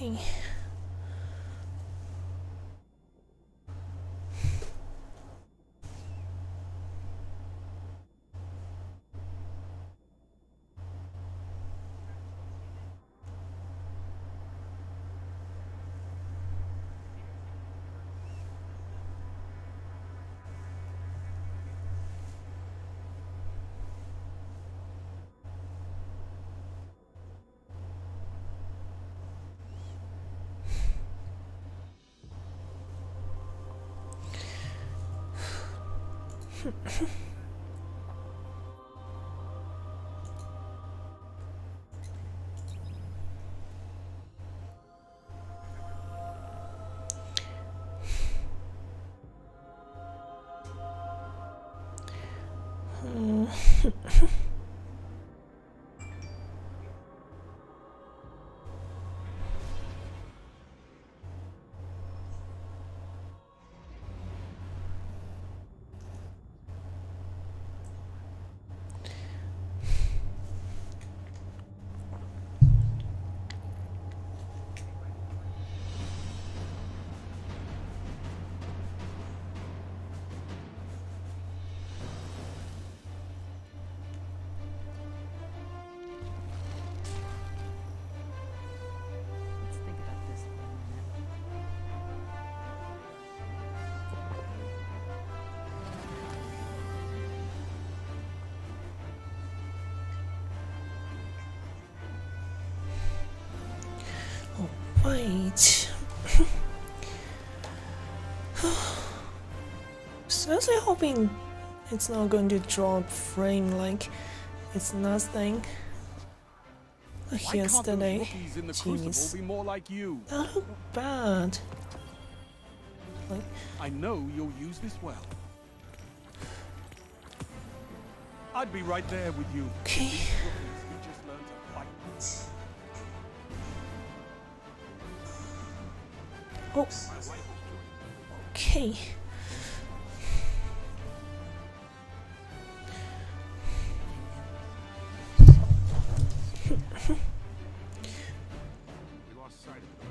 Okay. Let's think about this for a minute. Oh, wait. Seriously hoping it's not going to drop frame like it's nothing like Why can't those yesterday. rookies in the Crucible Jeez. be more like you? That look bad. Like, I know you'll use this well. I'd be right there with you. okay. These rookies who just learned to fight. Oh. Okay. We lost sight of the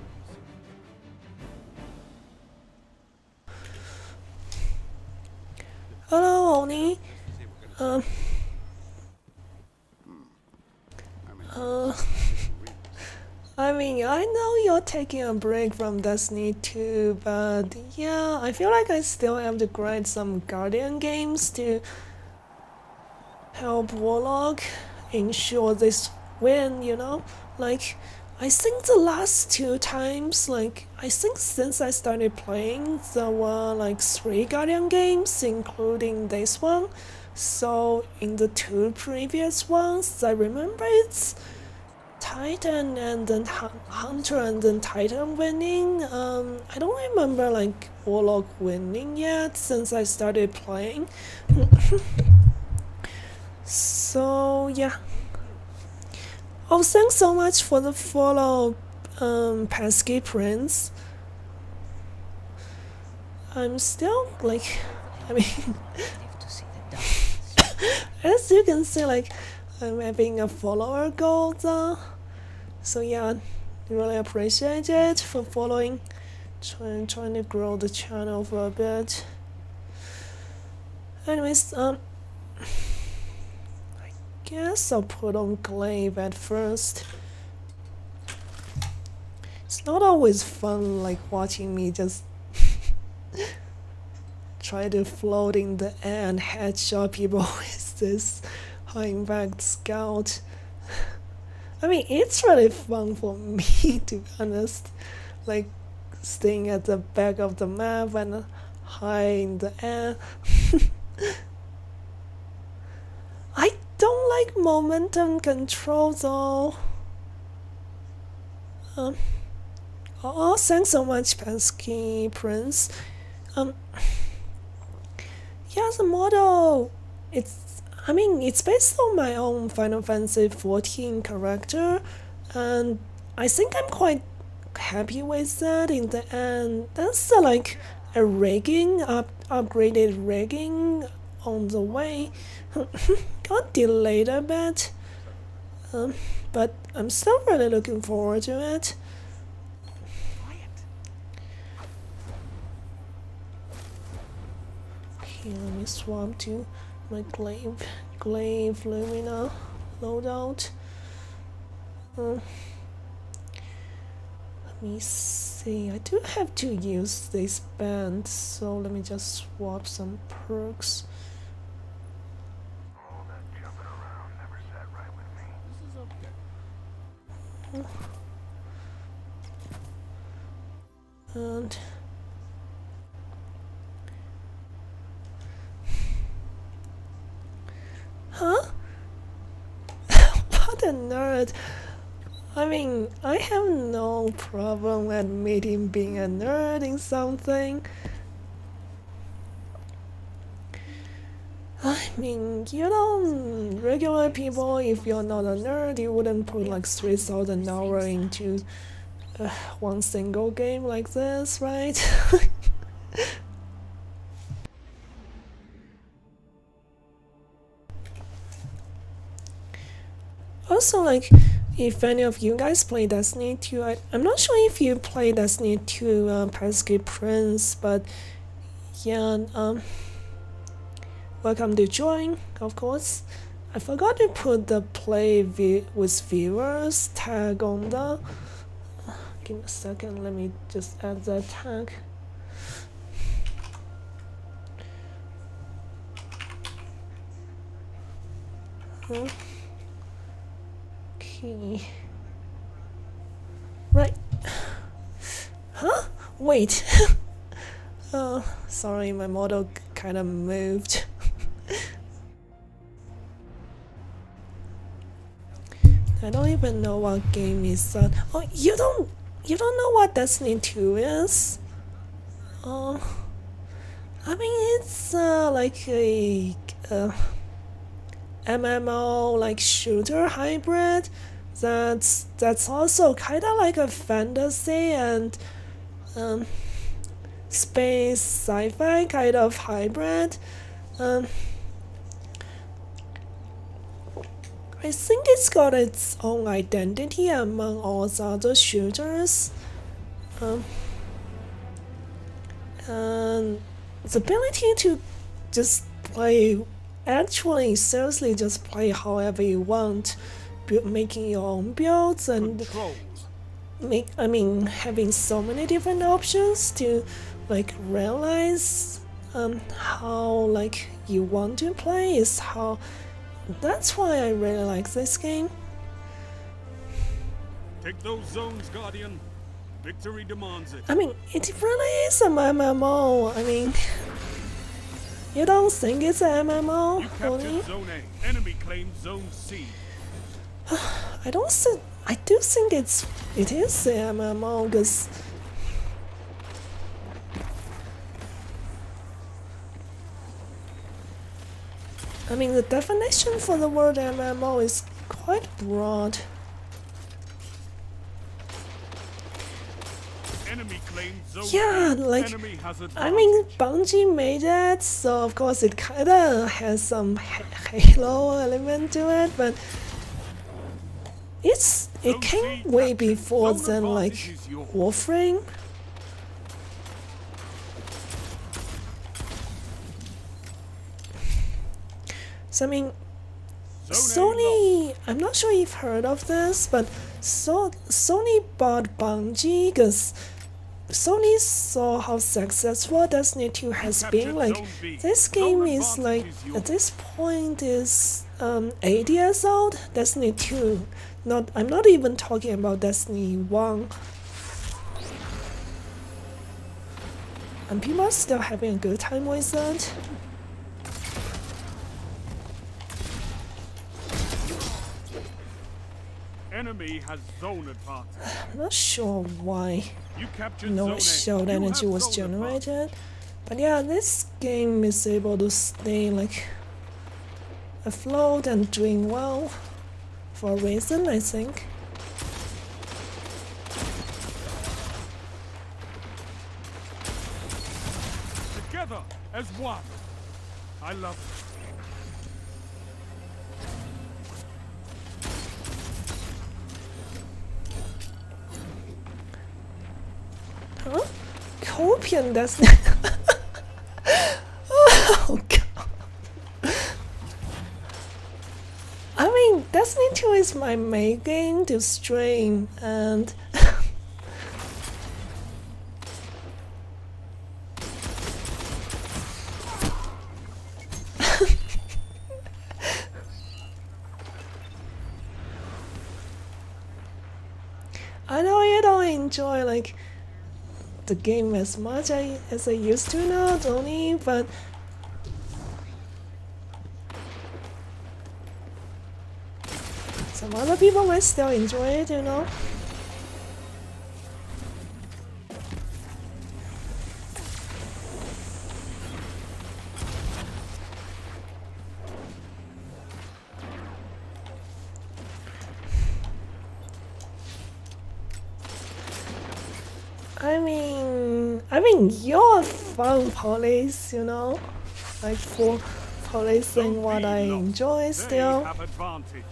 Hello, Oni. I mean, I know you're taking a break from Destiny 2, but yeah, I feel like I still have to grind some Guardian games to help Warlock ensure this win, you know? Like, I think the last 2 times, like, I think since I started playing, there were like 3 Guardian games, including this one. So, in the 2 previous ones, I remember it's Titan and then Hunter and then Titan winning. I don't remember like Warlock winning yet since I started playing. So yeah. Oh, thanks so much for the follow, Pesky Prince. I'm still like, I mean, To see the darkness. as you can see, like, I'm having a follower goal though. So yeah, really appreciate it for following. Trying to grow the channel for a bit. Anyways, I guess I'll put on Glaive at first. It's not always fun like watching me just try to float in the air and headshot people with this high impact scout. I mean, it's really fun for me to be honest. Like staying at the back of the map and high in the air. I don't like momentum control though. Oh, thanks so much, Pesky Prince. Yeah, the model, I mean, it's based on my own Final Fantasy XIV character, and I think I'm quite happy with that in the end. That's like a rigging, upgraded rigging on the way. Got delayed a bit, but I'm still really looking forward to it. Okay, let me swap to my Glaive Lumina loadout. Let me see. I do have to use this band, so let me just swap some perks. All that jumping around never sat right with me. This is okay. And huh? What a nerd! I mean, I have no problem admitting being a nerd in something. I mean, you don't, regular people, if you're not a nerd, you wouldn't put like 3,000 hours into one single game like this, right? Also, like, if any of you guys play Destiny 2, I'm not sure if you play Destiny 2 Pesky Prince, but yeah, welcome to join, of course. I forgot to put the play with viewers tag on the. Give me a second, let me just add that tag. Okay. Right. Huh? Wait. Oh, sorry, my model kind of moved. I don't even know what game is that. Oh, you don't know what Destiny 2 is? Oh, I mean it's like a MMO like shooter hybrid. That's also kind of like a fantasy and space sci-fi kind of hybrid. I think it's got its own identity among all the other shooters. And the ability to just play, actually seriously just play however you want, making your own builds and having so many different options to like realize how like you want to play is how. That's why I really like this game. Take those zones, Guardian. Victory demands it. I mean, it really is a MMO. I mean, you don't think it's a MMO, You really? captured Zone A. Enemy claims Zone C. I do think it is a MMO because I mean the definition for the word MMO is quite broad. Enemy claims Zone Yeah, A. like Enemy has I mean Bungie made it, so of course it kinda has some Halo element to it, but it came way before than like Warframe. So I mean, Sony, I'm not sure if you've heard of this, but Sony bought Bungie because Sony saw how successful Destiny 2 has been. Like, this game is like, at this point is 8 years old. Destiny 2, I'm not even talking about Destiny 1. And people are still having a good time with it. Enemy has zone advantage. I'm not sure why You captured no Zone A. shield You energy have was zone generated. But yeah, this game is able to stay like afloat and doing well for a reason, I think. advantage. Together as one. I love it. Huh? Copian, that's oh mean, Destiny 2 is my main game to stream, and I know you don't enjoy like the game as much as I used to now, Tony, but some other people might still enjoy it, you know? I mean, you're fun police, you know? Like for policing what I enjoy still. Have advantage.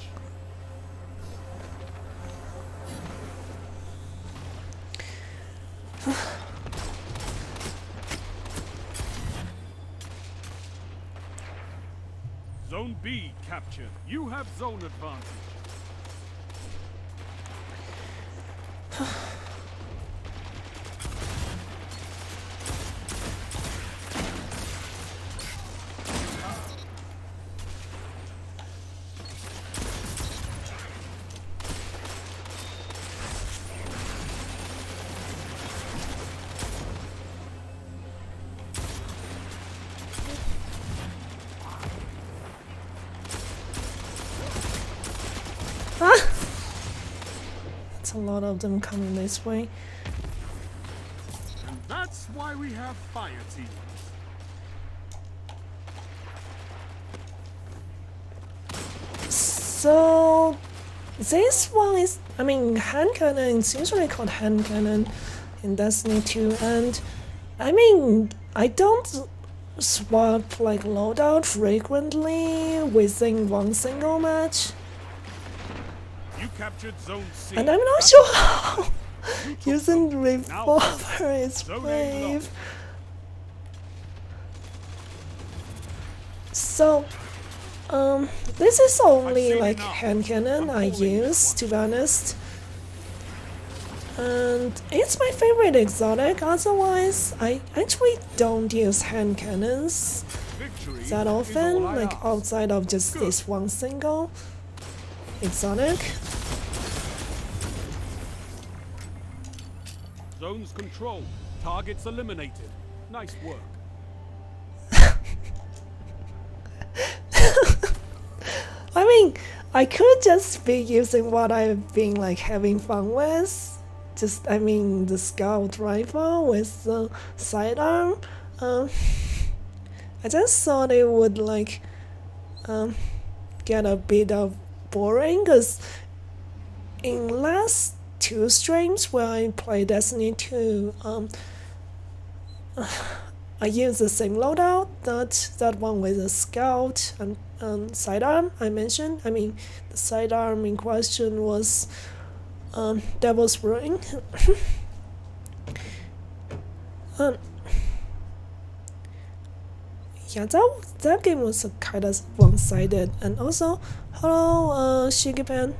Zone B captured. You have zone advantage. That's a lot of them coming this way. And that's why we have fire teams. So this one is, I mean, hand cannon is usually called hand cannon in Destiny 2, and I mean, I don't swap like loadout frequently within one single match, You captured zone C. and I'm not sure how using revolver is Zone A brave. lost. So, this is only seen like enough. hand cannon I'm I calling this use, one. to be honest. And it's my favorite exotic, otherwise I actually don't use hand cannons Victory that is all often, I like ask. outside of just Good. this one single exotic. Zones controlled. Targets eliminated. Nice work. I mean, I could just be using what I've been like having fun with. Just, I mean, the scout rifle with the sidearm. I just thought it would like get a bit of boring, because in last two streams where I play Destiny 2, I use the same loadout, that one with a scout and sidearm I mentioned. I mean, the sidearm in question was Devil's Ruin. Yeah, that game was kind of one-sided. And also, hello, Shigepan.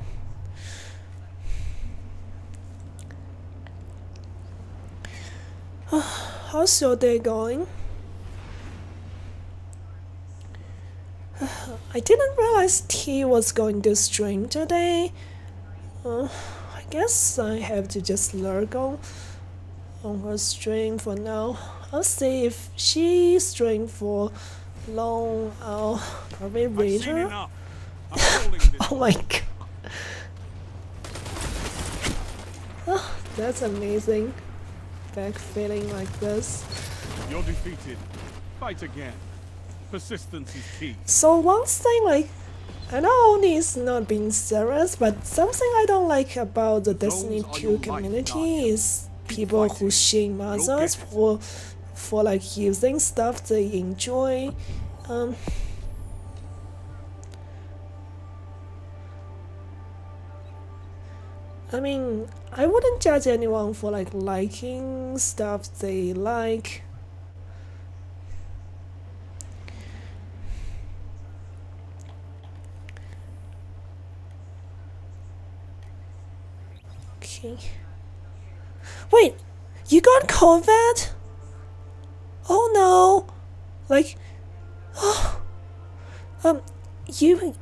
How's your day going? I didn't realize T was going to stream today. I guess I have to just lurk on her stream for now. I'll see if she streams for long. I'll probably I've read seen her. enough. I'm calling this Oh my god. Oh, that's amazing. Back feeling like this. You're defeated. Fight again. Persistence is key. So one thing, like, I know Oni is not being serious, but something I don't like about the Destiny are 2 your life, community Nadia. is people who shame others get for like using stuff they enjoy. I mean, I wouldn't judge anyone for like liking stuff they like. Okay. Wait, you got COVID? Oh no! Like, um, you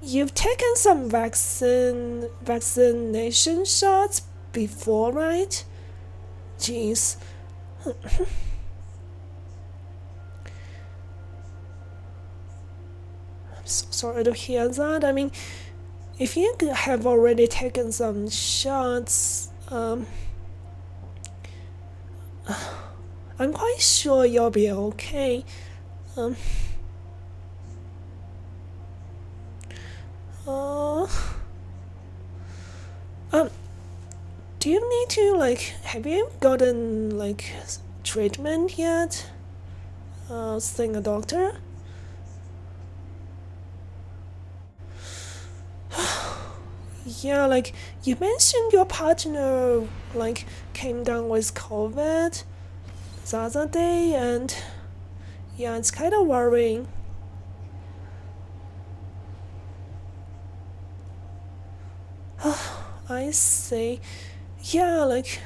you've taken some vaccination shots before, right? Jeez. I'm so sorry to hear that. I mean, if you have already taken some shots, I'm quite sure you'll be okay. Um, uh, do you need to, like, have you gotten, like, treatment yet? Seeing a doctor? Yeah, like, you mentioned your partner, like, came down with COVID the other day, and yeah, it's kind of worrying. I see. Yeah, like,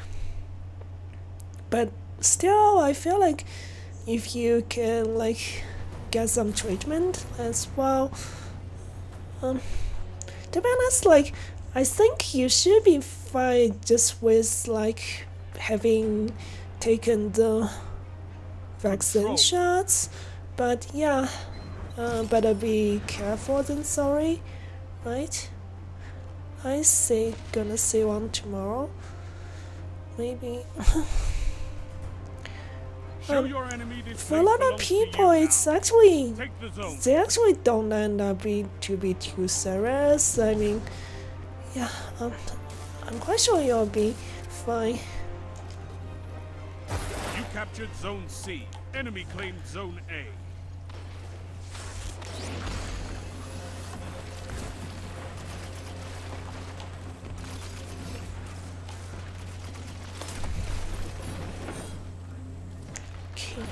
but still, I feel like if you can, like, get some treatment as well, to be honest, like, I think you should be fine just with, like, having taken the vaccine shots, but yeah, better be careful than sorry, right? I say gonna see one tomorrow, maybe. For a lot of people, it's actually they actually don't end up to be too serious. I mean, yeah, I'm quite sure you'll be fine. You captured Zone C. Enemy claimed Zone A. Okay.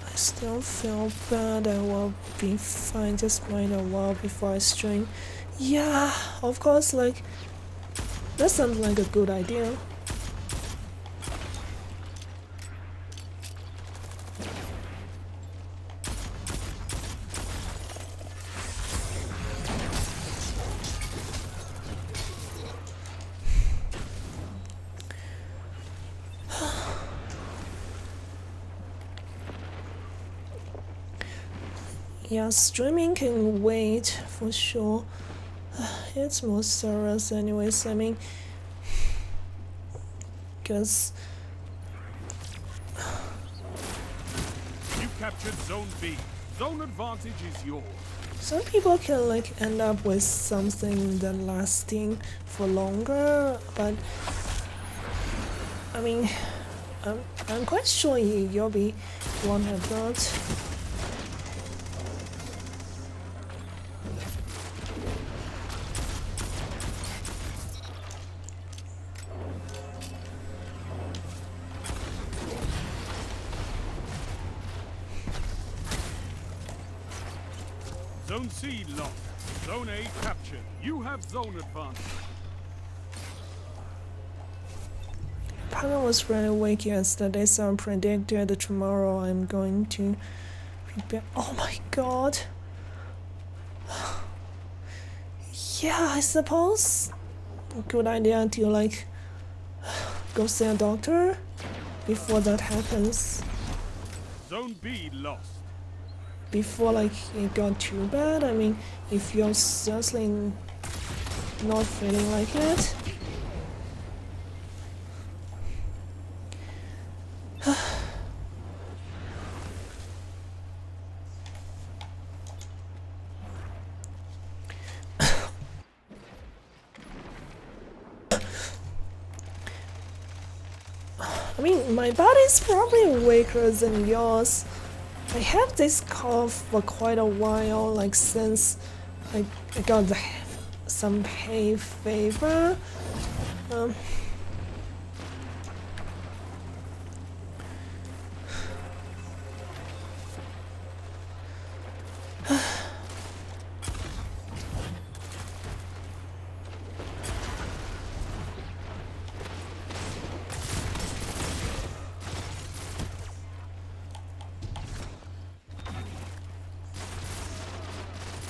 I still feel bad. I will be fine. Just wait a while before I stream. Yeah, of course, like, that sounds like a good idea. Yeah, streaming can wait for sure. It's more serious anyways, I mean, because You captured Zone B. Zone advantage is yours. some people can, like, end up with something that lasting for longer, but I mean, I'm quite sure you'll be one of that. Zone C lost. Zone A captured. You have zone advantage. Partner was really weak yesterday, so I predicted that tomorrow I'm going to prepare. Oh my god. Yeah, I suppose good idea to, like, go see a doctor before that happens. Zone B lost. Before, like, it got too bad. I mean, if you're seriously not feeling like it. I mean, my body's probably weaker than yours. I have this cough for quite a while, like since I got some hay fever.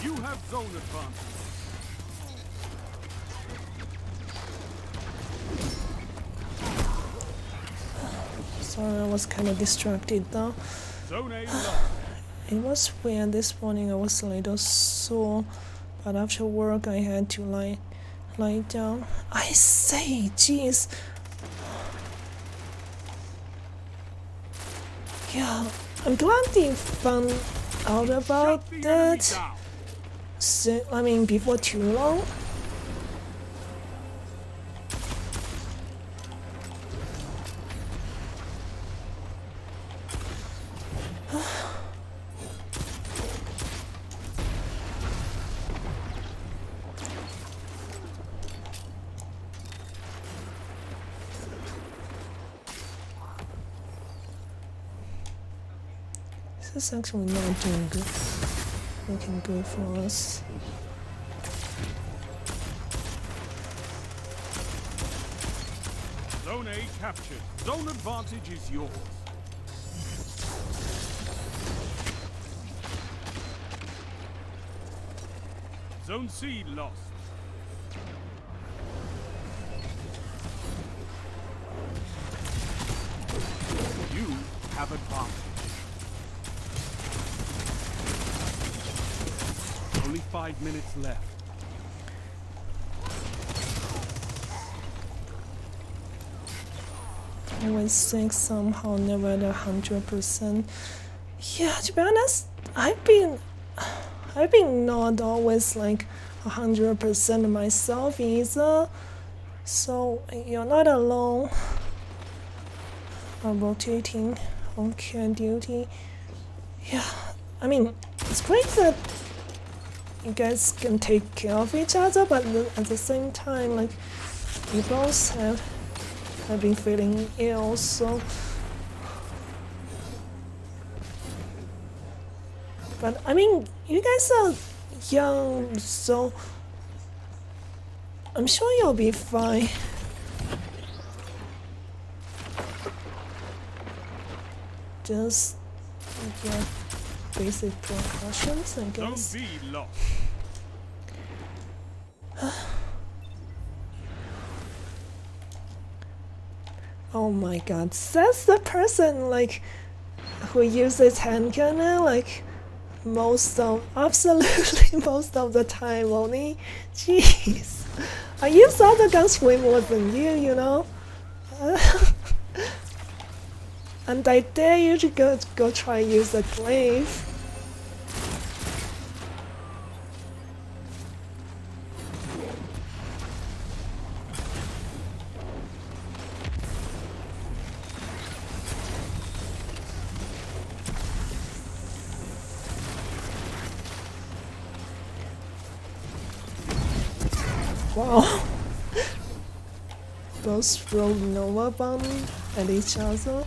You have zone advantage. Sorry, I was kind of distracted though. Zone A lost. It was weird this morning. I was a little sore, but after work I had to lie down. I say, jeez. Yeah, I'm glad they found out about Shut the enemy that. down. So, I mean, before too long. This is actually not doing good. Looking good for us. Zone A captured. Zone advantage is yours. Zone C lost. You have advantage. Only 5 minutes left. Always think somehow never at 100%. Yeah, to be honest, I've been not always like 100% myself either. So you're not alone. I'm rotating on care duty. Yeah, I mean, it's great that you guys can take care of each other, but at the same time, like, you both have been feeling ill, so. But I mean, you guys are young, so I'm sure you'll be fine. Just, yeah, basic precautions, I guess. Zone B lost. Oh my god, that's the person like who uses hand cannon like absolutely most of the time only. Jeez. I use other guns way more than you know. And I dare you to go try use a glaive. Wow. Both throw Nova Bomb at each other.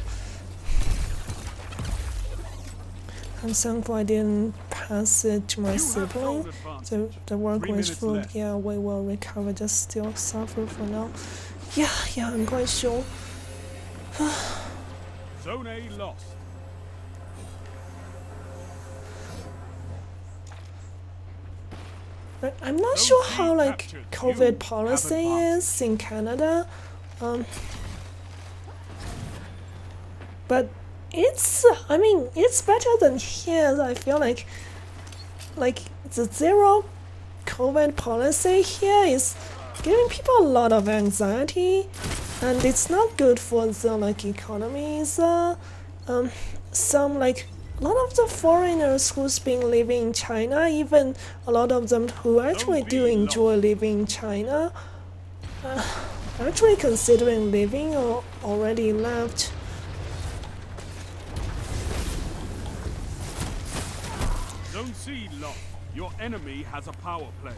I'm thankful I didn't pass it to my sibling. The work was full. Yeah, we will recover, just still suffer for now. Yeah, I'm quite sure. Zone A lost. But I'm not sure how like COVID policy is in Canada. But it's, I mean, it's better than here. I feel like the zero COVID policy here is giving people a lot of anxiety, and it's not good for the like economies. Some like a lot of the foreigners who's been living in China, even a lot of them who actually do enjoy living in China, are actually considering leaving or already left. Zone C lost. Your enemy has a power play.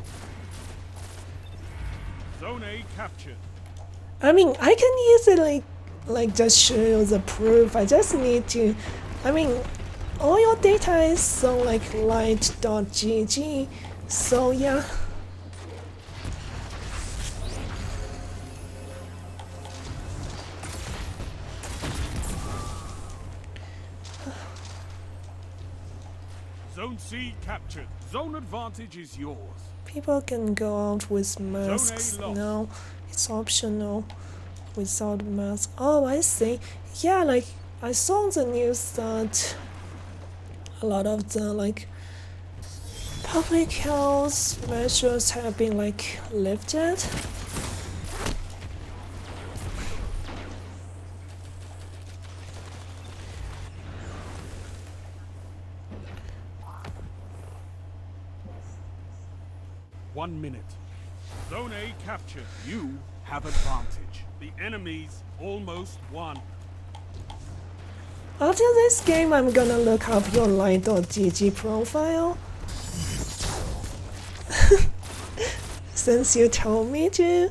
Zone A captured. I mean, I can easily like just show you the proof. I just need to, I mean, all your data is so like light.gg, so yeah. Zone C captured. Zone advantage is yours. People can go out with masks lost. now. It's optional without mask. Oh, I see. Yeah, like I saw the news that a lot of the like public health measures have been like lifted. One minute. Zone A captured. You have advantage. The enemy's almost won. After this game, I'm gonna look up your Line.gg profile. Since you told me to.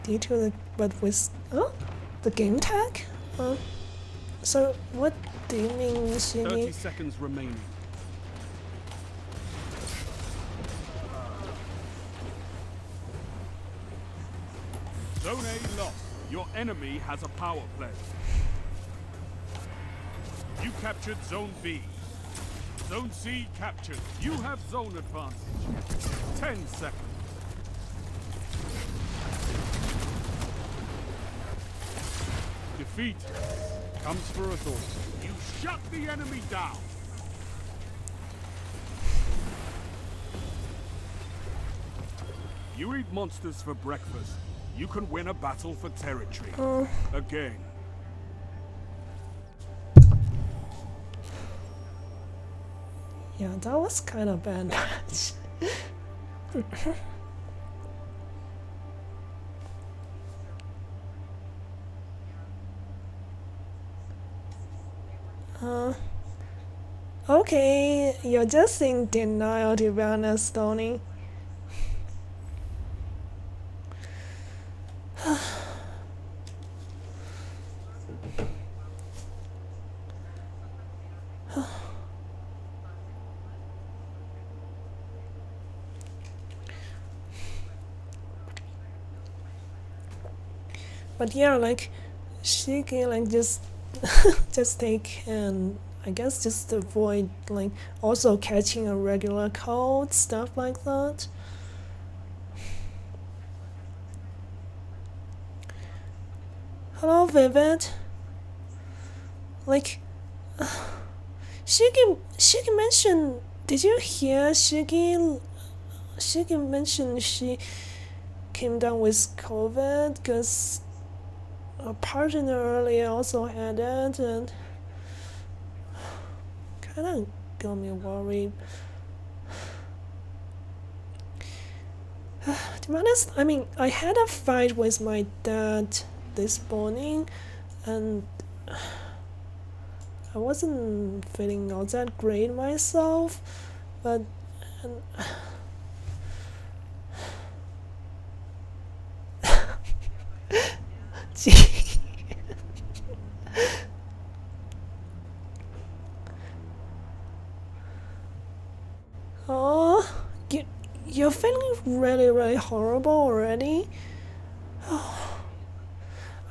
Due to the but with the game tag? So what do you mean, 30 Shiggy? seconds remaining. Zone A lost. Your enemy has a power play. You captured Zone B. Zone C captured. You have zone advantage. 10 seconds. Defeat comes for us all. You shut the enemy down. You eat monsters for breakfast. You can win a battle for territory. Again. Yeah, that was kind of bad match. Okay, you're just in denial, to be honest, Tony. But yeah, like she can like just just take and I guess just avoid like also catching a regular cold, stuff like that. Hello, Vivid. Like Shiki mentioned, did you hear Shiki mentioned she came down with COVID because a partner earlier also had it, and kind of got me worried. To be honest, I mean, I had a fight with my dad this morning, and I wasn't feeling all that great myself, but oh, you're feeling really horrible already?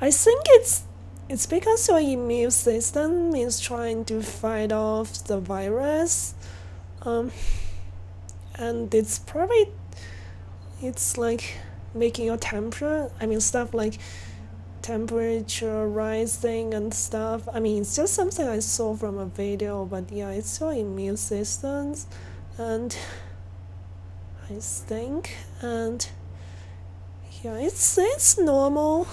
I think it's because your immune system is trying to fight off the virus, and it's like making your temperature, I mean stuff like temperature rising and stuff. I mean, it's just something I saw from a video, but yeah, it's your immune system, and I think, and yeah, it's normal.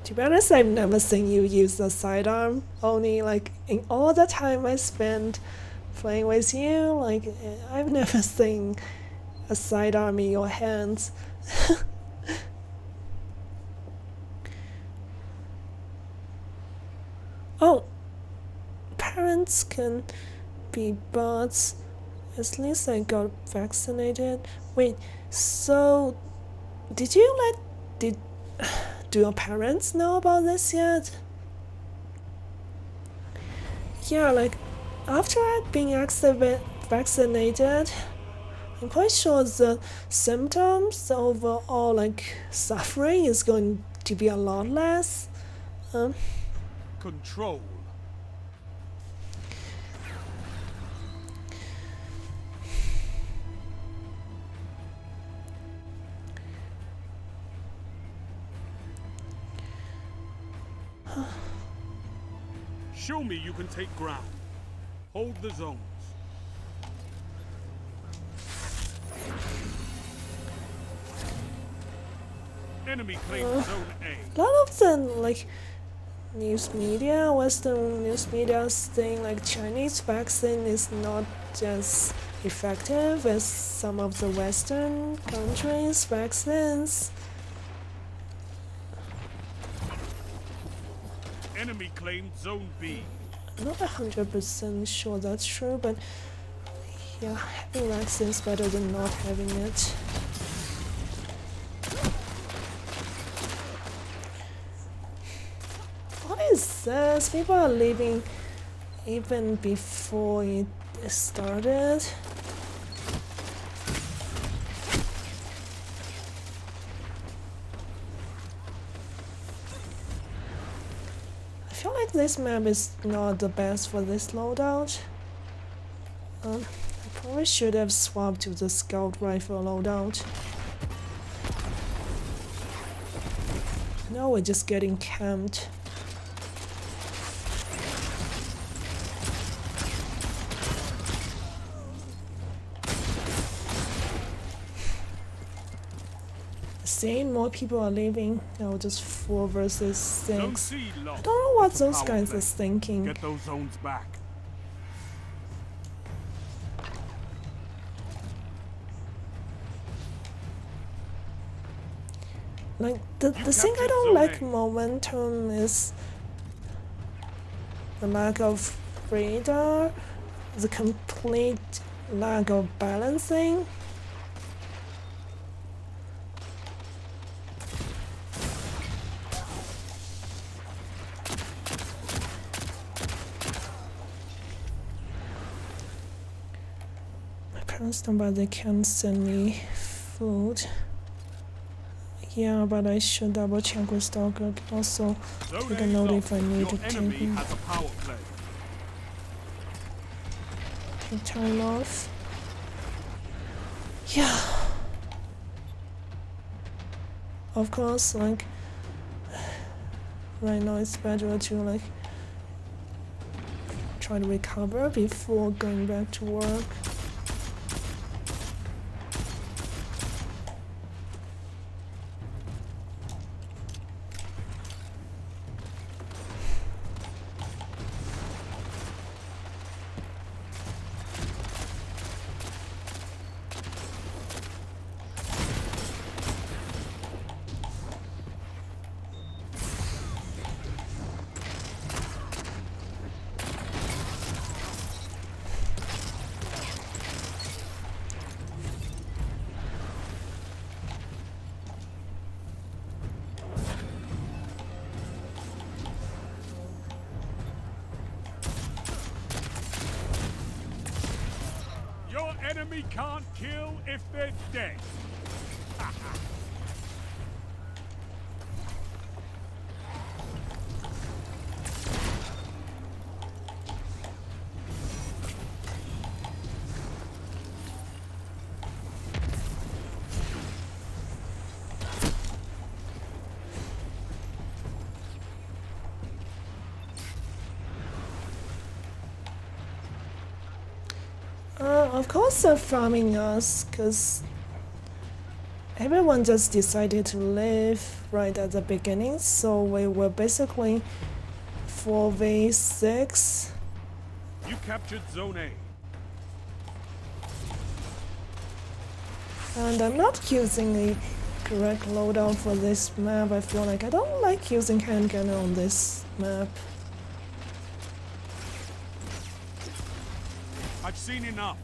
To be honest, I've never seen you use a sidearm. Only like in all the time I spent playing with you, like I've never seen a sidearm in your hands. Oh, parents can be bots. At least I got vaccinated. Wait, so do your parents know about this yet? Yeah, like after I've been vaccinated, I'm quite sure the symptoms overall like suffering is going to be a lot less. Control. Show me you can take ground. Hold the zones. Enemy claims Zone A. A lot of the like news media, Western news media saying like Chinese vaccine is not as effective as some of the Western countries' vaccines. Enemy claimed Zone B. I'm not 100% sure that's true, but yeah, having vaccine is better than not having it. What is this? People are leaving even before it started. I feel like this map is not the best for this loadout. I probably should have swapped to the scout rifle loadout. Now we're just getting camped. Same, more people are leaving. Now just 4 versus 6. Zone C I lost. don't know what those Power guys play. are thinking. Get those zones back. Like the thing I captured don't Zone like A. momentum is the lack of radar, the complete lack of balancing. My parents don't but they can send me food. Yeah, but I should double check with Stalker. Also, Zone take A a note lost. if I need Your to take enemy has a power play. time off. Yeah. Of course, like right now it's better to like try to recover before going back to work. Your enemy can't kill if they're dead. Of course they're farming us, because everyone just decided to leave right at the beginning, so we were basically 4v6. You captured Zone A. And I'm not using the correct loadout for this map. I feel like I don't like using handgun on this map. I've seen enough.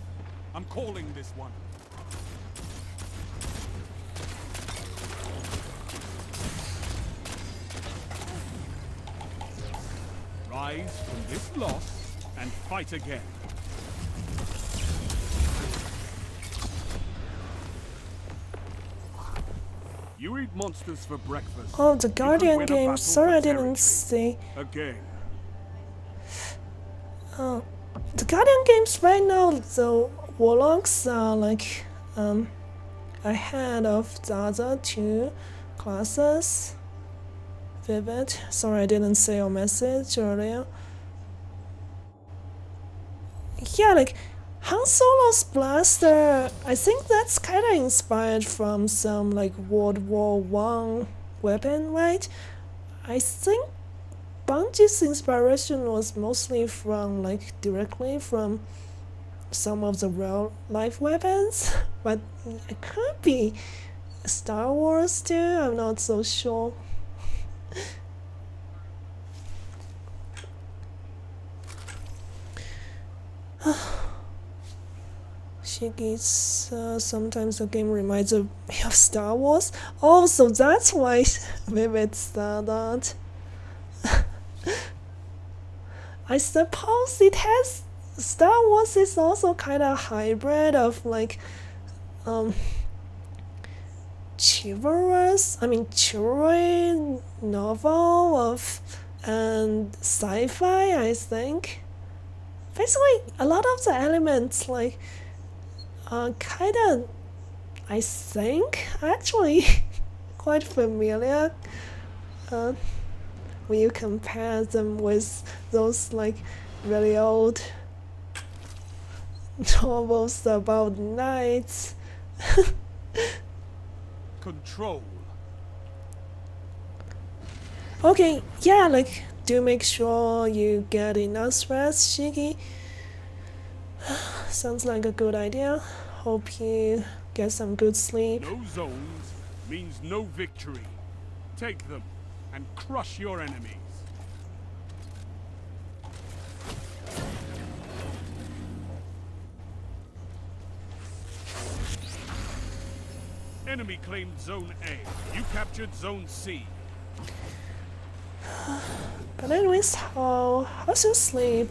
I'm calling this one. Rise from this loss and fight again. You eat monsters for breakfast. Oh, the You could Guardian win a game. battle Sorry, for I didn't territory. see. Again. Oh, the Guardian games right now, the warlocks are like ahead of the other two classes. Vivid. Sorry, I didn't see your message earlier. Yeah, like Han Solo's blaster, I think that's kind of inspired from some like World War One weapon, right? I think Bungie's inspiration was mostly from like directly from some of the real life weapons, but it could be Star Wars too. I'm not so sure. Shige's sometimes the game reminds me of Star Wars. Oh, so that's why Vivid said that. I suppose it has. Star Wars is also kind of hybrid of like chivalry novel of and sci-fi, I think. Basically, a lot of the elements like kind of, I think, actually quite familiar when you compare them with those like really old novels about knights. Control. Okay, yeah, like do make sure you get enough rest, Shiki. Sounds like a good idea. Hope you get some good sleep. No zones means no victory. Take them and crush your enemies. Enemy claimed Zone A. You captured Zone C. But anyways, how's your sleep?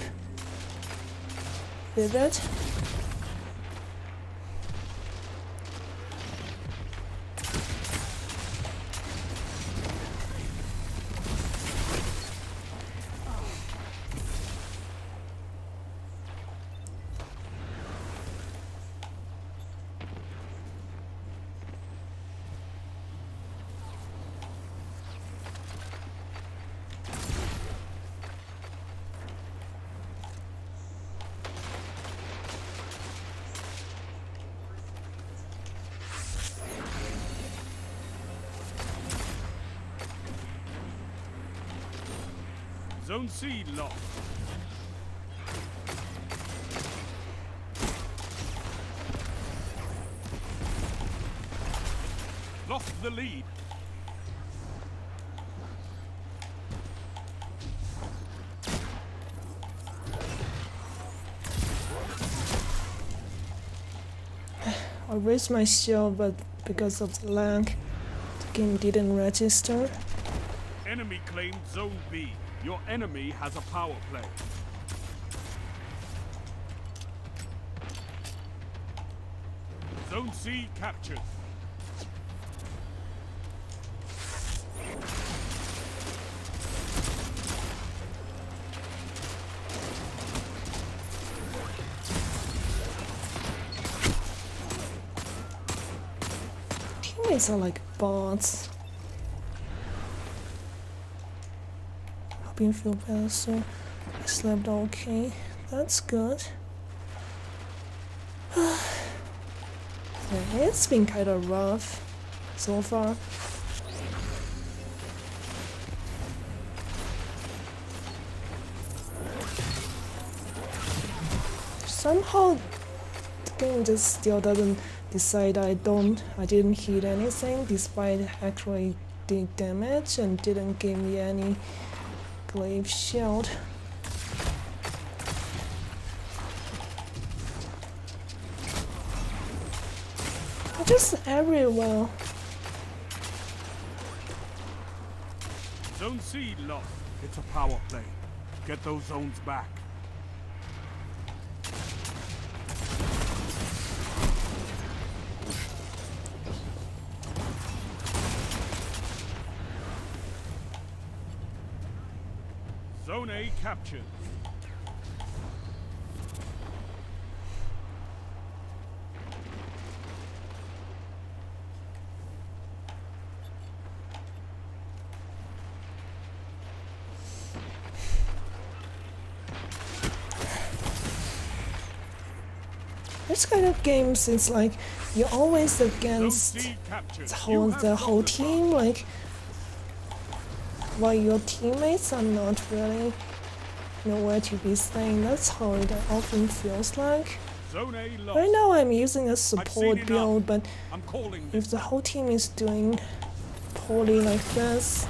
Vivid? Zone C lost. Lost the lead. I raised my shield, but because of the lag, the game didn't register. Enemy claimed Zone B. Your enemy has a power play. Zone C captured. Teammates are like bots. Hope you feel better soon. I slept okay. That's good. Yeah, it's been kind of rough so far. Somehow the game just still doesn't decide I didn't hit anything despite actually did damage and didn't give me any glaive shield. Just everywhere. Zone C lost. It's a power play. Get those zones back. Zone A captured. This kind of games, it's like you're always Zone against C captured. the whole team, like while your teammates are not really nowhere to be staying. That's how it often feels like. Zone A lost. Right now I'm using a support enough. build, but I'm calling if the whole team is doing poorly like this,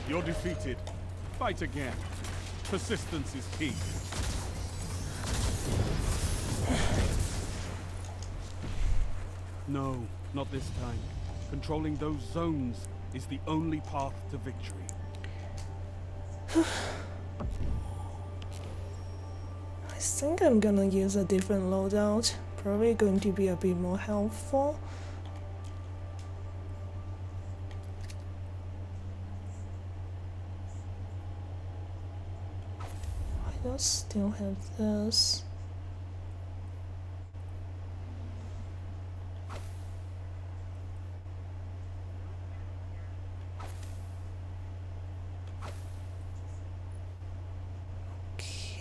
You're defeated. Fight again. Persistence is key. No, not this time. Controlling those zones is the only path to victory. I think I'm gonna use a different loadout. Probably going to be a bit more helpful. I don't still have this.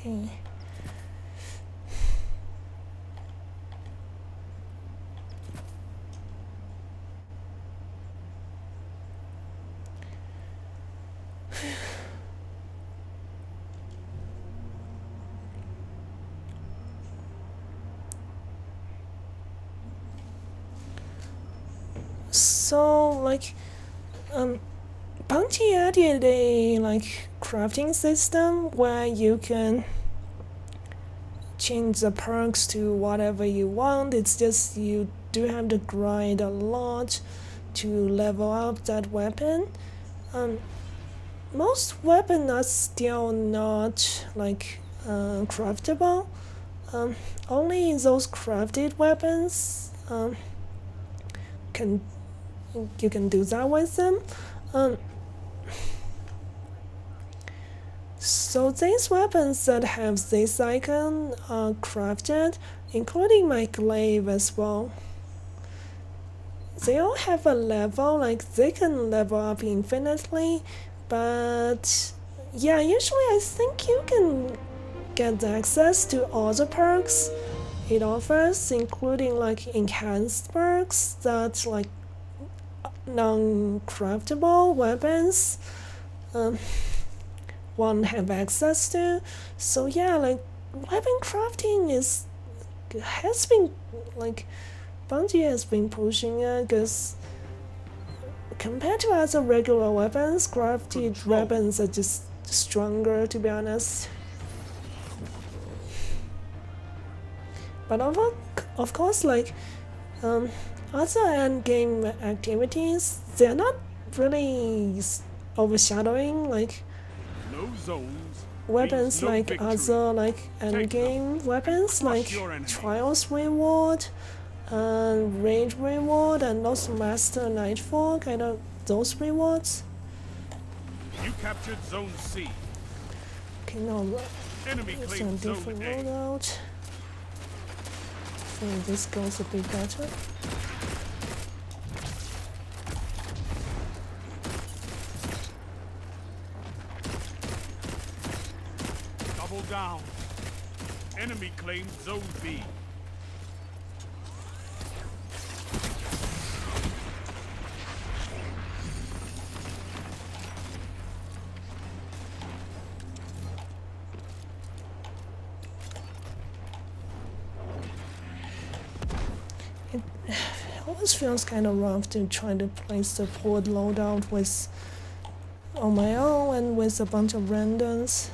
Okay. So, like, Bungie added a crafting system where you can change the perks to whatever you want. It's just you do have to grind a lot to level up that weapon. Most weapons are still not craftable. Only those crafted weapons you can do that with them. So these weapons that have this icon are crafted, including my glaive as well. They all have a level, they can level up infinitely, but yeah, usually I think you can get access to all the perks it offers, including enhanced perks that non-craftable weapons won't have access to. So yeah, weapon crafting has been Bungie has been pushing it, because compared to other regular weapons, crafted weapons are just stronger, to be honest. But of course, other end-game activities, they're not really overshadowing No zones. weapons no like victory. other end-game weapons Crush your enemy. Trials reward, Rage reward, and also Master Nightfall, kind of those rewards. You captured Zone C. Okay, no, Enemy it's a claimed Zone different A. loadout. I think this goes a bit better. Double down. Enemy claimed Zone B. It always feels kind of rough to try to place the port loadout on my own and with a bunch of randoms.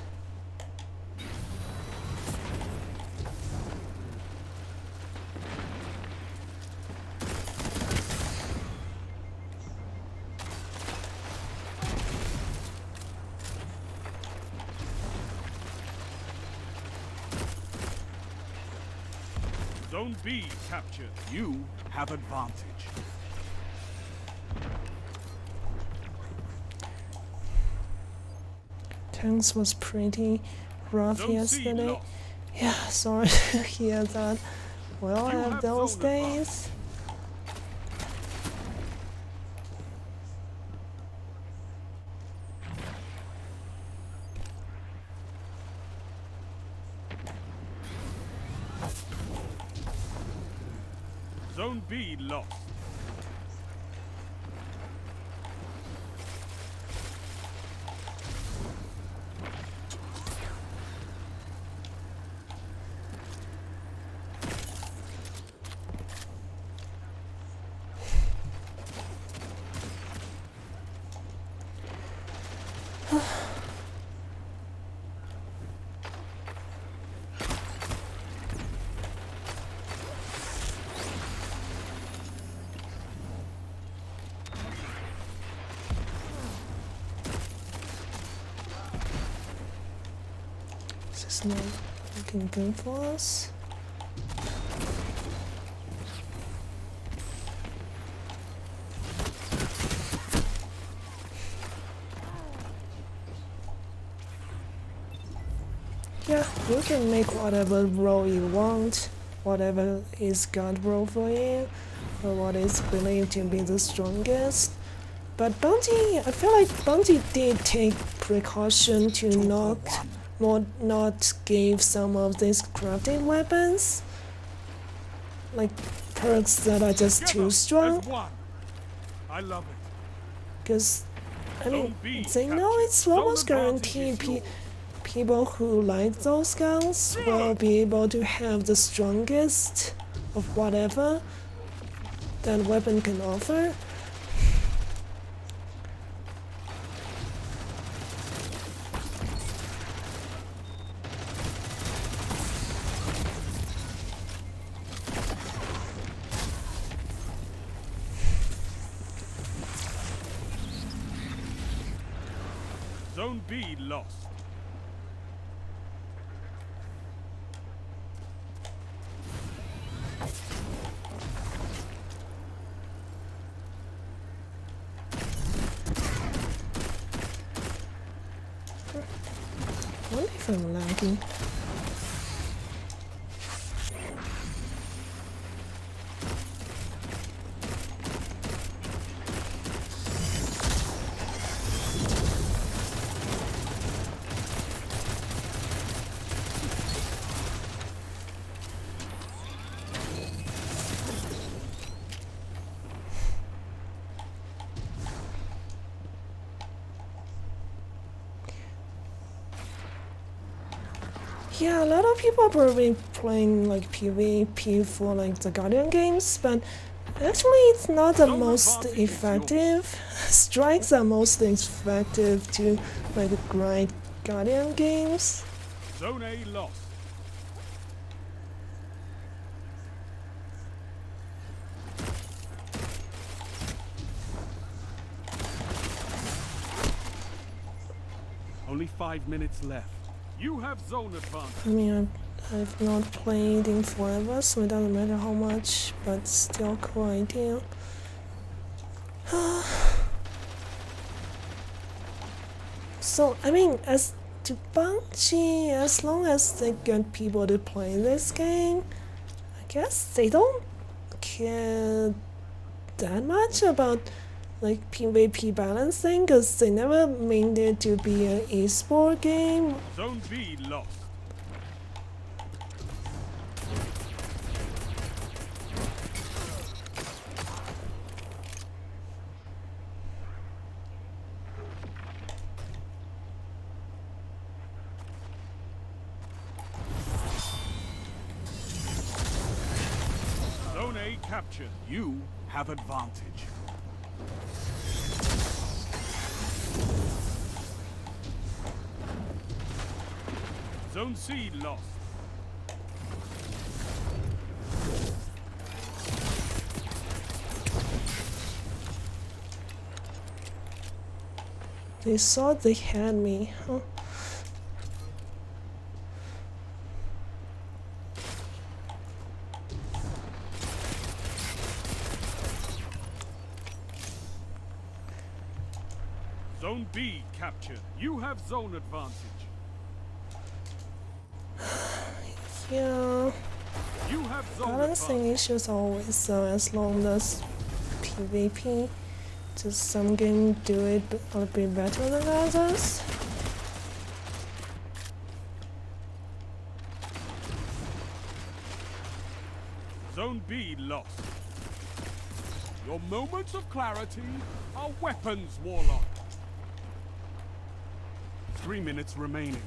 Zone B captured. You have advantage. tanks was pretty rough Zone C yesterday. lost. Yeah, sorry to hear that. Well, I You have have those zone advantage. days. Zone B lost. This is not looking good for us. Yeah, you can make whatever role you want, whatever is God role for you, or what is believed to be the strongest. But Bounty, I feel like Bounty did take precaution to not give some of these crafted weapons, like perks that are just Together too as strong. one. I love it. Because, I mean, Zone B they know captured. it's Zone almost advantage guaranteed is yours. people who like those guns will be able to have the strongest of whatever that weapon can offer. Zone B lost. I wonder if I'm lagging. Yeah, a lot of people are probably playing like PvP for like the Guardian games, but actually it's not the Zone most advantage is effective. Strikes are most effective to like grind Guardian games. Zone A lost. Only 5 minutes left. You have zone advantage. I mean, I've not played in forever, so it doesn't matter how much, but still cool idea. So, I mean, as to Bungie, as long as they get people to play this game, I guess they don't care that much about like PvP balancing, because they never meant it to be an esport game. Zone B lost. Zone A captured. You have advantage. Zone C lost. They thought they had me, huh? Zone B captured. You have zone advantage. Yeah, You have zone balancing advantage. issues always, so as long as PvP, just some game do it a bit better than others. Zone B lost. Your moments of clarity are weapons, Warlock. 3 minutes remaining.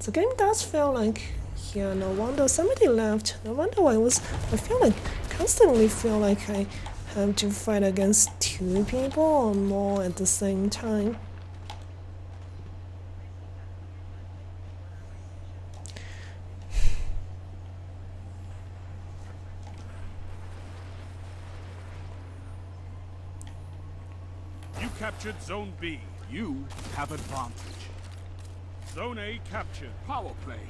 The game does feel like, yeah, no wonder somebody left. No wonder I feel like, constantly feel like I have to fight against 2 people or more at the same time. You captured Zone B. You have advantage. Zone A captured. Power play.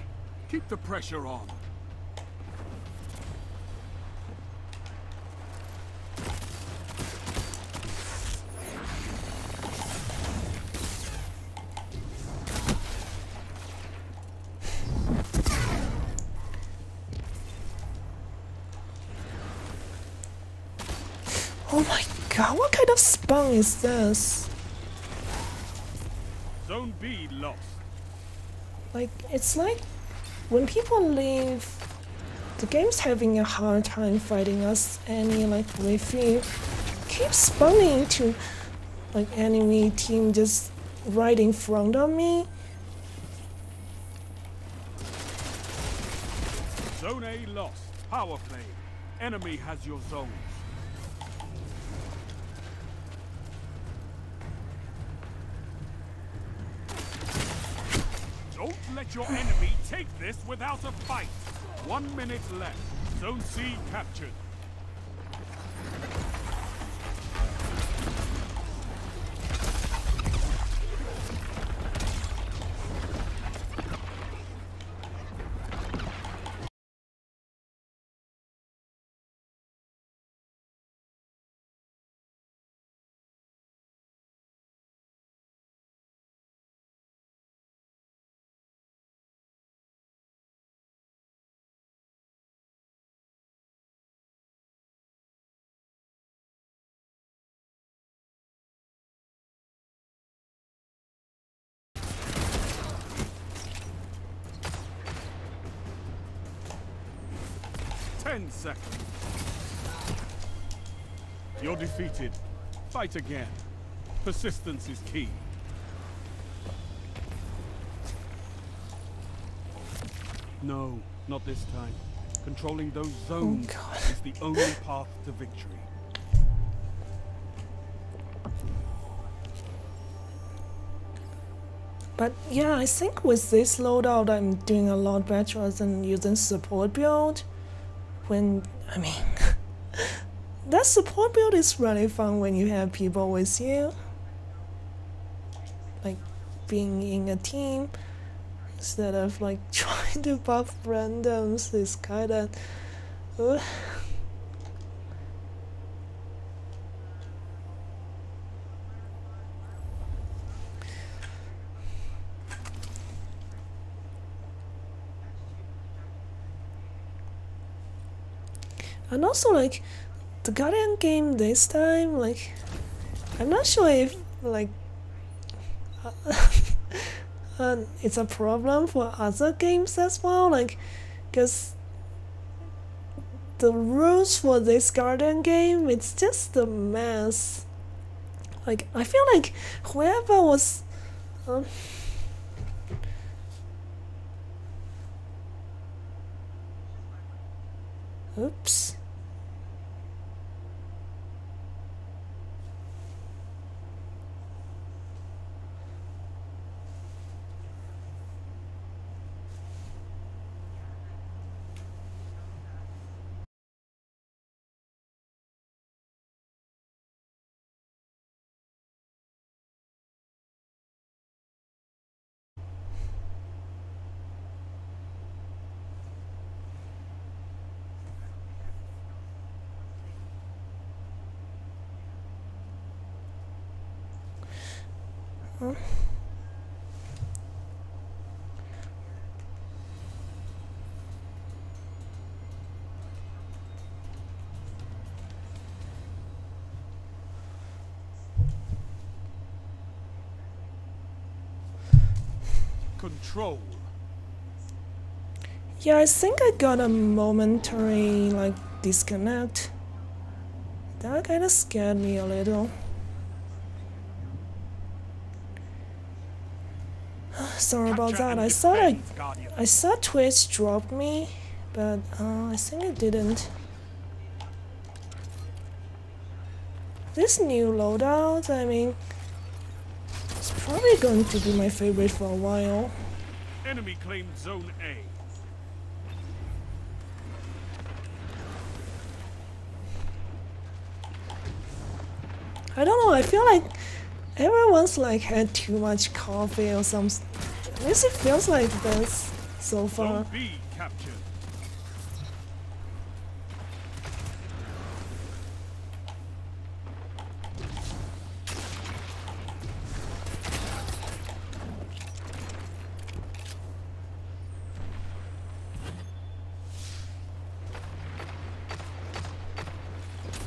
Keep the pressure on. Oh my god, what kind of spawn is this? Zone B lost. Like, it's like when people leave, the game's having a hard time fighting us. Any like if you keep spawning to like enemy team just right in front of me. Zone A lost. Power play. Enemy has your zones. Don't let your enemy take this without a fight. 1 minute left. Zone C captured. Ten seconds. You're defeated. Fight again. Persistence is key. No, not this time. Controlling those zones God. is the only path to victory. But yeah, I think with this loadout I'm doing a lot better than using support build. When, I mean, that support build is really fun when you have people with you. Like, being in a team, instead of like trying to buff randoms is kinda... And also, like, the Guardian game this time, like, I'm not sure if, like, it's a problem for other games as well, like, because the rules for this Guardian game, it's just a mess. Like, I feel like whoever was... Oops. Huh? Control. Yeah, I think I got a momentary like disconnect. That kind of scared me a little. Sorry about that. I thought Twitch dropped me, but I think it didn't. This new loadout, I mean, it's probably going to be my favorite for a while. Enemy claimed Zone A. I don't know, I feel like everyone's like had too much coffee or something. At least it feels like this so far. Zone B captured.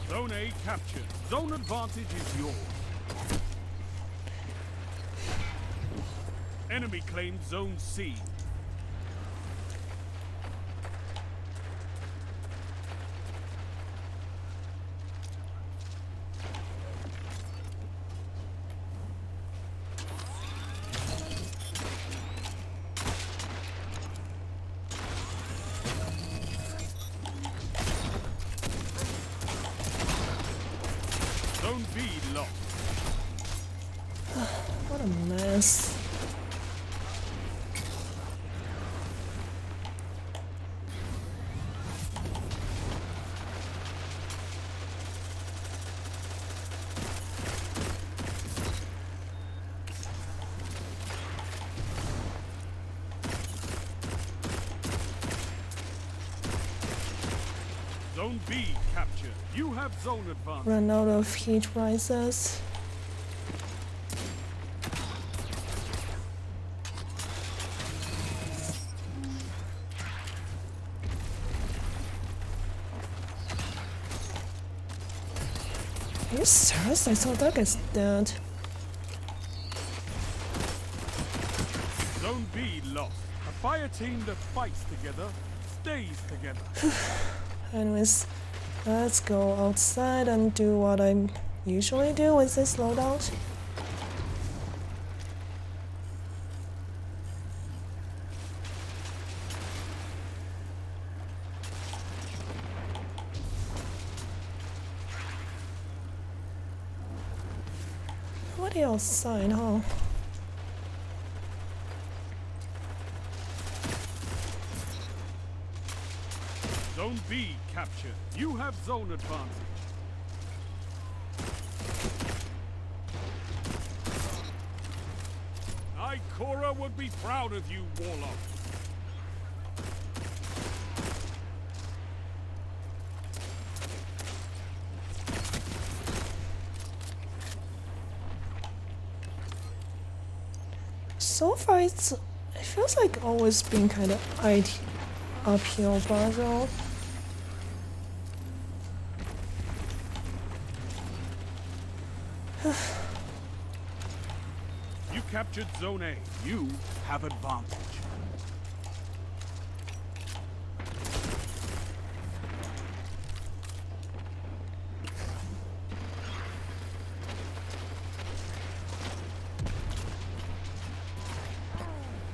Zone A captured. Zone advantage is yours. Enemy claimed Zone C. Zone B lost. What a mess. Zone B captured. You have zone advantage. Run out of heat rises. Are you serious? I thought that guy's dead. Zone B lost. A fire team that fights together stays together. Anyways, let's go outside and do what I usually do with this loadout. Nobody outside, huh? Zone B captured. You have zone advantage. Ikora would be proud of you, Warlock. So far, it feels like always been kind of uphill battle. You captured Zone A. You have advantage.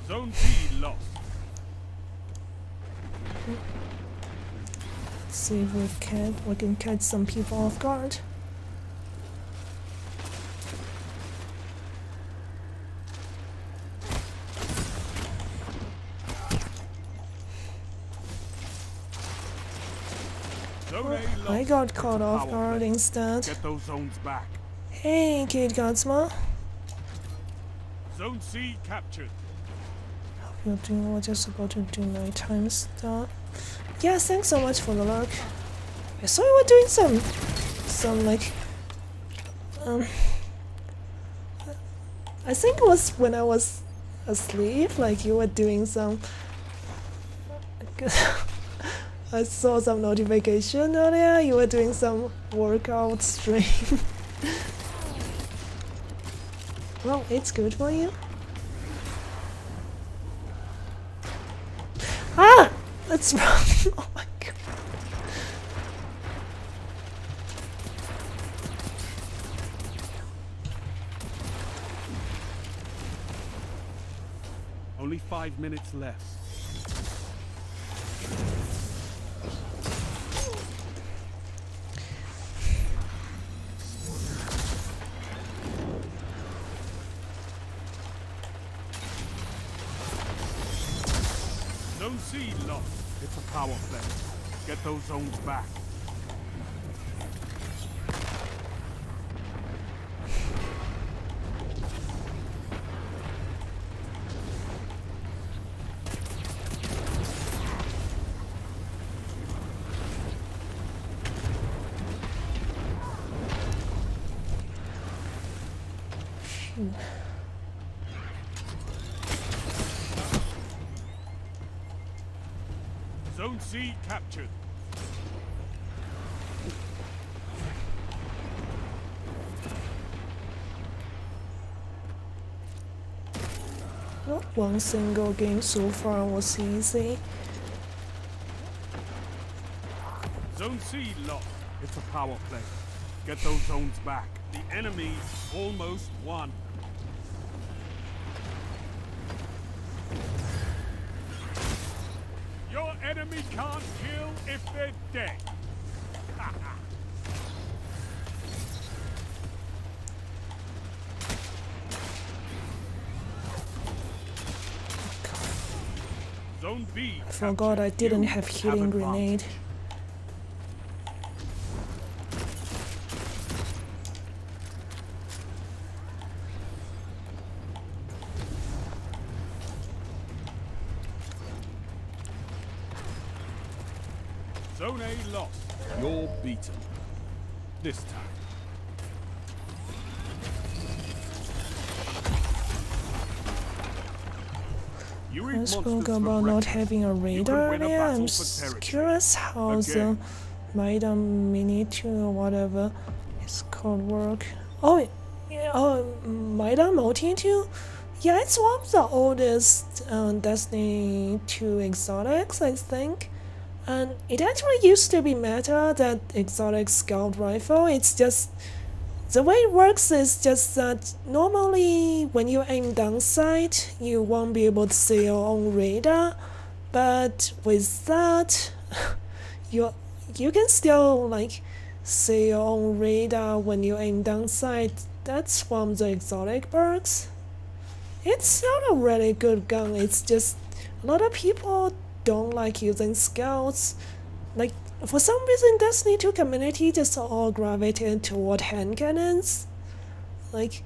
Zone B lost. Let's see if we can catch some people off guard. Zone A lost. I got caught off Power guard play. instead. Get those zones back. Hey, Kid Godsma. Zone C captured. You're doing what you're supposed to do nighttime stuff. Yeah, thanks so much for the luck. I saw you were doing some like I think it was when I was asleep, like you were doing some. I saw some notification earlier. You were doing some workout stream. Well, it's good for you. Ah, that's wrong. Oh my god. Only 5 minutes left. Zone C lost. It's a power play. Get those zones back. Zone C captured. Not one single game so far was easy. Zone C lost. It's a power play. Get those zones back. The enemy almost won. Your enemy can't kill if they're dead. Zone B. I forgot I didn't You have healing grenade. advantage. Zone A lost. You're beaten. This time. You I eat spoke monsters for about not breakfast. having a You radar can win a earlier. battle I'm for territory. curious how the Again. Maida Mini 2 or whatever it's called work. Oh, yeah, Maida Multi 2? Yeah, it's one of the oldest Destiny 2 exotics, I think. And it actually used to be meta, that exotic scout rifle. It's just the way it works is just that normally when you aim down sight, you won't be able to see your own radar, but with that, you can still like see your own radar when you aim down sight. That's one of the exotic perks. It's not a really good gun. It's just a lot of people don't like using scouts. Like, for some reason, Destiny 2 community just all gravitated toward hand cannons. Like,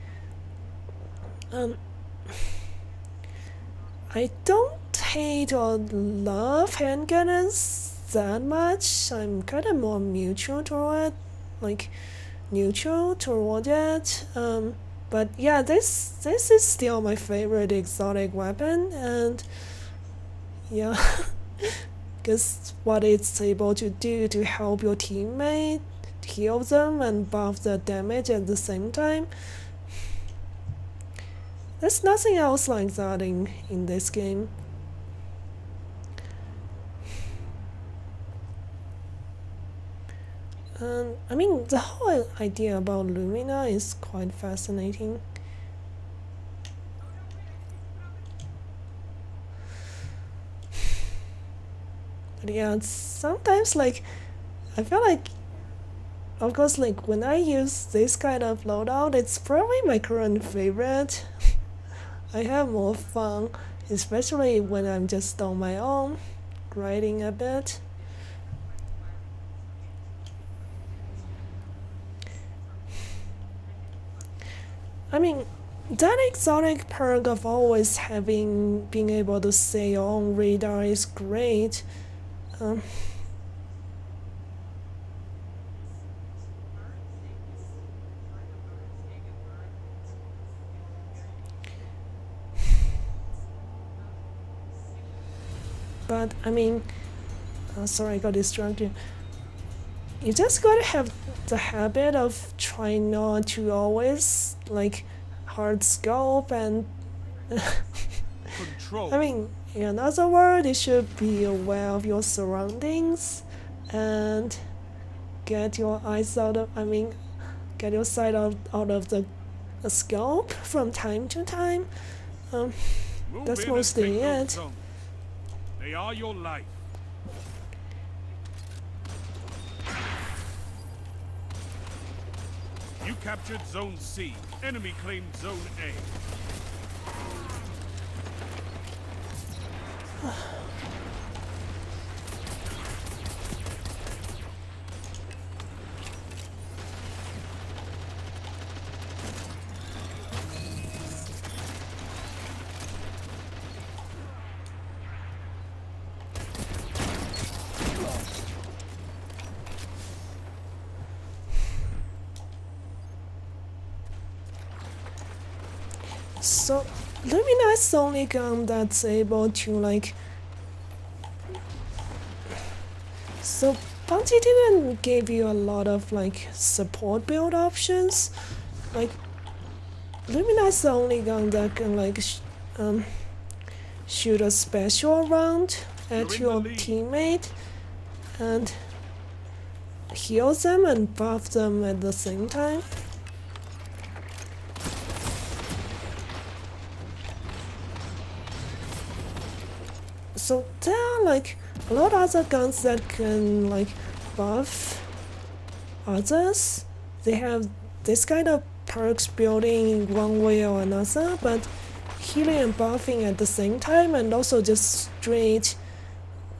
I don't hate or love hand cannons that much. I'm kind of more neutral toward it. But yeah, this is still my favorite exotic weapon, and yeah. Because what it's able to do to help your teammate heal them and buff the damage at the same time. There's nothing else like that in this game. I mean, the whole idea about Lumina is quite fascinating. But yeah, sometimes like I feel like, of course, like when I use this kind of loadout, it's probably my current favorite. I have more fun, especially when I'm just on my own, grinding a bit. I mean, that exotic perk of always being able to see your own radar is great. But I mean, sorry, I got distracted. You just gotta have the habit of trying not to always like hard scope and. Control. I mean, in other words, you should be aware of your surroundings and get your eyes out of. I mean, get your sight out of the scope from time to time. Move That's in and mostly take those it. zones. They are your life. You captured Zone C. Enemy claimed Zone A. So, Lumina only gun that's able to like. So, Bounty didn't give you a lot of like support build options. Like, Lumina's the only gun that can like shoot a special round at You're in your the lead. teammate and heal them and buff them at the same time. So there are like a lot of other guns that can like buff others. They have this kind of perks building one way or another, but healing and buffing at the same time, and also just straight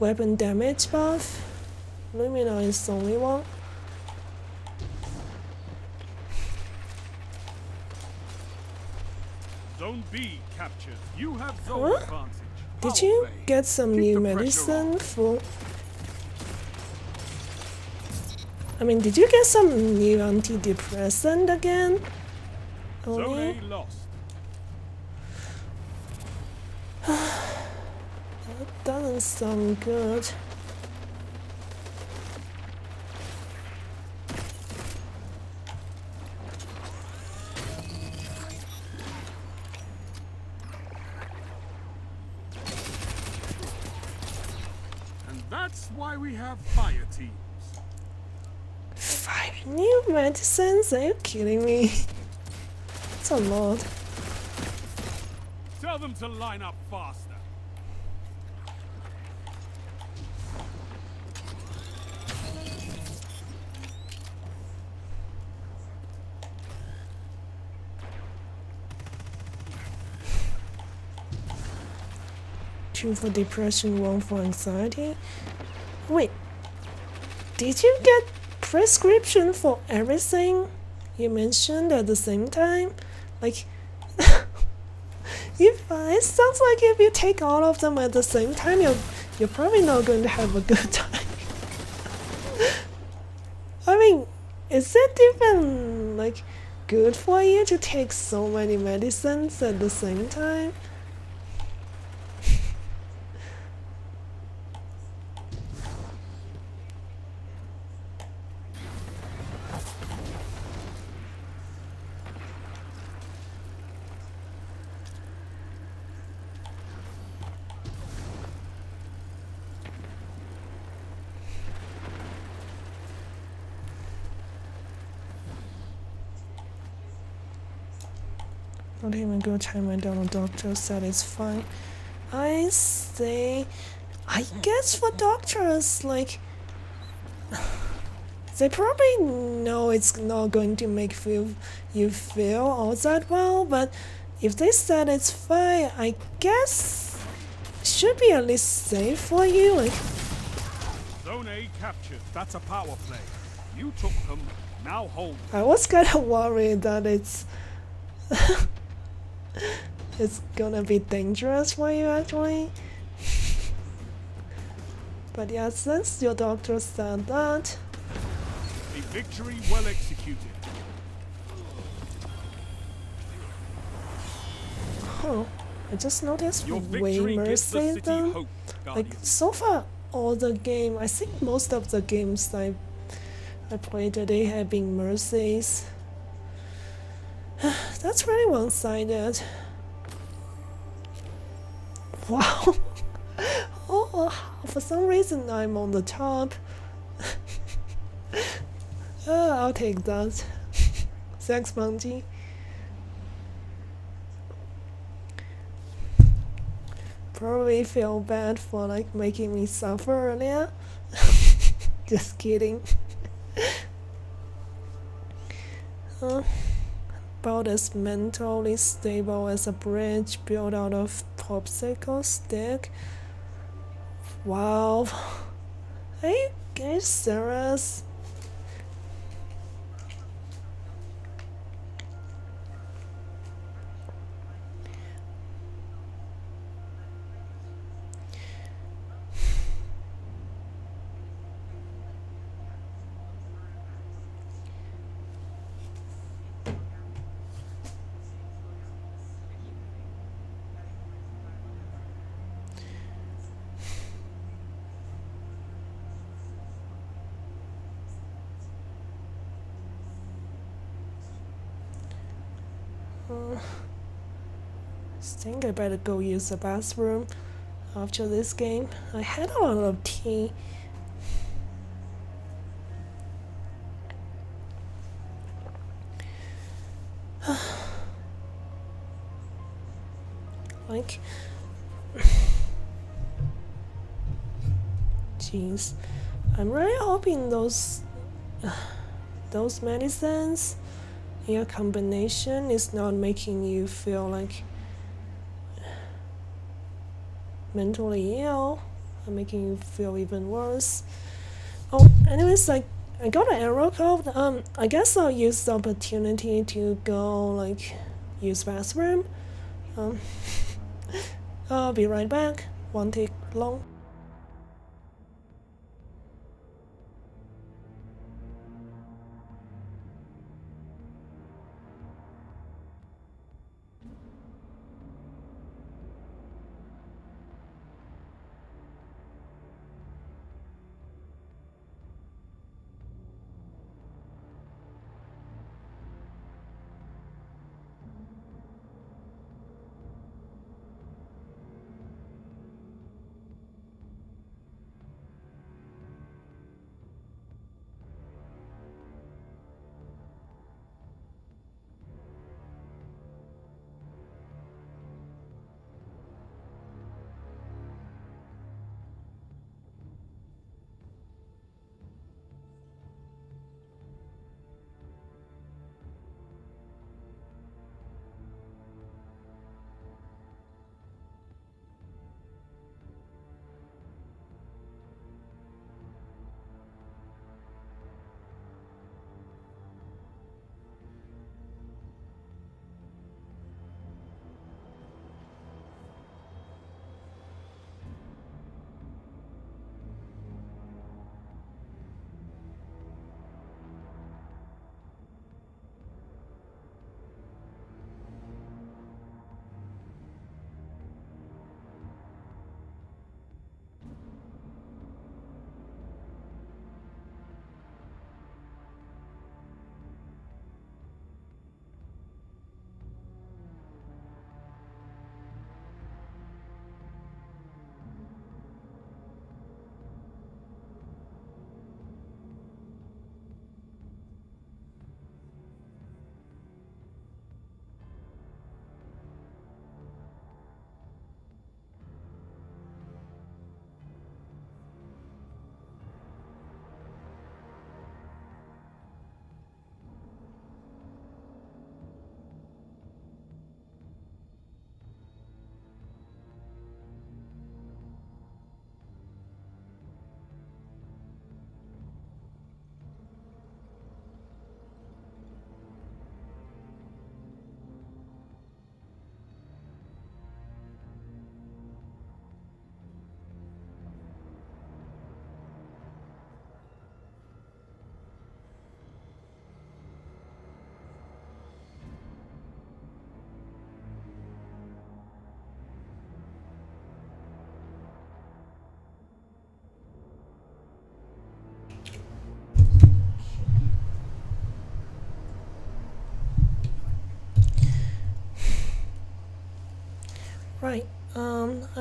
weapon damage buff. Lumina is the only one. Zone B captured. You have zone Huh? advantage. Did Power you play. get some Keep new the pressure medicine on. for? I mean, did you get some new antidepressant again? Zone Only? A lost. That doesn't sound good. And that's why we have fire teams. 5 new medicines? Are you kidding me? That's a lot. Tell them to line up faster. Two for depression, one for anxiety. Wait, did you get prescription for everything you mentioned at the same time? Like, it sounds like if you take all of them at the same time, you're probably not going to have a good time. I mean, is it even like good for you to take so many medicines at the same time? Not even go chime in down. The doctor said it's fine. I say, I guess for doctors, like, they probably know it's not going to make you feel all that well, but if they said it's fine, I guess it should be at least safe for you. Like, Zone A captured. That's a power play. You took them. Now hold. I was kind of worried that it's it's gonna be dangerous for you actually. But yeah, since your doctor said that, A victory well executed. huh, I just noticed Your way victory gives the mercy city then. hope. Like Guardian. so far, all the game, I think most of the games I played today have been Mercies. That's really one-sided. Wow. Oh, for some reason I'm on the top. I'll take that. Thanks, Bungie. Probably feel bad for like making me suffer earlier. Just kidding. About as mentally stable as a bridge built out of popsicle stick. Wow. Are you guys serious? I think I better go use the bathroom after this game. I had a lot of tea. Like, jeez, I'm really hoping those medicines in a combination is not making you feel like mentally ill and making you feel even worse. Oh, anyways, like I got an error code. I guess I'll use the opportunity to go like use bathroom. I'll be right back. Won't take long.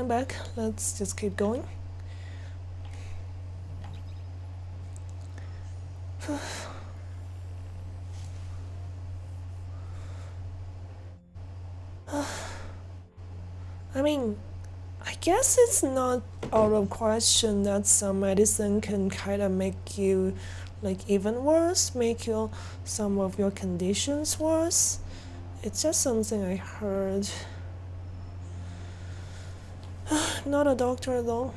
I'm back. Let's just keep going. I mean, I guess it's not out of question that some medicine can kind of make you like even worse, make your some of your conditions worse. It's just something I heard. Not a doctor though.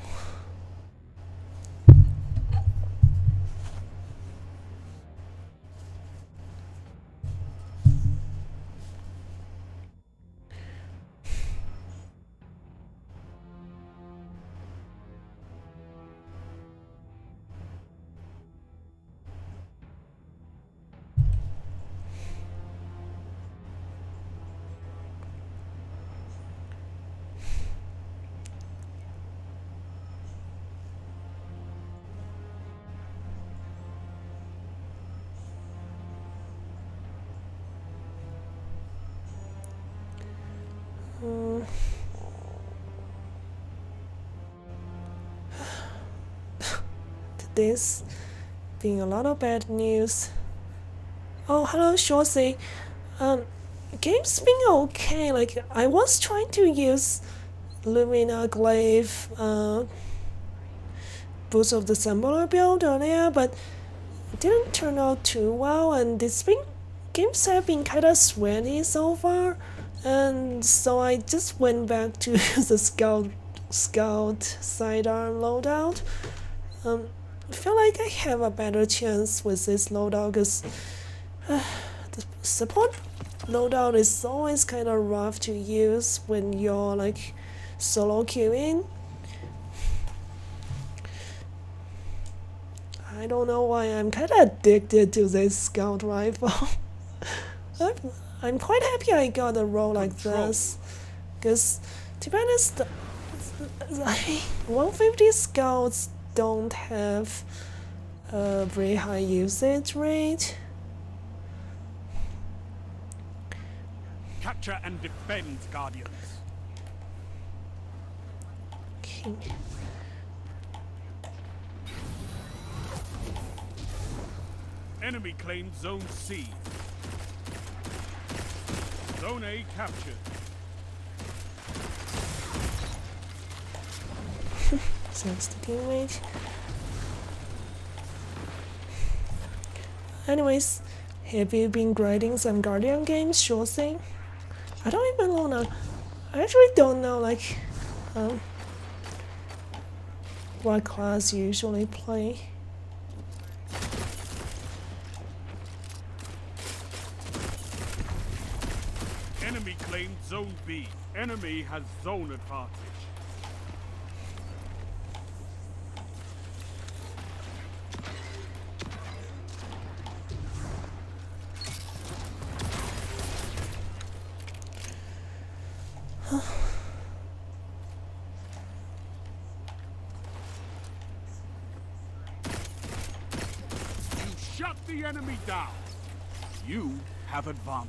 This being a lot of bad news. Oh, hello, Shorty. Game's been okay. Like, I was trying to use Lumina Glaive, Boots of the Sembler build earlier, but it didn't turn out too well, and games have been kinda sweaty so far, and so I just went back to the Scout sidearm loadout. I feel like I have a better chance with this loadout because the support loadout is always kind of rough to use when you're like solo queuing. I don't know why I'm kind of addicted to this scout rifle. I'm quite happy I got a roll like this because, to be honest, 150 scouts don't have a very high usage rate. Capture and defend, Guardians. Okay. Enemy claimed Zone C. Zone A captured. Thanks to teammate. Anyways, have you been grinding some Guardian games? Sure thing. I don't even know now. I actually don't know like what class you usually play. Enemy claimed Zone B. Enemy has zone advantage. Shut the enemy down. You have advantage.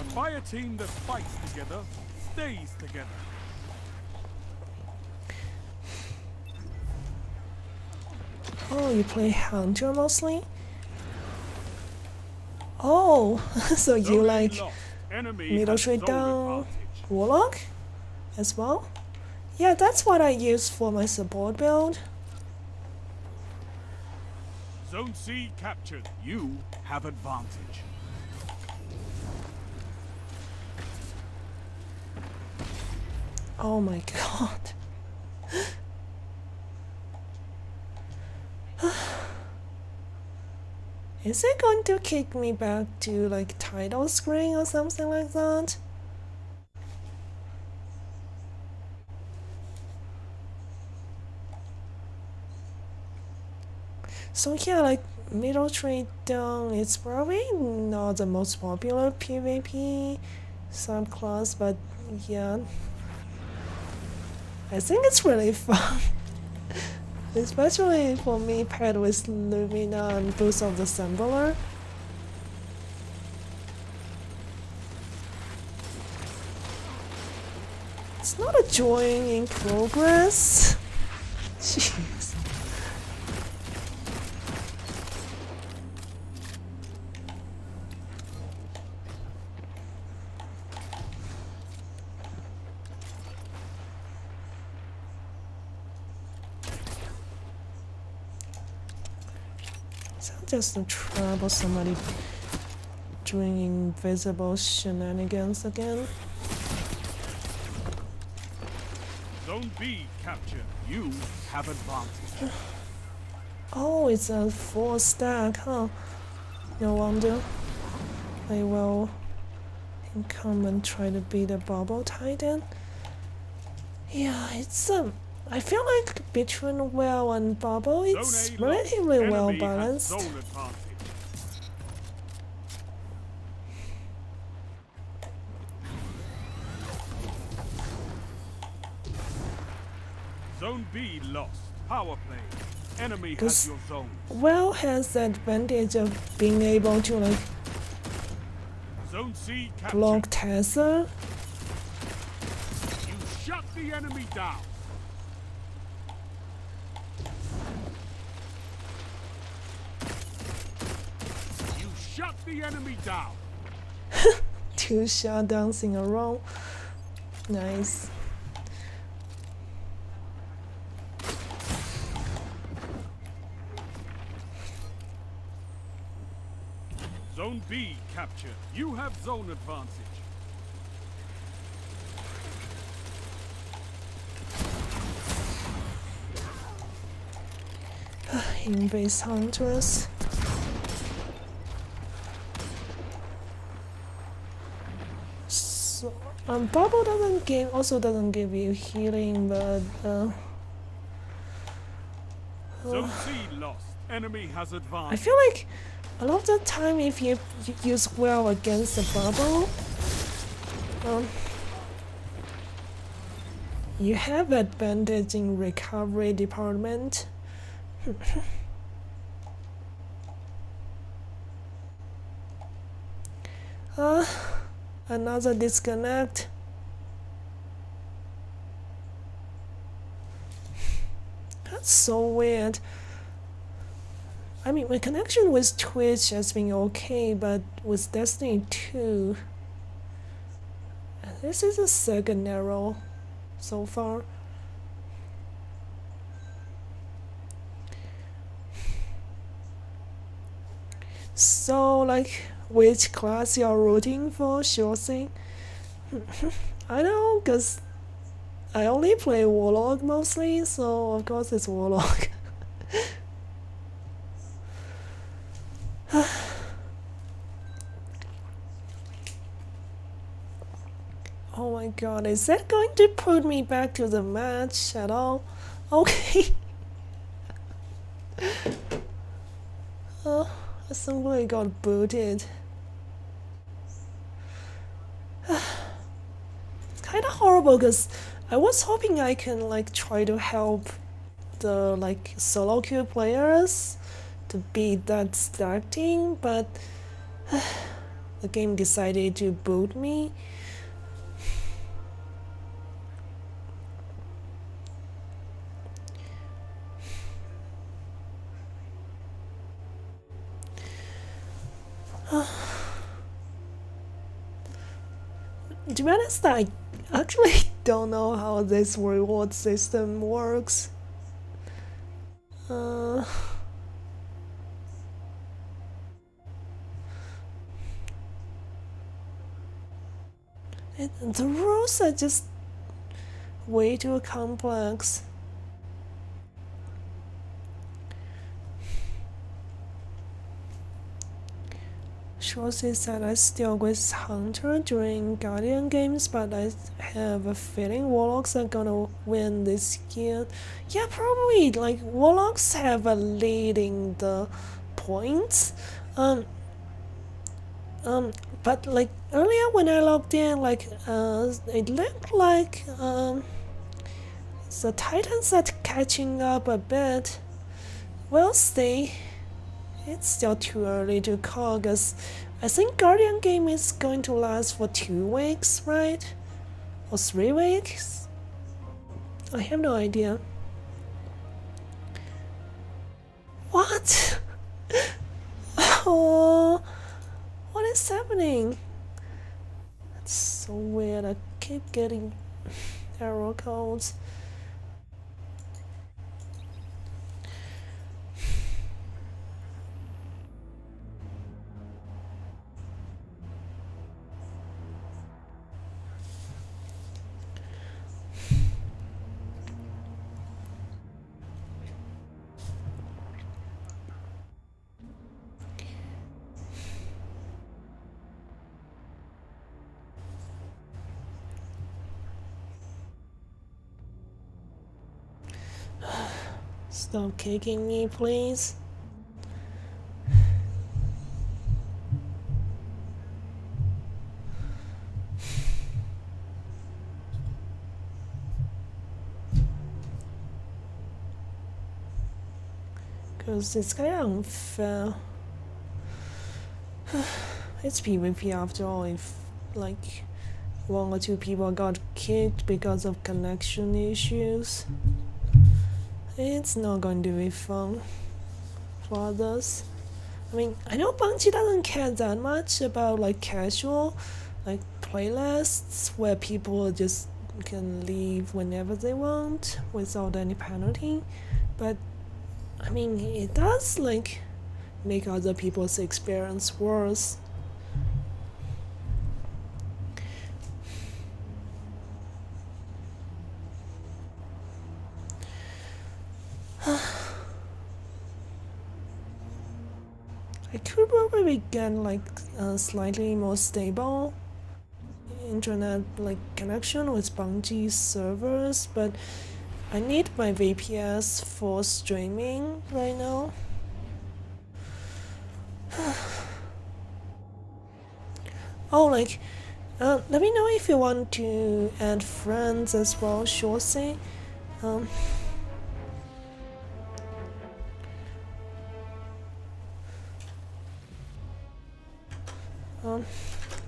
A fire team that fights together stays together. Oh, you play Hunter mostly? Oh, so you like military down Warlock as well? Yeah, that's what I use for my support build. Zone C captured. You have advantage. Oh my god. Is it going to kick me back to like title screen or something like that? So yeah, like military down is probably not the most popular PvP subclass, but yeah, I think it's really fun. Especially for me paired with Lumina and Boost of the Assembler. It's not a drawing in progress. Jeez. Is that just a trouble somebody doing invisible shenanigans again? Zone B captured. You have advantage. Oh, it's a 4 stack, huh? No wonder. I will come and try to beat a Bubble Titan. Yeah, it's I feel like between Well and Bubble, it's Zone A relatively lost. well Enemy has balanced. zone advantage. Zone B lost. Power play. Enemy has This- your zone. Well has the advantage of being able to like Zone C captured. block Tessa. You shut the enemy down. You shut the enemy down. 2 shutdowns in a row. Nice. Zone B captured. You have zone advantage. Invase Hunters. So, Bubble doesn't give you healing, but Zone C lost. Enemy has I advantage. feel like a lot of the time if you use Well against the Bubble, you have advantage in recovery department. Another disconnect. That's so weird. I mean, my connection with Twitch has been okay, but with Destiny 2, this is the second error so far. So, like, which class you're rooting for, sure thing. I know, because I only play Warlock mostly, so of course it's Warlock. Oh my god, is that going to put me back to the match at all? Okay. Oh, I simply got booted. It's kind of horrible because I was hoping I can like try to help the like solo queue players to beat that stack team, but the game decided to boot me. To be honest, I actually don't know how this reward system works. The rules are just way too complex. Shorty said I still with Hunter during Guardian games, but I have a feeling Warlocks are gonna win this year. Yeah, probably. Like Warlocks have a lead in the points. But like earlier when I logged in, like it looked like The Titans are catching up a bit. We'll see. It's still too early to call because I think Guardian game is going to last for 2 weeks, right? Or 3 weeks? I have no idea. What? Oh, what is happening? That's so weird. I keep getting error codes. Stop kicking me, please. Because it's kind of unfair. It's PvP after all. If like 1 or 2 people got kicked because of connection issues, it's not going to be fun for others. I mean, I know Bungie doesn't care that much about like casual, like playlists where people just can leave whenever they want without any penalty, but I mean, it does like make other people's experience worse. I could probably get like a slightly more stable internet like connection with Bungie servers, but I need my VPS for streaming right now. Oh, like, let me know if you want to add friends as well, Shorty.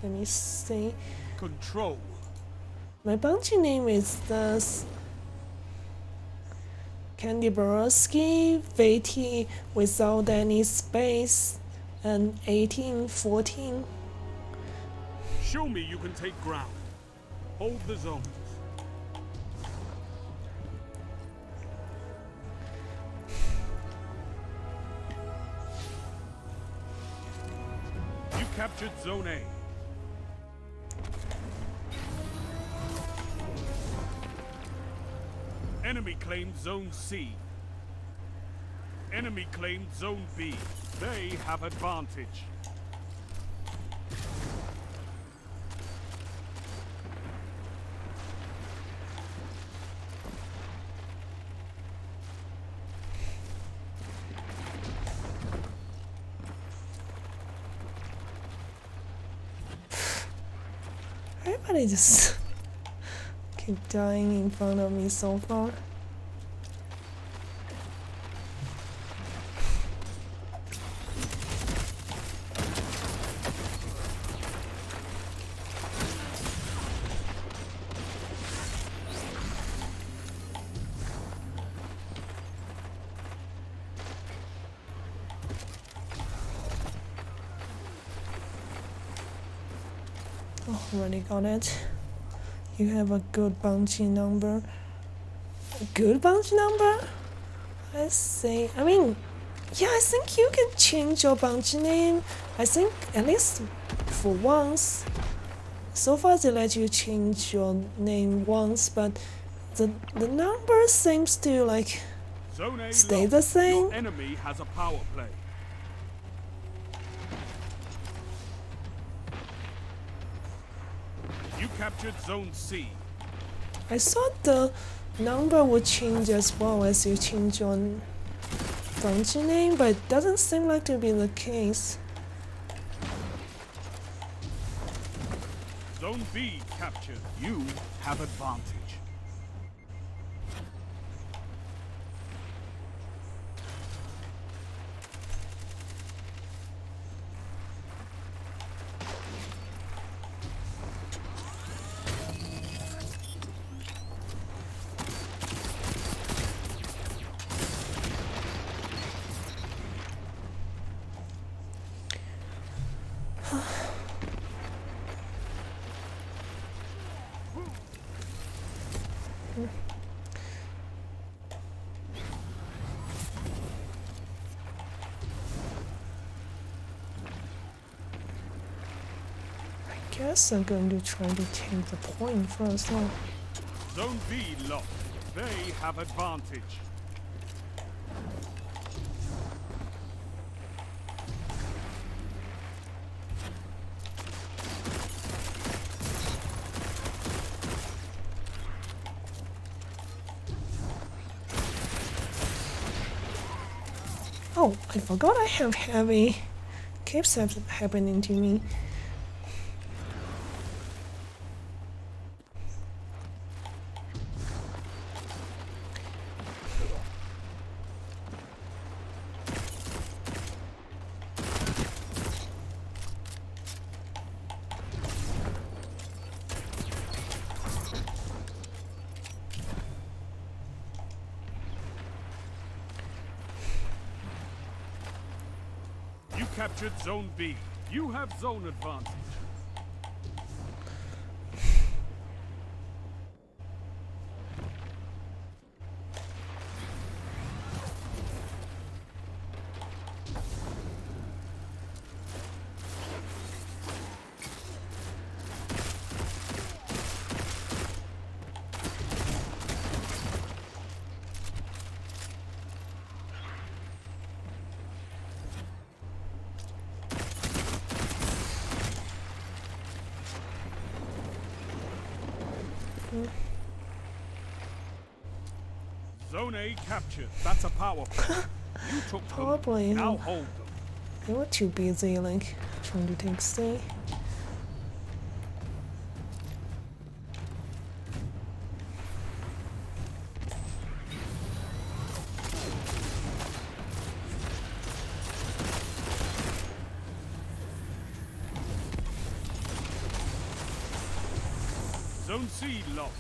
Let me see. Control. My Bungie name is thus Candy Borowski, VT without any space, and 1814. Show me you can take ground. Hold the zones. You captured Zone A. Enemy claimed Zone C. Enemy claimed Zone B. They have advantage. Everybody just keep dying in front of me so far. Oh, already got it. You have a good Bungie number. A good Bungie number? I see. I mean, yeah, I think you can change your Bungie name. I think at least for once. So far they let you change your name once, but the number seems to like Zone A stay lost. the same. Your enemy has a power play. You captured Zone C. I thought the number would change as well as you change your Bungie name, but it doesn't seem like to be the case. Zone B captured. You have advantage. Guess I'm going to try to take the point first. Oh. Zone B lost. They have advantage. Oh, I forgot I have heavy. Keeps happening to me. Captured Zone B. You have zone advantage. Zone A captured. That's a power play. You took them. Power play. Now hold them. They were too busy, like, trying to take C. Zone C lost.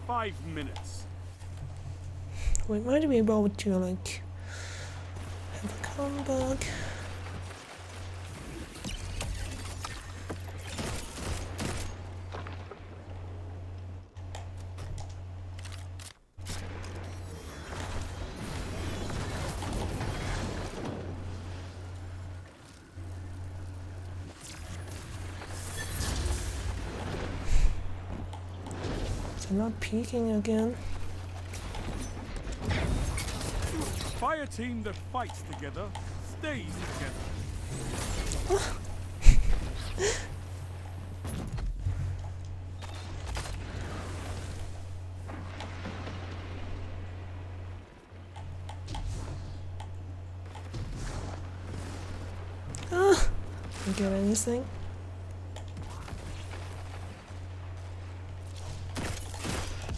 Five minutes. We might be able to, like, have a comeback. I'm not peeking again. Fire team that fights together stays together. Didn't get anything.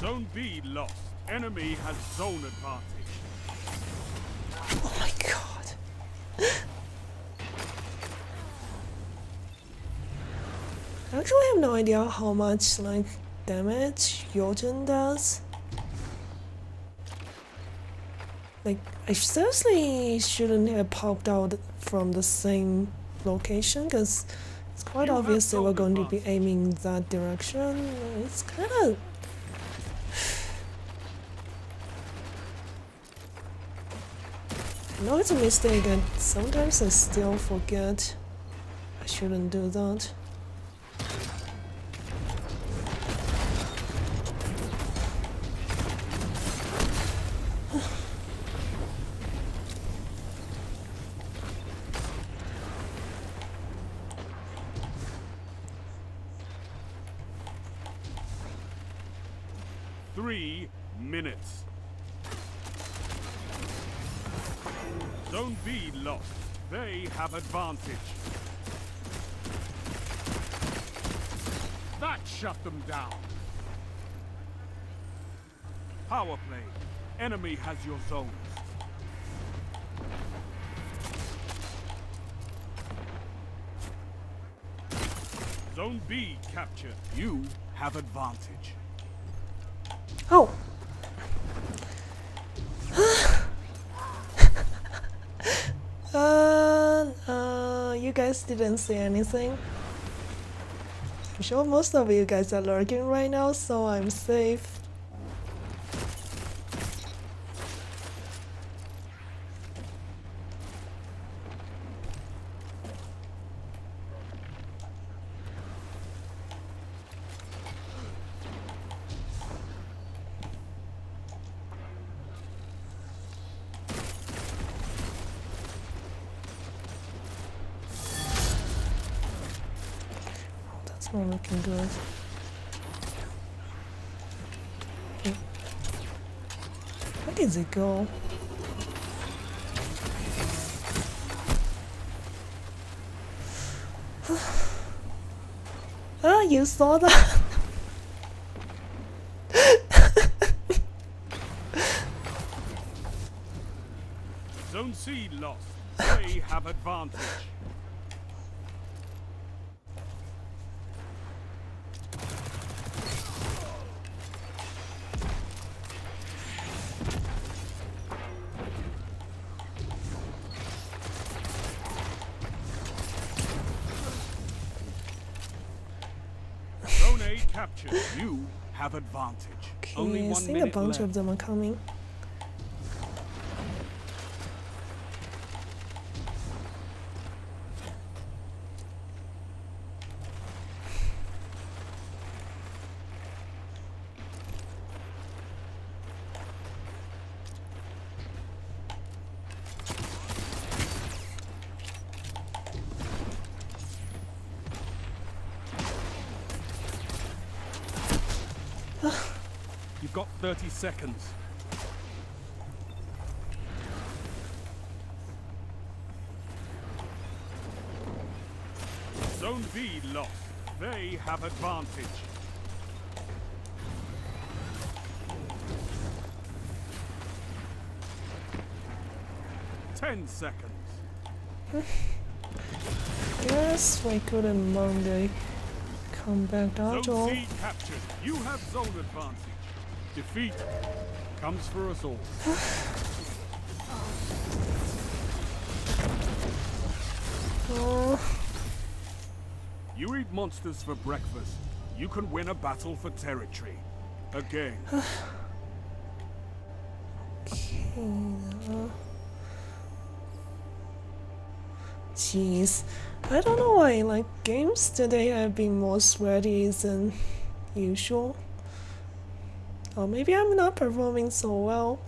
Zone B lost. Enemy has zone advantage. Oh my god. I actually have no idea how much, like, damage Jotun does. Like, I seriously shouldn't have popped out from the same location, because it's quite obvious they were going to be aiming that direction. It's kind of... I know it's a mistake, and sometimes I still forget I shouldn't do that. Three minutes. Zone B lost. They have advantage. That shut them down. Power play. Enemy has your zones. Zone B captured. You have advantage. Oh! You guys didn't say anything? I'm sure most of you guys are lurking right now, so I'm safe. That's not looking good. Okay. Where did it go? Ah, you saw that? Zone C lost. They have advantage. Zone A captured. You have advantage. Only Okay, I 1 think a minute bunch left. of them are coming. You've got 30 seconds. Zone B lost. They have advantage. Ten seconds. Yes, why couldn't Monday come back after Zone all? C captured. You have zone advantage. Defeat comes for us all. Oh, You eat monsters for breakfast. You can win a battle for territory. Again. jeez. I don't know why, like, games today have been more sweaty than usual. Or maybe I'm not performing so well.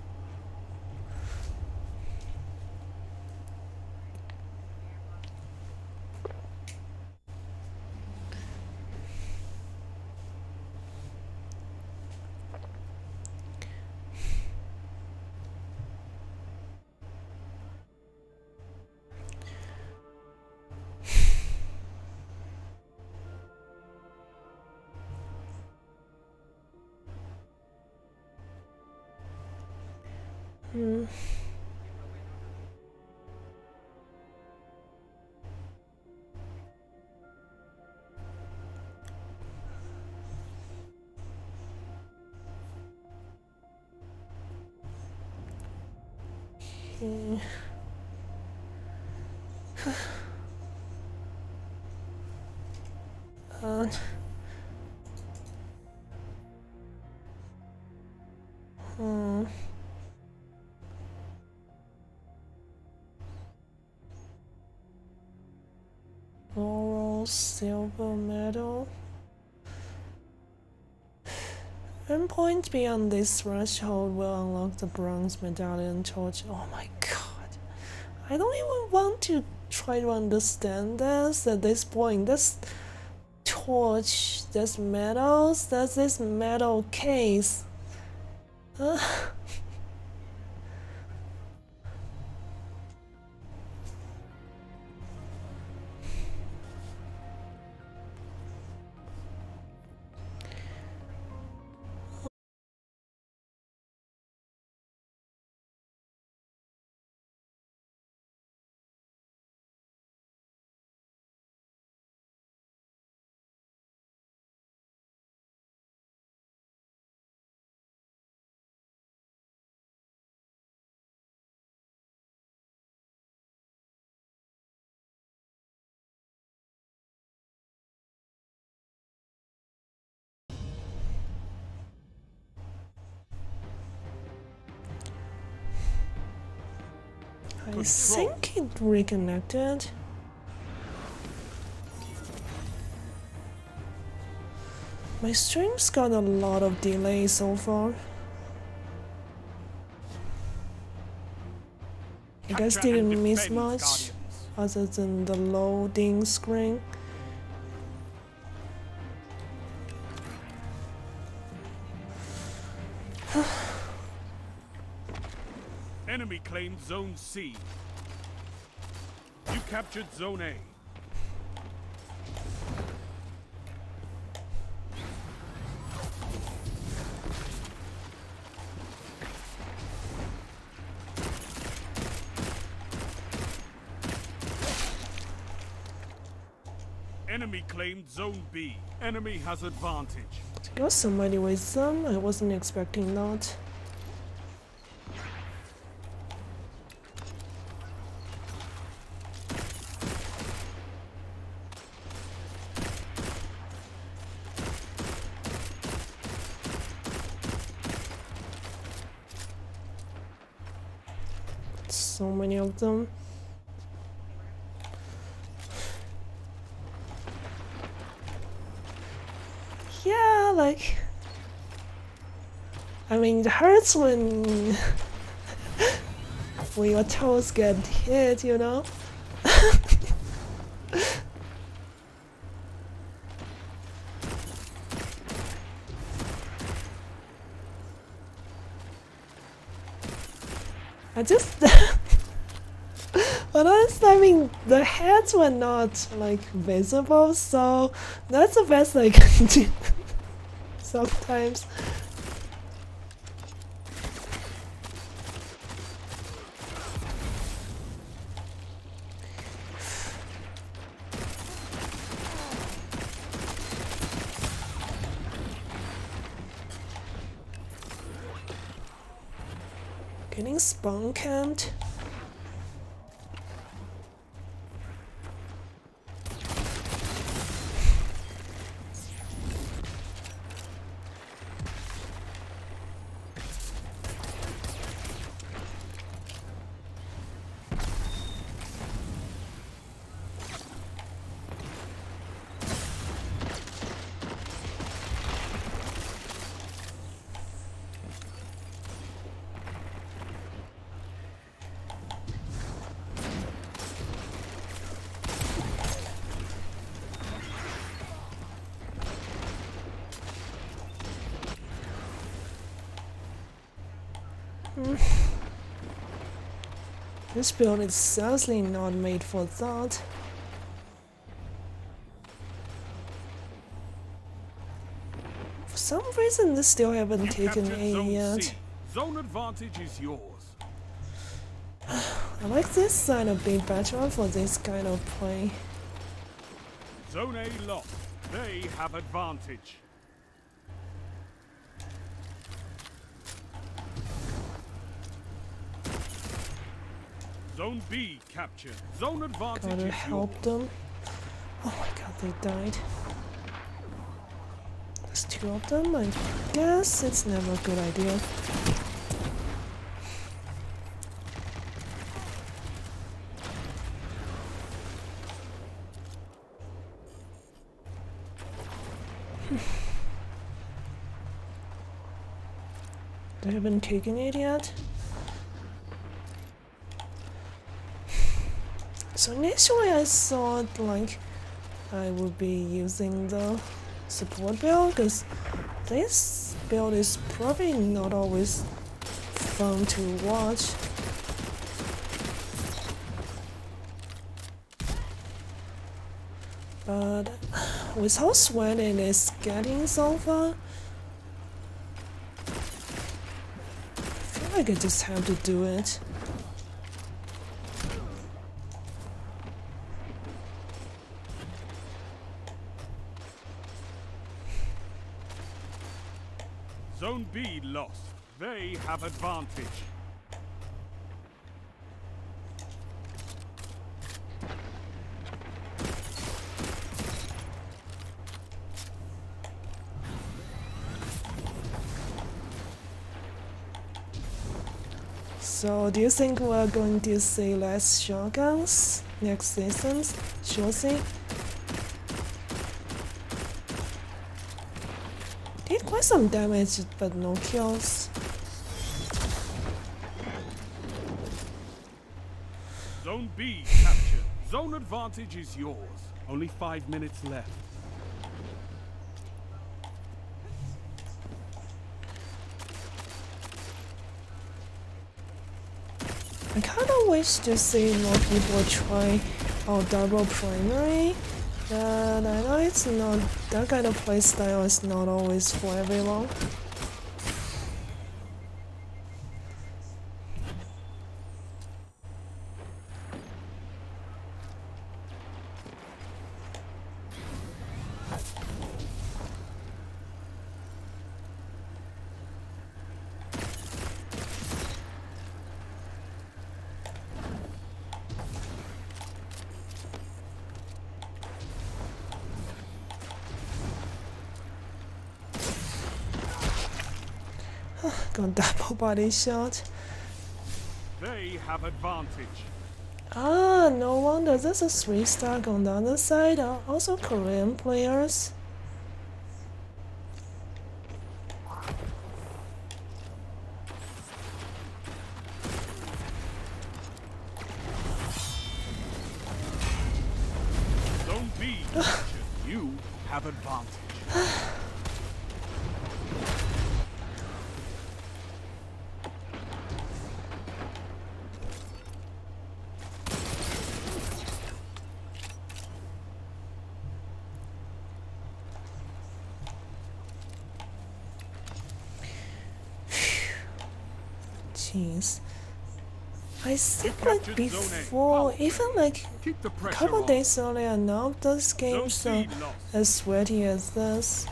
Hmm. Okay. uh, hmm. Laurel, silver medal. Endpoint beyond this threshold will unlock the bronze medallion torch. Oh my god. I don't even want to try to understand this at this point. This torch, there's medals, there's this metal case. I think it reconnected. My stream's got a lot of delay so far. You guys Capture and didn't miss defend, much Guardians. other than the loading screen. Enemy claimed Zone C. You captured Zone A. Enemy claimed Zone B. Enemy has advantage. Got somebody with them. I wasn't expecting that. So many of them. Yeah, like, I mean, it hurts when when your toes get hit, you know? I just but honestly, I mean, the heads were not like visible, so that's the best I can do sometimes. Getting spawn camped. This build is seriously not made for that. For some reason, this still haven't taken Captured A Zone yet. C. Zone advantage is yours. I like this side a bit better for this kind of play. Zone A lost. They have advantage. Zone B captured. Zone advantage Gotta is yours. help them. Oh my god, they died. There's two of them, I guess it's never a good idea. They haven't taken it yet. So initially I thought like I would be using the support build because this build is probably not always fun to watch. But with how sweaty it is getting so far, I feel like I just have to do it. Zone B lost. They have advantage. So, do you think we're going to see less shotguns next season? Shall see? Did quite some damage, but no kills. Zone B captured. Zone advantage is yours. Only 5 minutes left. I kinda wish to see more people try out double primary, but I know it's not, that kind of playstyle is not always for everyone. Got double body shot. They have advantage. Ah, no wonder there's a 3-star on the other side are also Korean players. Zone B captured. You have advantage. Jeez. I think like before, even like Keep the a pressure couple on. days earlier, now those Zone games C are lost. as sweaty as this.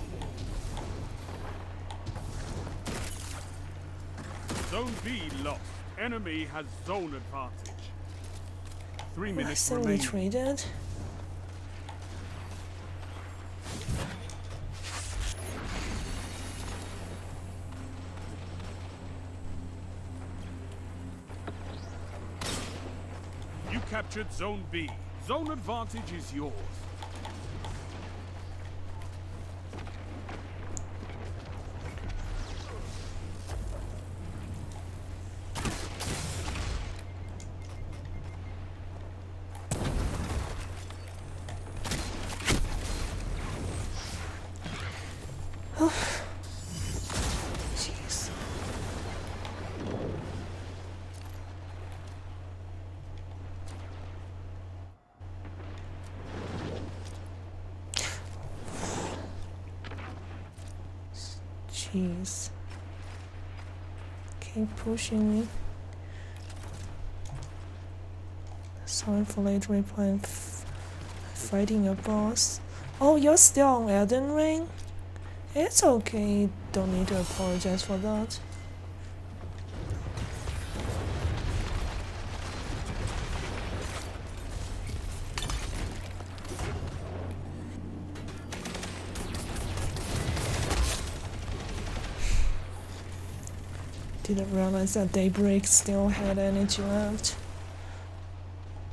Zone B lost. Enemy has zone advantage. 3 I minutes think we remaining. traded. You captured Zone B. Zone advantage is yours. Jeez. Jeez. Keep pushing me. Sorry for late reply. Fighting a boss. Oh, you're still on Elden Ring? It's okay. Don't need to apologize for that. Didn't realize that Daybreak still had energy left.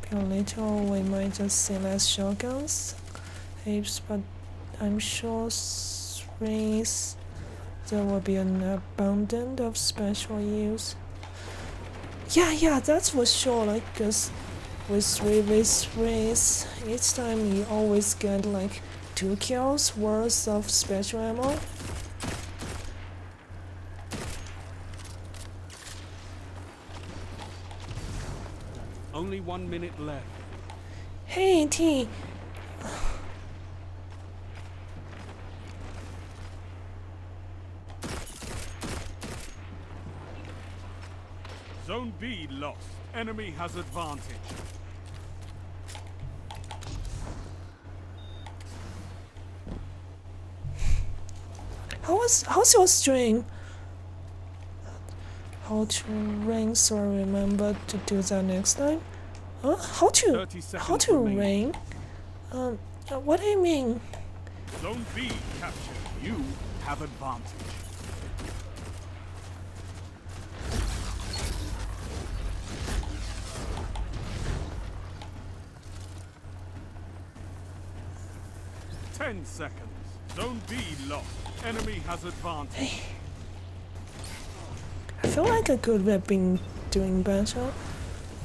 Pure little, we might just see less shotguns, apes, but I'm sure threes there will be an abundance of special use. Yeah, that's for sure. Like, cause with 3v3s, each time you always get like 2 kills worth of special ammo. Only 1 minute left. Hey T, Zone B lost. Enemy has advantage. how's your stream? How to rank, so I remember to do that next time. Huh? 30 seconds How to remaining. rank? What do you mean? Zone B captured. You have advantage. 10 seconds. Zone B lost. Enemy has advantage. I feel like I could have been doing better.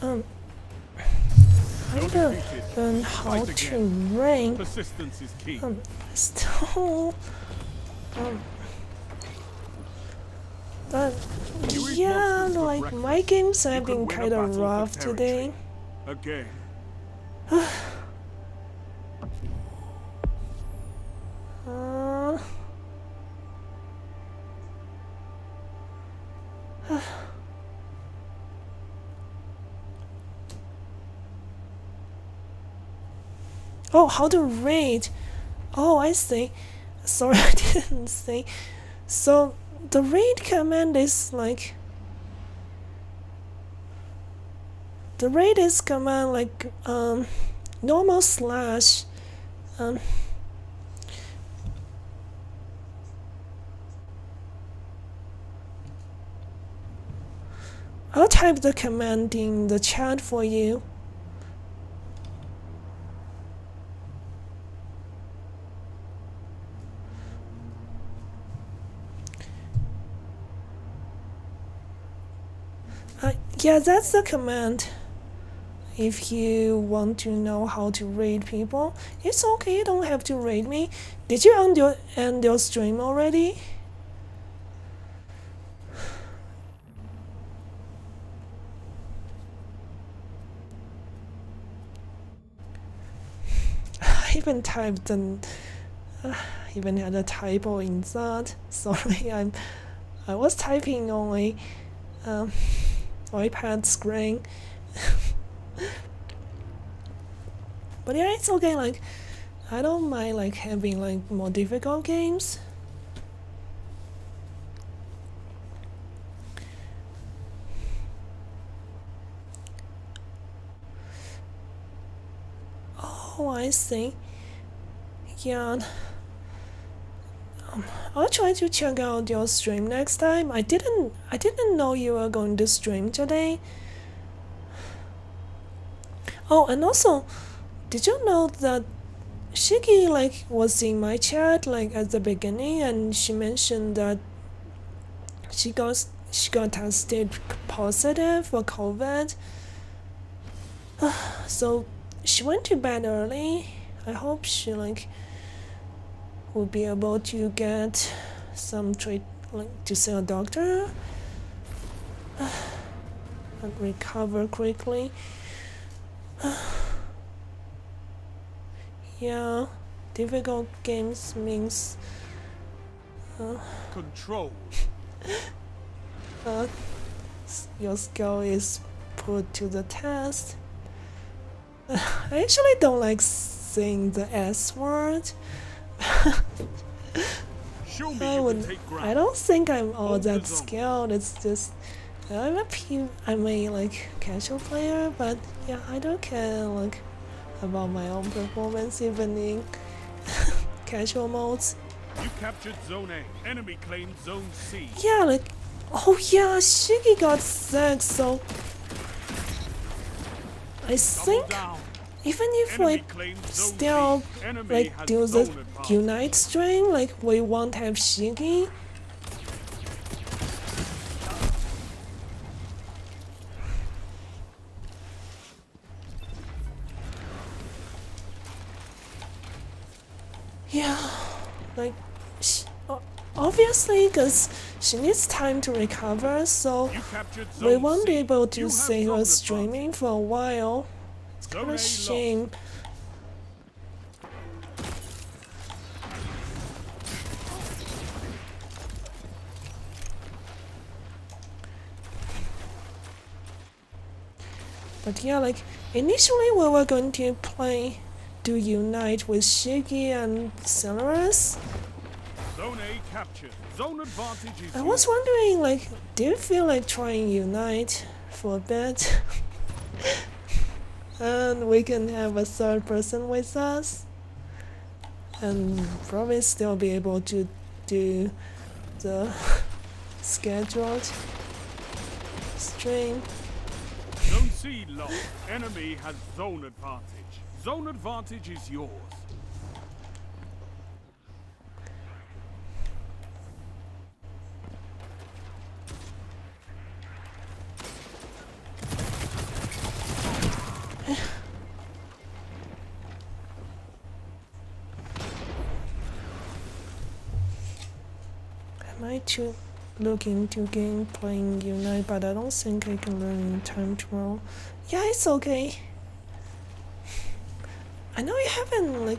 I don't learn how to rank. Persistence is key. Still. But yeah, like my games have been kind of rough today. Again. Oh, how to raid? Oh, I see. Sorry, I didn't see. So the raid command is like the raid is command like normal slash I'll type the command in the chat for you. Yeah, that's the command. If you want to know how to raid people, it's okay, you don't have to raid me. Did you end your stream already? I even typed and even had a typo in that. Sorry, I was typing on a iPad screen. But yeah, it's okay, like I don't mind like having like more difficult games. Oh, I see. Yeah. I'll try to check out your stream next time. I didn't know you were going to stream today. Oh, and also, did you know that Shiki like was in my chat like at the beginning, and she mentioned that she got tested positive for COVID. So she went to bed early. I hope she like will be able to get some to see a doctor and recover quickly. Yeah, difficult games means control. Your skill is put to the test. I actually don't like saying the S word. I don't think I'm all that skilled. It's just I'm a like casual player, but yeah, I don't care like about my own performance even in casual modes. You captured Zone A. Enemy claimed Zone C. Yeah, like oh yeah, Shiki got sick, so I think even if we still like do the Unite stream, like we won't have Shiki. Yeah, like obviously because she needs time to recover, so we won't be able to see her streaming for a while. It's kind of a shame. But yeah, like initially we were going to do Unite with Shiki and Celeris. Zone A captured. Zone advantage is I was wondering, like, do you feel like trying Unite for a bit? And we can have a third person with us, and probably still be able to do the scheduled stream. Zone C lost. Enemy has zone advantage. Zone advantage is yours. try to look into game playing Unite, but I don't think I can learn in time trial. Yeah, it's okay. I know you haven't like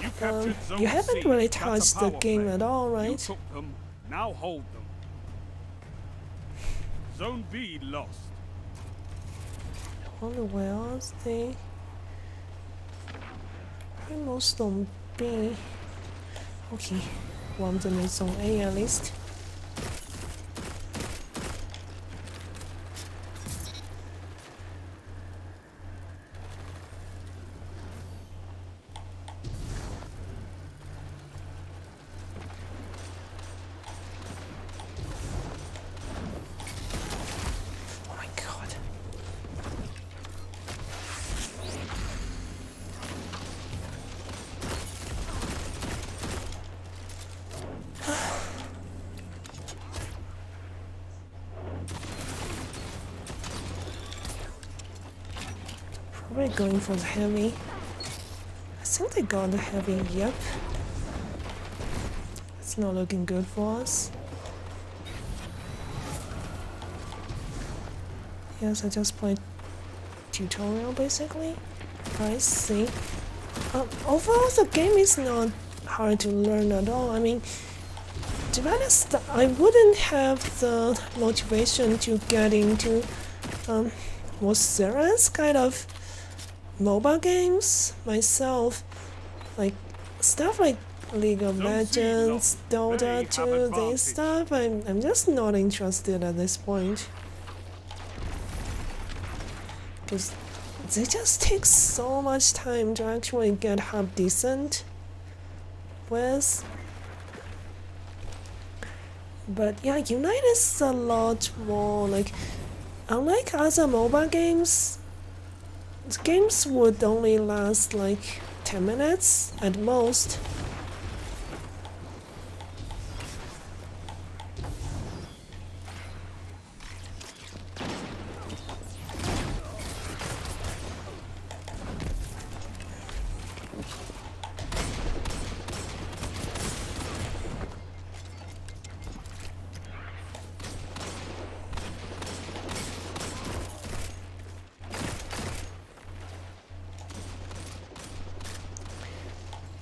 You captured Zone you haven't C. really That's a touched the power game play. at all, You right? took them, now hold them. Zone B lost. I wonder where else they almost on B. Okay, one of them is on A at least. Oh my god. Probably going for the heavy. I think they got the heavy, yep. It's not looking good for us. Yes, I just played tutorial basically. I see. Overall, the game is not hard to learn at all. I mean, to be honest, I wouldn't have the motivation to get into more serious kind of mobile games myself. Like stuff like League of Legends, Dota 2, this stuff. I'm just not interested at this point. Because they just take so much time to actually get half decent with. But yeah, Unite is a lot more like, unlike other mobile games, the games would only last like 10 minutes at most.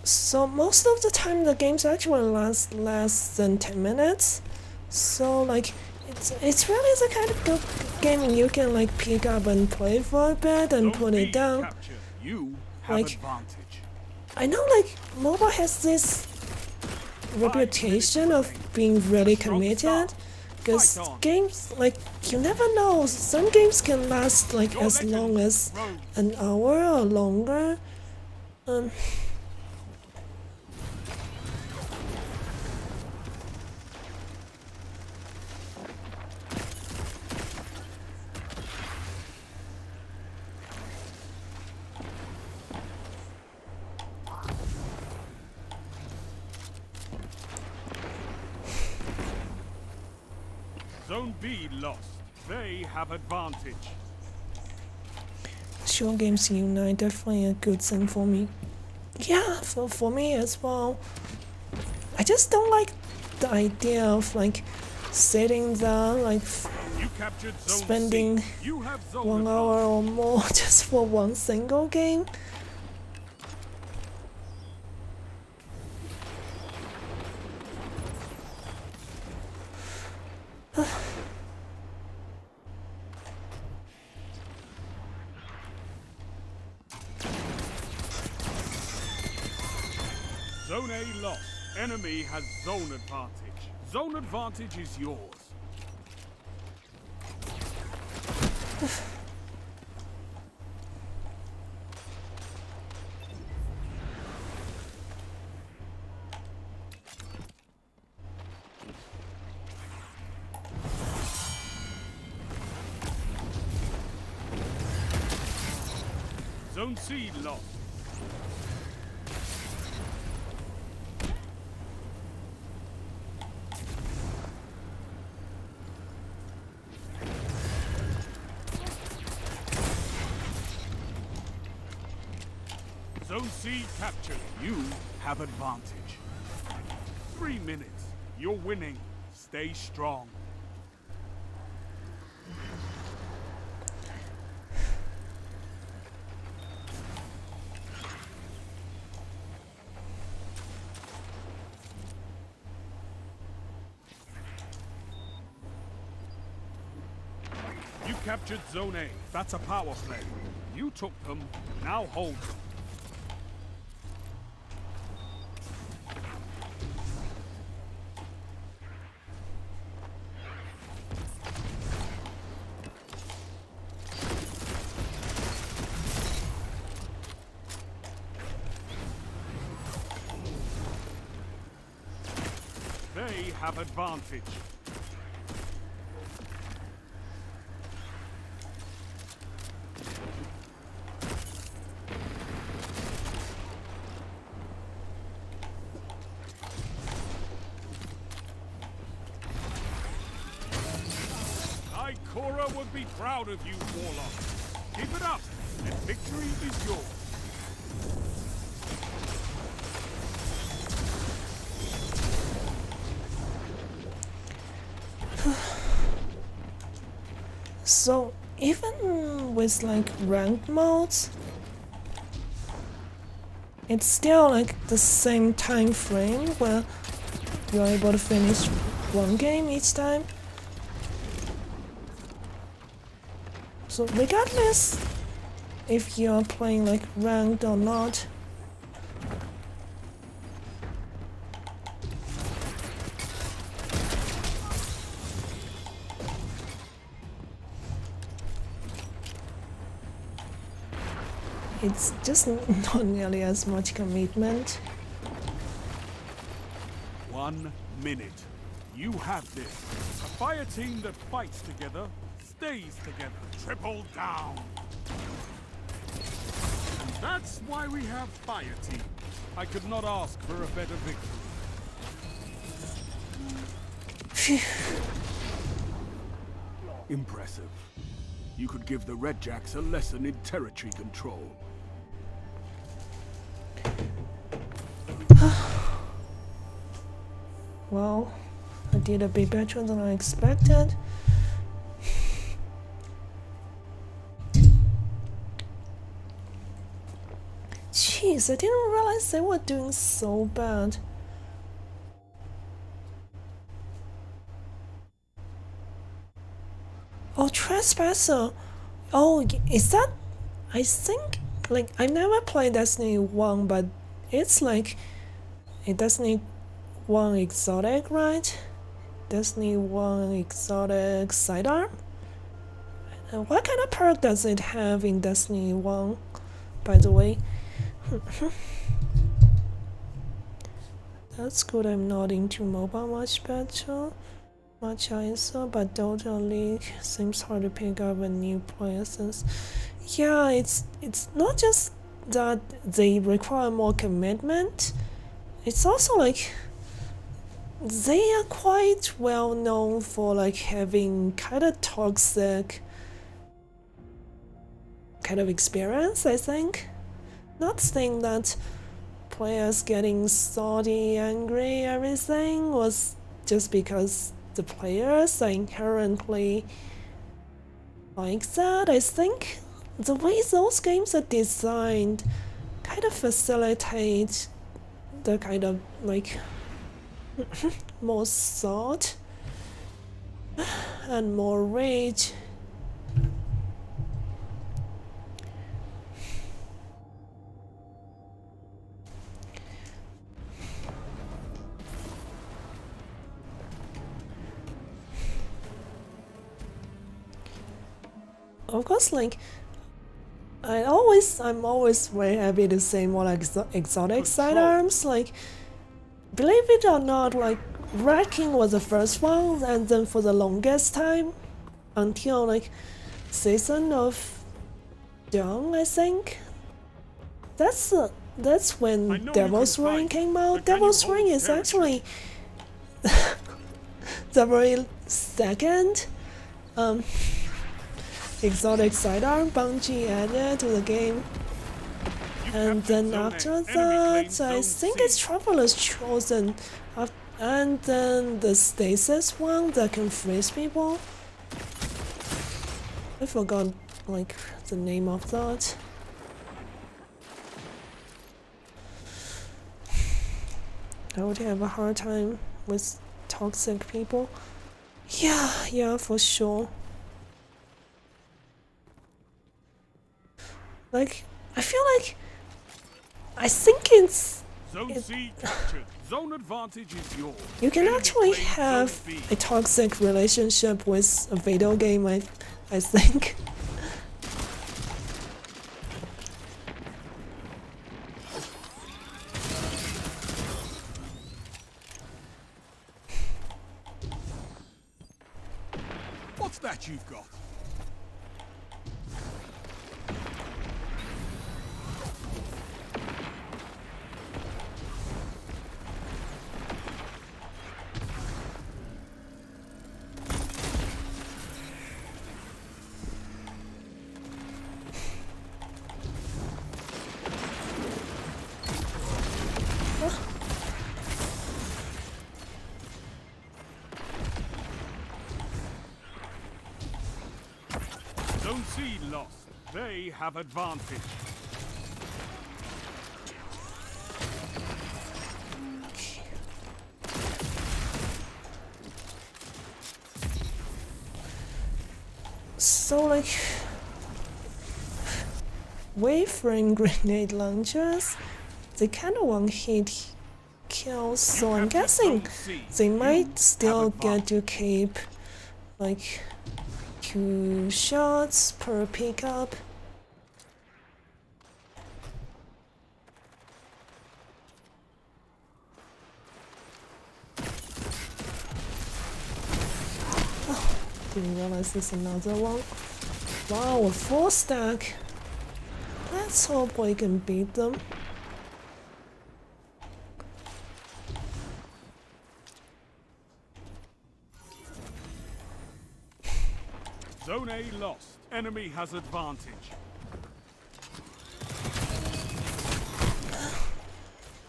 So most of the time the games actually last less than 10 minutes. So like it's really the kind of good game you can like pick up and play for a bit and Zone put B it down. captured. You have Like- advantage. I know like mobile has this reputation of being really committed, because Fight on. games like you never know, some games can last like Your as legend long as rose. an hour or longer. Zone B lost. They have advantage. Sure, games Unite definitely a good thing for me. Yeah, for me as well. I just don't like the idea of like sitting there like You captured Zone spending C. You have zone 1 hour or more just for one single game. Zone A lost. Enemy has zone advantage. Zone advantage is yours. Zone C lost. Zone C captured. You have advantage. 3 minutes. You're winning. Stay strong. You captured Zone A. That's a power play. You took them, now hold them. They have advantage. Ikora would be proud of you, Warlock. Keep it up, and victory is yours. So even with like ranked modes, it's still like the same time frame where you're able to finish one game each time. So regardless if you're playing like ranked or not, it's just not nearly as much commitment. 1 minute. You have this. A fire team that fights together, stays together. Triple down. And that's why we have fire team. I could not ask for a better victory. Impressive. You could give the Red Jacks a lesson in territory control. Well, I did a bit better than I expected. Jeez, I didn't realize they were doing so bad. Oh, Trespasser! Oh, is that... I think... Like, I never played Destiny 1, but it's like... a Destiny 1 exotic, right? Destiny 1 exotic sidearm? What kind of perk does it have in Destiny 1, by the way? That's good. I'm not into mobile much better, much ISO, but Dota League seems hard to pick up a new player since. Yeah, it's not just that they require more commitment. It's also like they are quite well known for like having kind of toxic kind of experience, I think. Not saying that players getting salty, angry, everything was just because the players are inherently like that. I think the way those games are designed kind of facilitate the kind of like more thought and more rage. Of course, like I'm always very happy to see more like exotic sidearms. Like, believe it or not, like Rat King was the first one, and then for the longest time, until like Season of Dawn, I think. That's when Devil's Ring came out. Devil's Ring is actually the very second exotic sidearm Bungie added to the game. And then after that, I think it's Traveler's Chosen. And then the stasis one that can freeze people. I forgot like the name of that. I would have a hard time with toxic people. Yeah, for sure. Like, I feel like I think it's Zone C captured. Zone advantage is yours. you can Enemy actually claims have Zone B. a toxic relationship with a video game, I think. What's that you've got? Zone C lost. They have advantage. So like waveframe grenade launchers, they kind of one-hit kills, so I'm guessing they might still get to keep like 2 shots per pickup. Oh, didn't realize there's another one. Wow, a 4 stack. Let's hope we can beat them. Zone A lost. Enemy has advantage.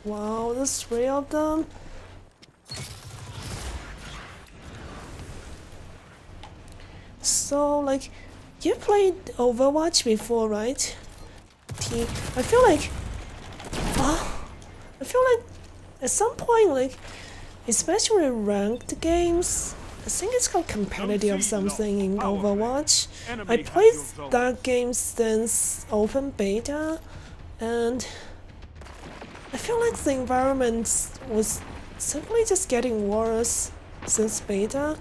Wow, there's 3 of them. So, like, you played Overwatch before, right? I feel like at some point, like, especially ranked games, I think it's called competitive or something in Overwatch. I played that game since open beta, and I feel like the environment was simply just getting worse since beta.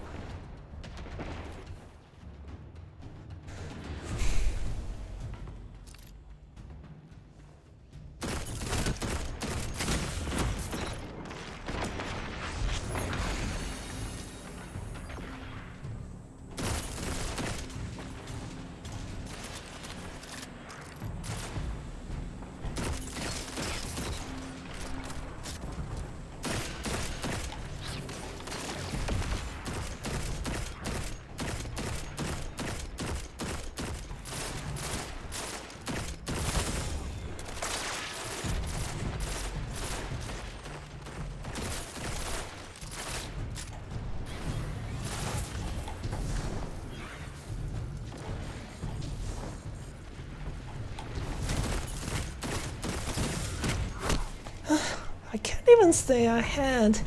I can't even stay ahead.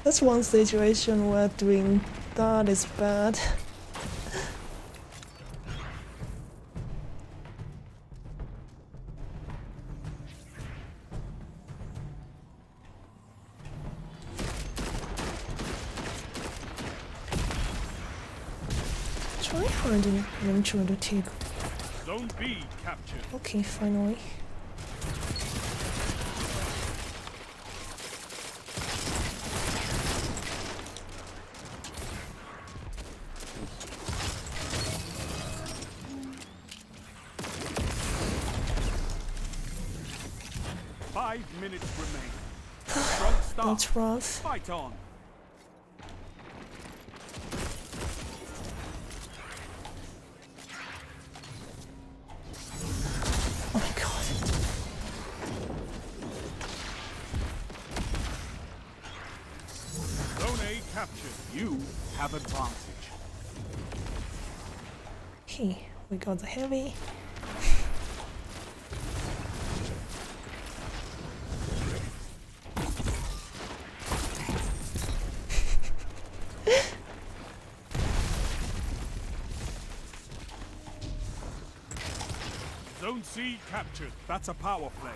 That's one situation where doing that is bad. Try hard and try to take. Zone B captured. Okay, finally. Five minutes remain. Strong start. That's rough. Fight on. Oh my god. captured. You have advantage. Okay, we got the heavy. Zone C captured. That's a power play.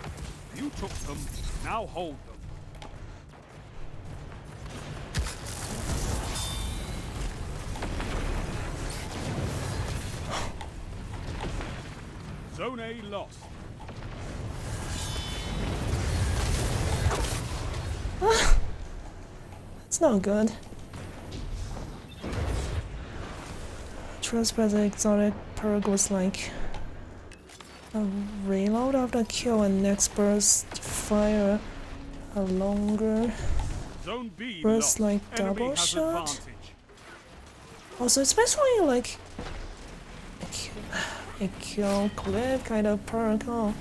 You took them, now hold them. Zone A lost. It's not good. Trespasser exotic perk was like a reload after kill and next burst fire a longer Zone B burst lost. like Enemy double has shot. advantage. Also, especially like a kill clip kind of perk. Oh.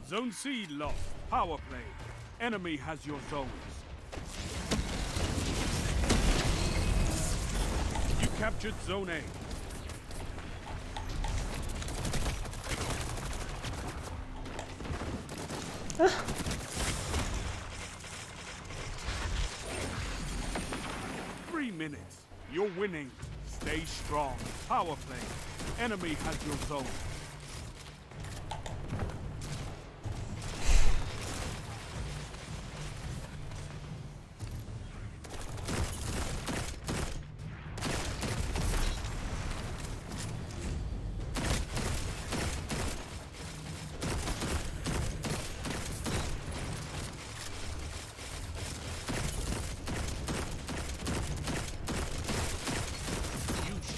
Zone C lost. Power play. Enemy has your zones. You captured Zone A. Ah. 3 minutes. You're winning. Stay strong. Power play. Enemy has your zone.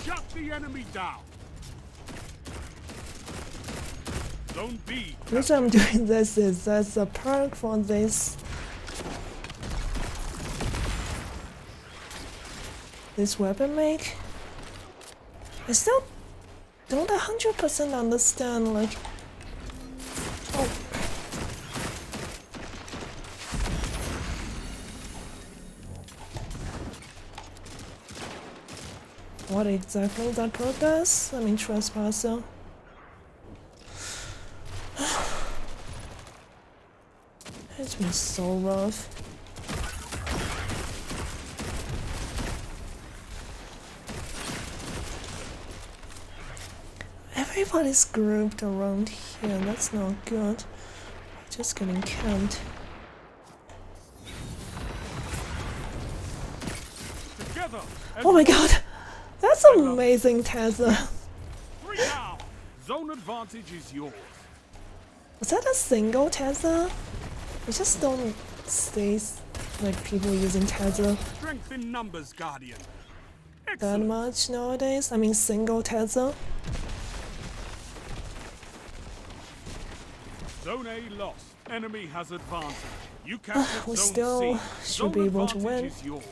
Shut the enemy down. Zone B. The reason I'm doing this is there's a perk for this weapon make. I still don't 100% understand like what exactly that perk does. I mean, Trespasser. It's been so rough. Everybody's grouped around here, that's not good. Just getting camped. Together. Oh my god! That's amazing, Tezza. 3 down. Zone advantage is yours. Was that a single Tezza? I just don't see like people using Tezza Strength in numbers, Guardian. that Excellent. much nowadays. I mean, single Tezza. Zone A lost. Enemy has advantage. You captured We Zone still C. should Zone be able to advantage win. is yours.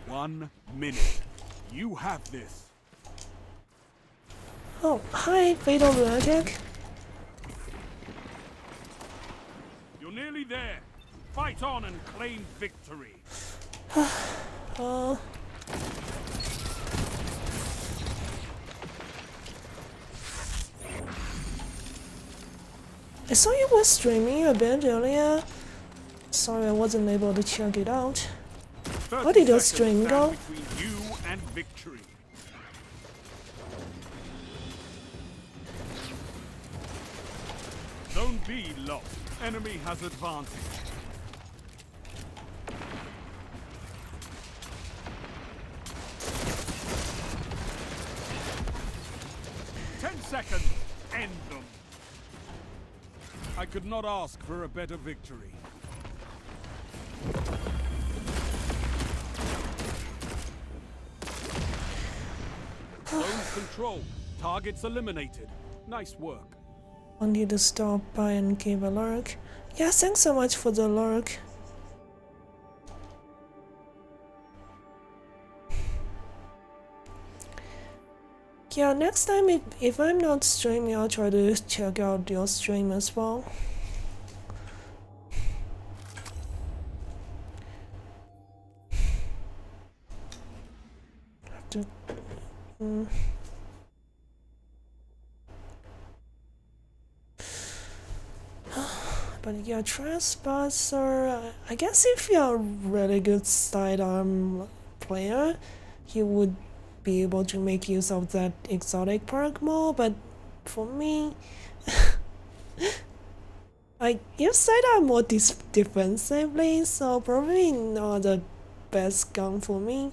1 minute. You have this. Oh, hi, Fatal Lunatic. You're nearly there. Fight on and claim victory. I saw you were streaming a bit earlier. Sorry I wasn't able to check it out. 30 How did your seconds stream stand go? between you and victory. Zone B lost. Enemy has advantage. Seconds. End them. I could not ask for a better victory. Zones control. Targets eliminated. Nice work. Want you to stop by and give a lurk. Yeah, thanks so much for the lurk. Yeah, next time if I'm not streaming, I'll try to check out your stream as well. Have to, But yeah, Trespasser, I guess if you're a really good sidearm player, you would be able to make use of that exotic perk more, but for me, I use sidearm more defensively, so probably not the best gun for me.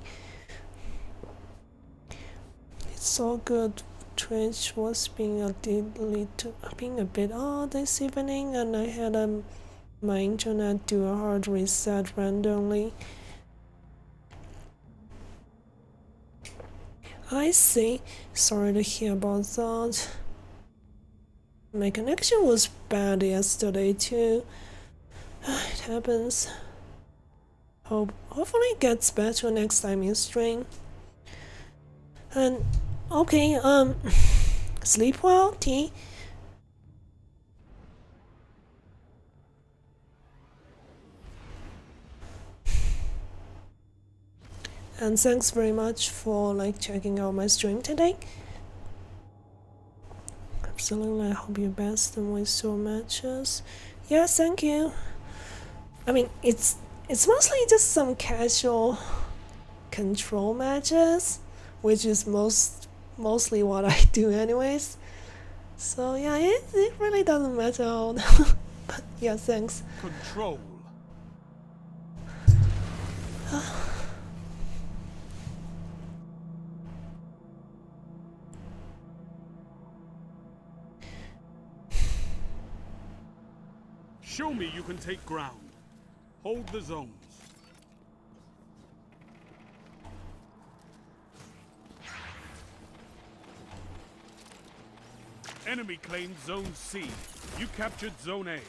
It's all good. Twitch was being a bit odd this evening, and I had my internet do a hard reset randomly. I see. Sorry to hear about that. My connection was bad yesterday too. It happens. Hopefully it gets better next time you stream. And okay, sleep well, T. And thanks very much for checking out my stream today. Absolutely, I hope you best and with your matches. Yeah, thank you. I mean, it's mostly just some casual control matches, which is mostly what I do anyways. So yeah, it really doesn't matter all. But yeah, thanks. Control. Show me you can take ground. Hold the zones. Enemy claimed Zone C. You captured Zone A.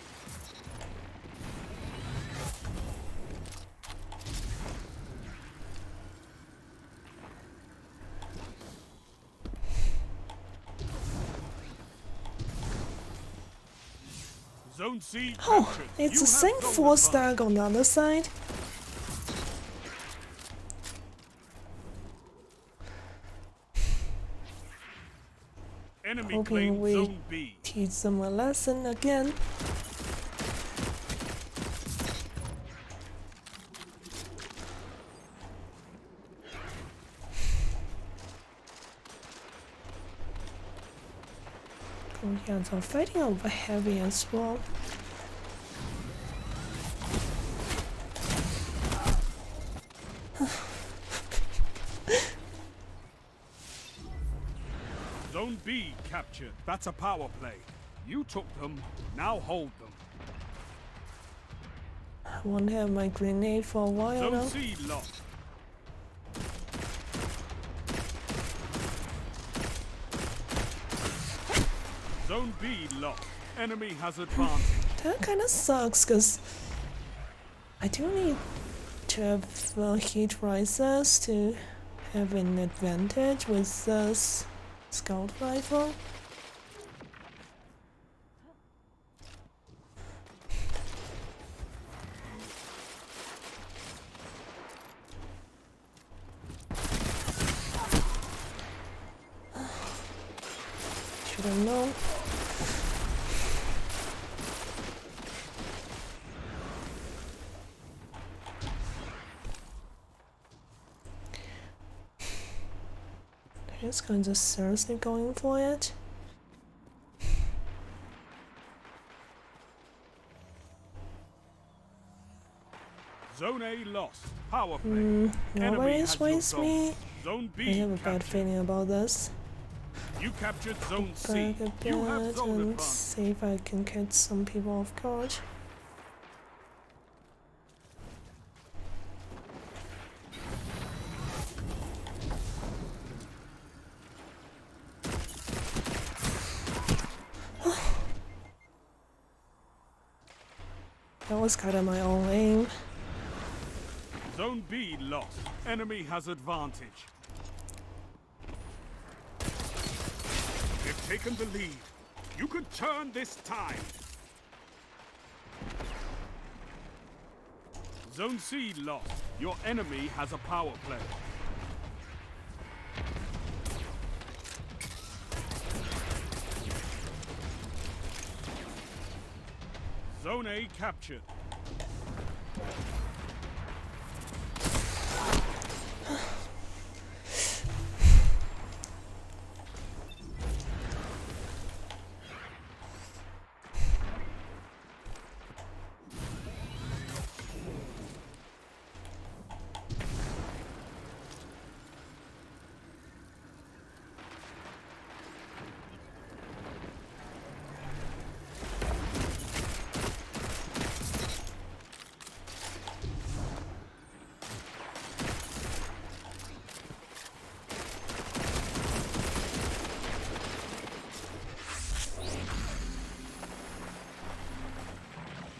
Zone C captured. Oh, it's the same 4-stack on the other side. Enemy Hoping claimed we Zone B. teach them a lesson again. Oh yeah, they're fighting over heavy as well. Zone B captured. That's a power play. You took them, now hold them. I won't have my grenade for a while Zone now. C lost. Zone B lost. Enemy has advantage. That kind of sucks, because I do need to have heat risers to have an advantage with this scout rifle. Should have known. This guy's just seriously going for it. Zone A lost. Power play. Nobody Enemy is has your with zone. me. Zone I B have a bad captured. feeling about this. You captured Zone C. Back a You have bit zone and advantage. see if I can catch some people off guard. That was kind of my own aim. Zone B lost. Enemy has advantage. They've taken the lead. You could turn this tide. Zone C lost. Your enemy has a power play. Zone A captured.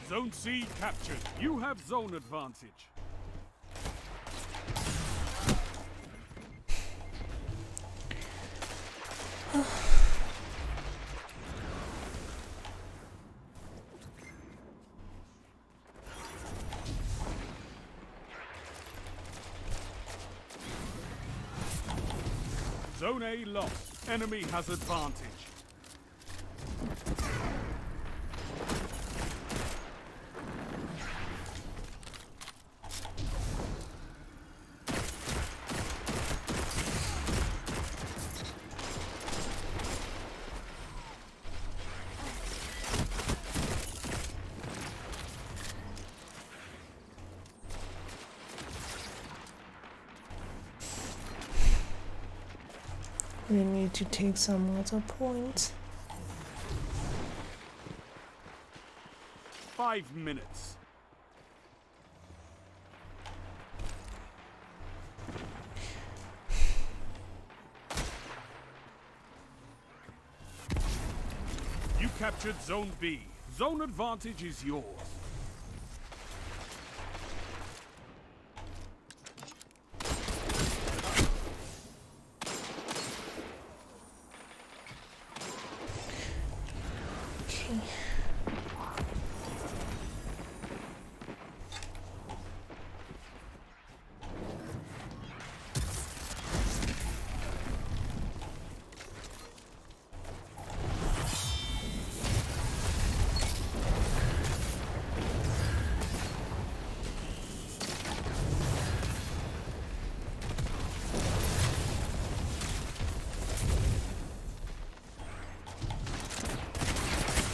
Zone C captured. You have zone advantage. Zone A lost. Enemy has advantage. We need to take some other points. 5 minutes. You captured Zone B. Zone advantage is yours. Okay.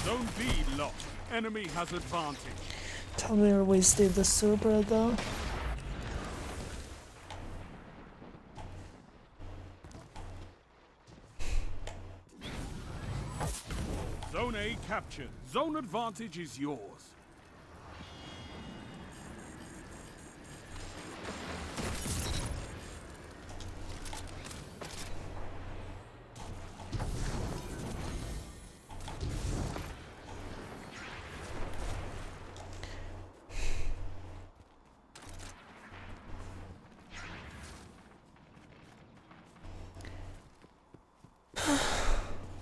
Zone B locked. Enemy has advantage. Totally wasted the super though. Zone A captured. Zone advantage is yours.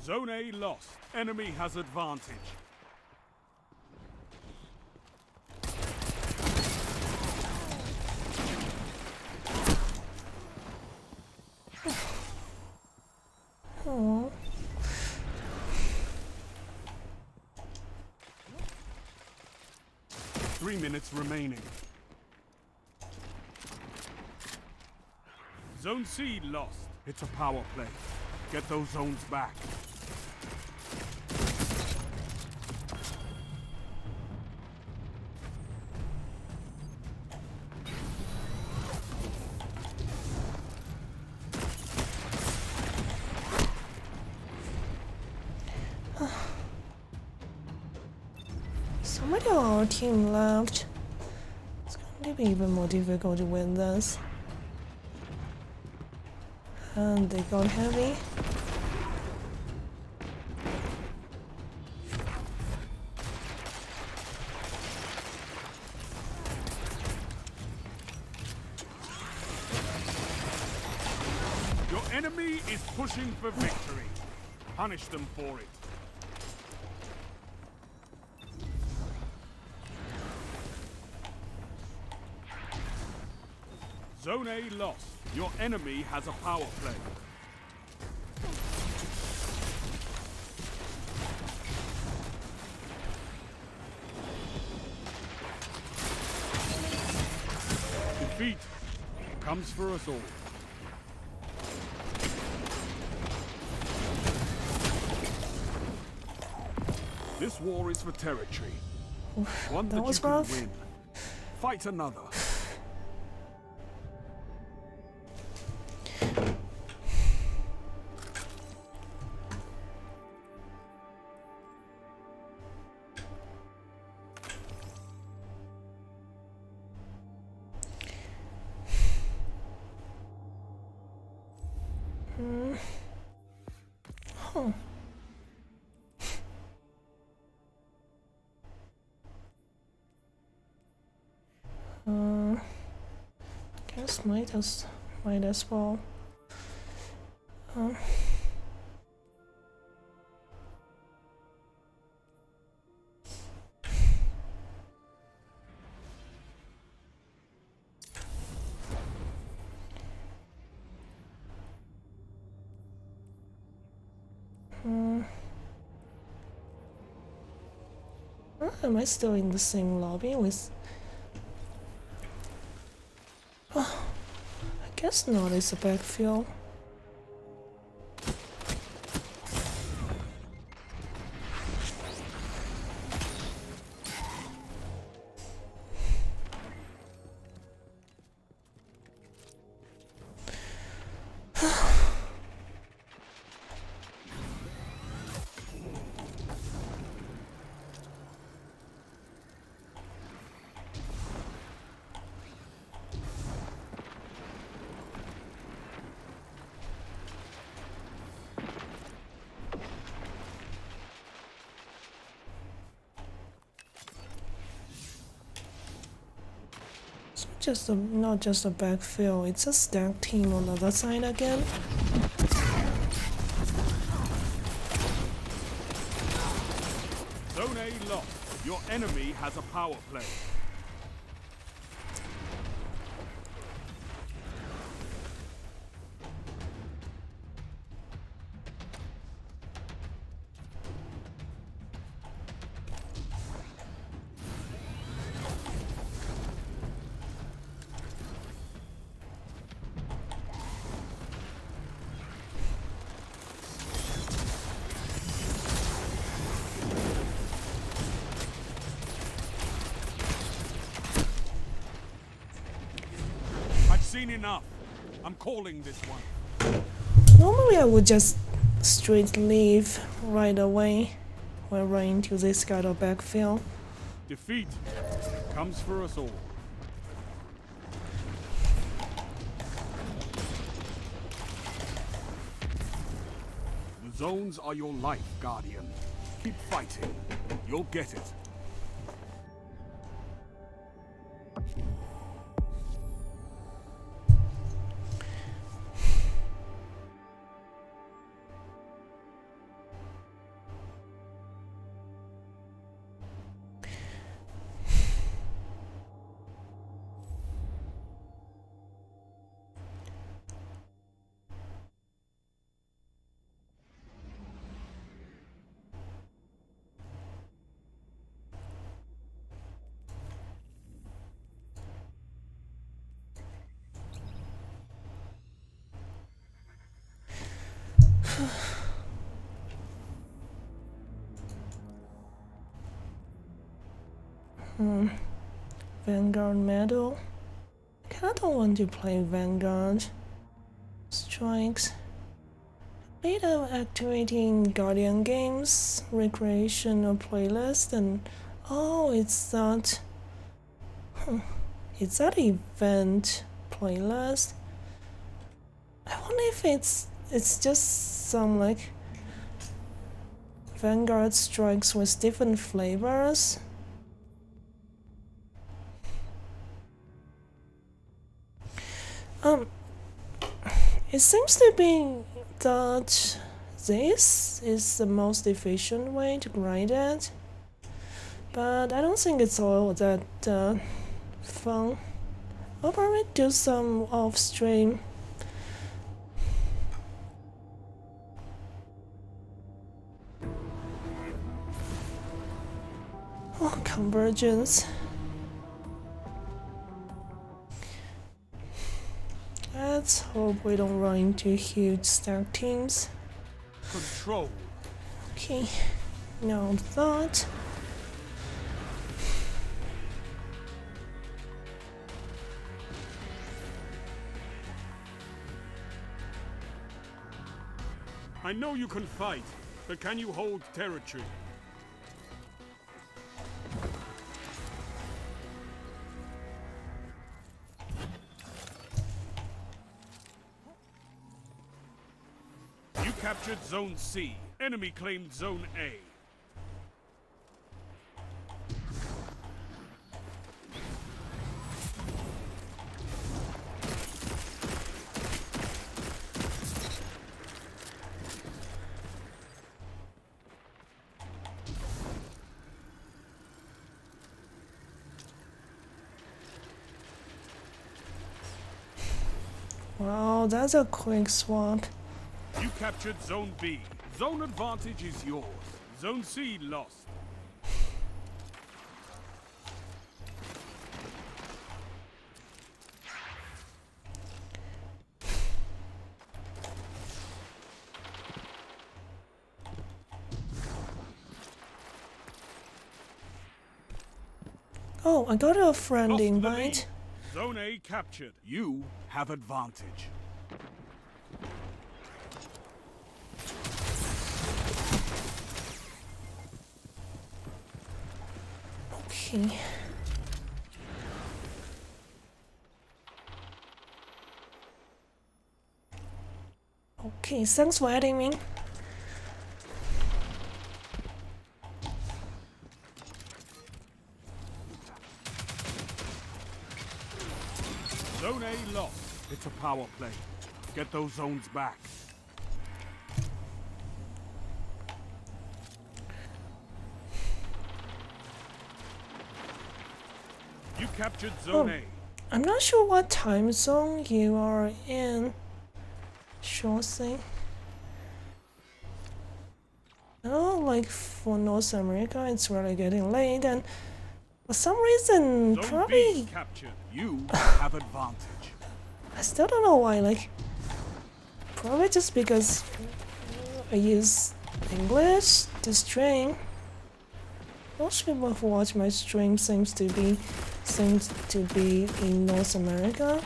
Zone A lost. Enemy has advantage. Oh. 3 minutes remaining. Zone C lost. It's a power play. Get those zones back. Somebody on our team left. It's going to be even more difficult to win this. And they got heavy. Your enemy is pushing for victory. Punish them for it. Zone A lost. Your enemy has a power play. Defeat comes for us all. This war is for territory. One that was you can rough. win. Fight another. Huh. Guess might as well. Am I still in the same lobby with? Oh, I guess not. It's a backfill. Not just a backfill, it's a stack team on the other side again. Zone A lost. Your enemy has a power play. Seen enough. I'm calling this one. Normally I would just straight leave right away when running into this kind of backfill. Defeat comes for us all. The zones are your life, Guardian. Keep fighting. You'll get it. Vanguard medal. I don't want to play Vanguard. Strikes. Later activating Guardian games, recreational playlist, and oh, it's that. It's that event playlist. I wonder if it's just some like Vanguard strikes with different flavors. It seems to be that this is the most efficient way to grind it, but I don't think it's all that fun. I'll probably do some off stream. Oh, convergence. Let's hope we don't run into huge stack teams. Control. Okay, now that. I know you can fight, but can you hold territory? You captured Zone C. Enemy claimed Zone A. Wow, that's a quick swap. You captured Zone B. Zone advantage is yours. Zone C lost. Oh, I got a friend Lost the invite. lead. Zone A captured. You have advantage. Okay. Okay, thanks for adding me. Zone A lost. It's a power play. Get those zones back. You captured Zone A. I'm not sure what time zone you are in. Sure thing. Oh, like for North America, it's really getting late, and for some reason, Zone probably B captured. You have advantage. I still don't know why. Like, probably just because I use English to stream. Most people who watch my stream seems to be in North America.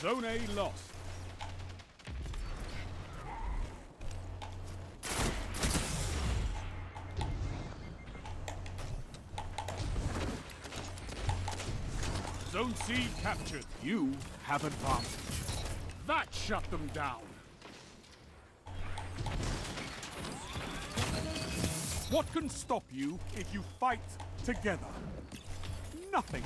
Zone A lost. Zone C captured. You have advantage. That shut them down. What can stop you if you fight together? Nothing.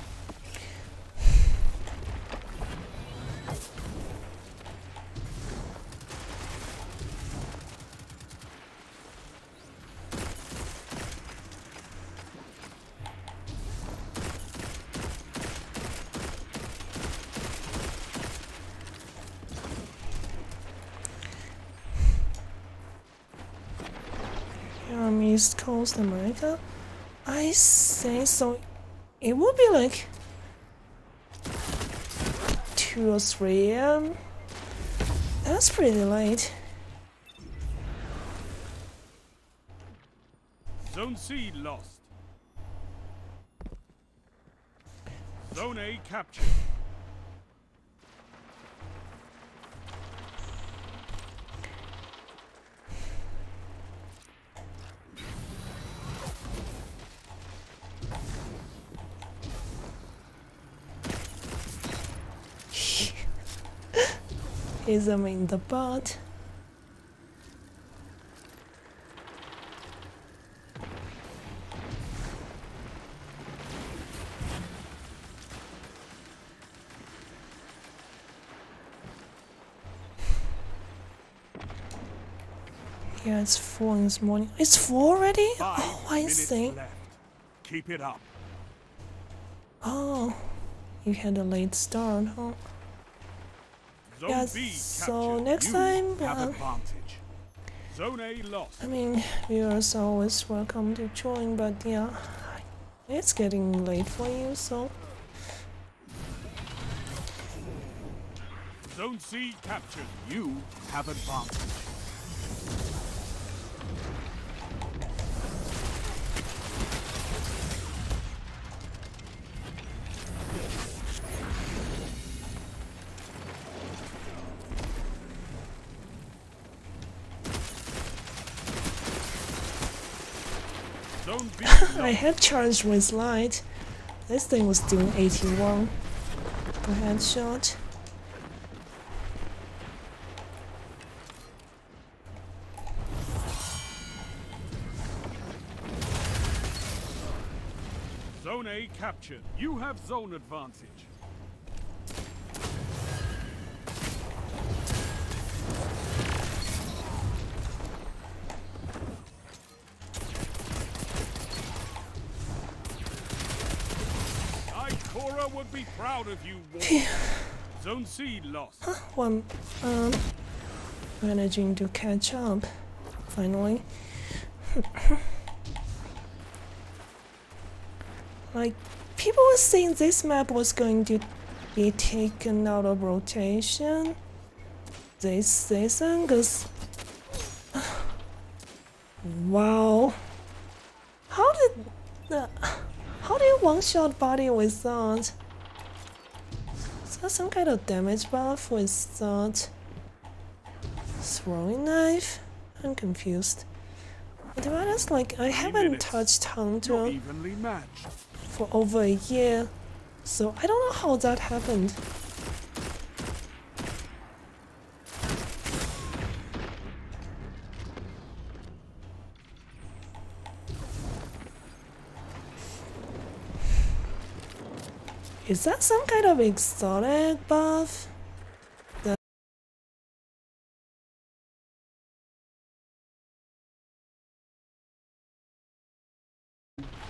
East Coast America, I say so. It would be like 2 or 3 a.m. That's pretty late. Zone C lost. Zone A captured. He's in the butt. Yeah, it's 4 in this morning. It's 4 already? Oh, I see. Left. Keep it up. Oh, you had a late start, huh? Zone Yeah, B so captured. next You time, have advantage. Zone A lost. I mean, viewers are always welcome to join, but yeah, it's getting late for you, so. Zone C captured. You have advantage. Zone B I had charged with light. This thing was doing 81 per headshot. Zone A captured. You have zone advantage. Ikora would be proud of you, War. Zone C lost. One, managing to catch up, finally. Like, people were saying this map was going to be taken out of rotation this season, cause wow, how do you one-shot body with that? Is that some kind of damage buff with that throwing knife? I'm confused. To be honest, like, I haven't minutes. touched You're Hunter evenly matched. for over a year, so I don't know how that happened. Is that some kind of exotic buff?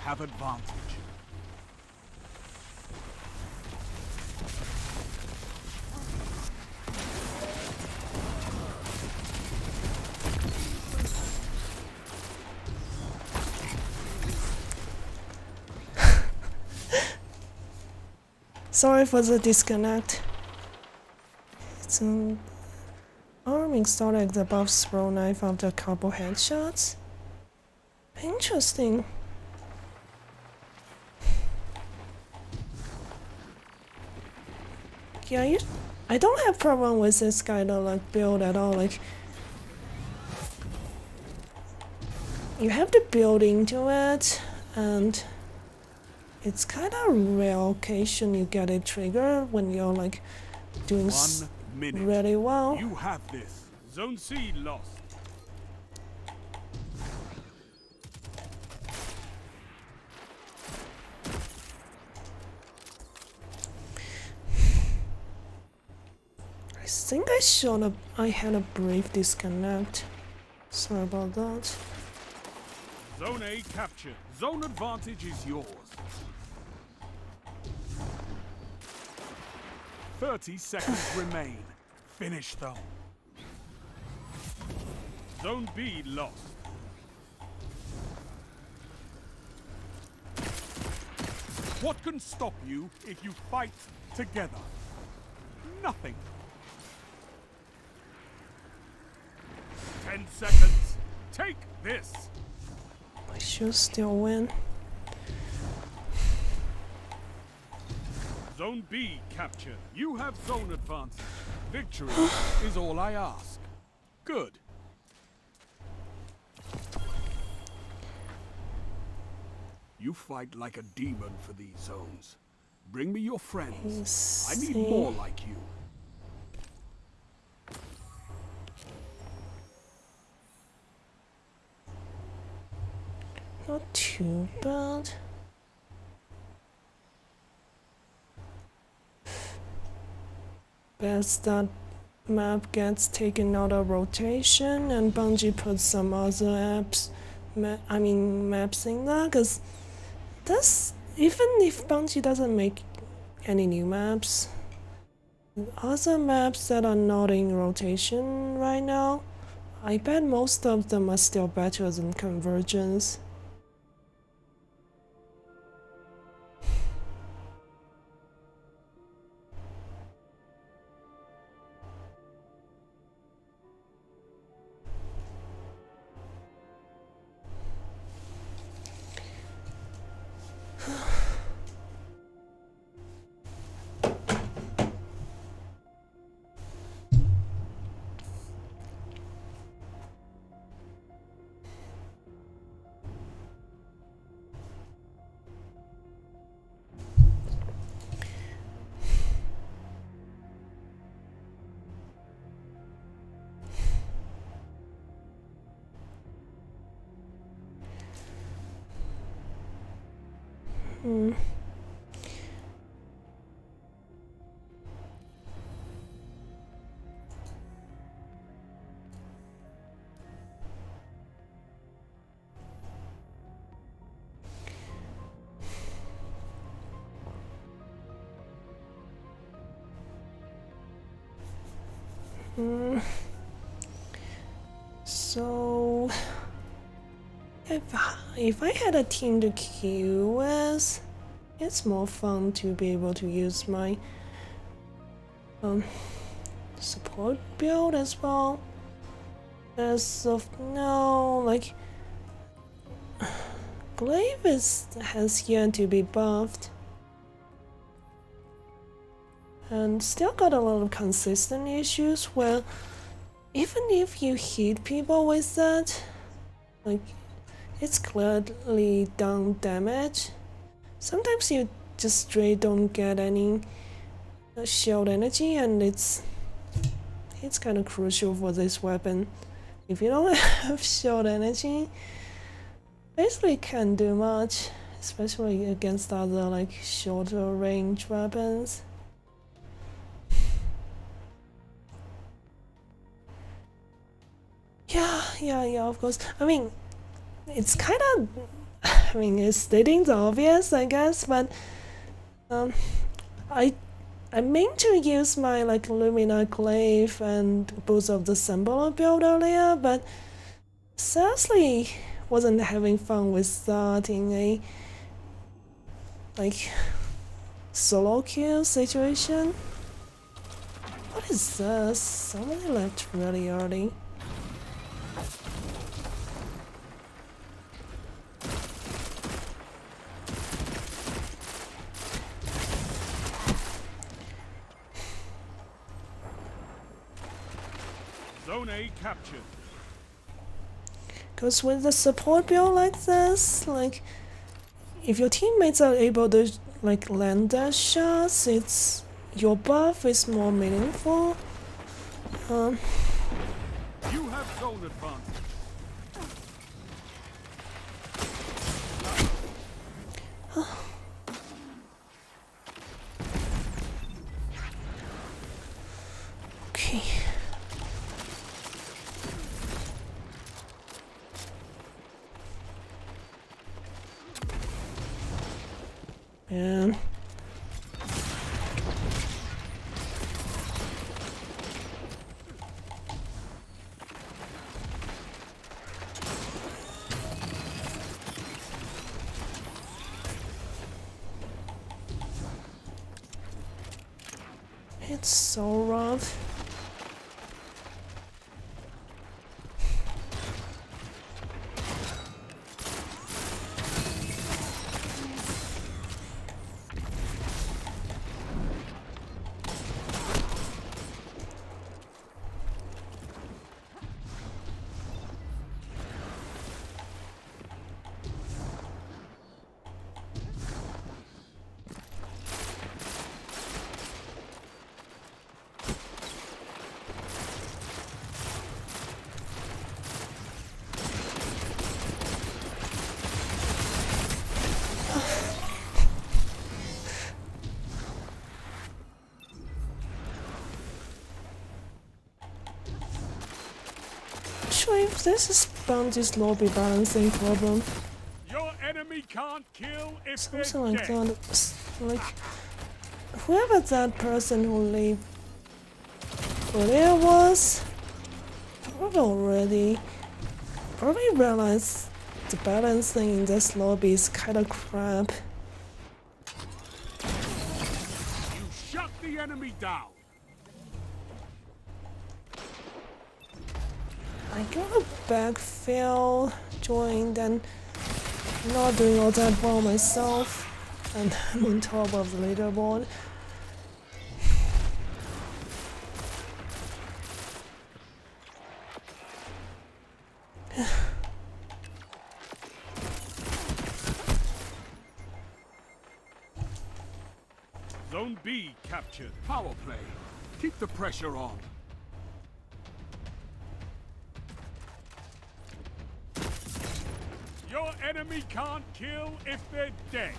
Have advantage. Sorry for the disconnect. It's an arming exotic the buffs throw knife after a couple headshots. Interesting. Yeah, I don't have problem with this kind of like build at all. Like, you have to build into it, and it's kind of rare occasion you get a trigger when you're like doing 1 minute. really well. You have this. Zone C lost. I think I had a brief disconnect. Sorry about that. Zone A captured. Zone advantage is yours. 30 seconds remain. Finish them. Zone B lost. What can stop you if you fight together? Nothing. 10 seconds. Take this. I should still win. Zone B captured. You have zone advantage. Victory is all I ask. Good. You fight like a demon for these zones. Bring me your friends. I need more like you. Not too bad. Best that map gets taken out of rotation and Bungie puts some other maps in there, cause that's, even if Bungie doesn't make any new maps, other maps that are not in rotation right now, I bet most of them are still better than Convergence. So if I had a team to queue with, it's more fun to be able to use my support build as well. As of now, like Glaive has yet to be buffed. And still got a lot of consistent issues where even if you hit people with that, like, it's clearly down damage. Sometimes you just straight don't get any shield energy, and it's kind of crucial for this weapon. If you don't have shield energy, basically can't do much, especially against other like shorter range weapons. Yeah, of course. I mean, it's kind of, I mean, it's stating the obvious, I guess, but I meant to use my like Lumina Glaive and Boots of the Symbol build earlier, but seriously wasn't having fun with that in a like solo kill situation. What is this? Somebody left really early. Zone A captured. Because with the support build like this, like, if your teammates are able to like land their shots, it's your buff is more meaningful. You have zone advantage. Okay. Man. It's so rough. this is Bounty's lobby balancing problem. Your enemy can't kill if they're Something like dead. that. Like, whoever that person who there was, probably realized the balancing in this lobby is kinda crap. You shut the enemy down. I got a backfill, joined, and not doing all that well myself, and I'm on top of the leaderboard. Zone B captured. Power play. Keep the pressure on. Your enemy can't kill if they're dead.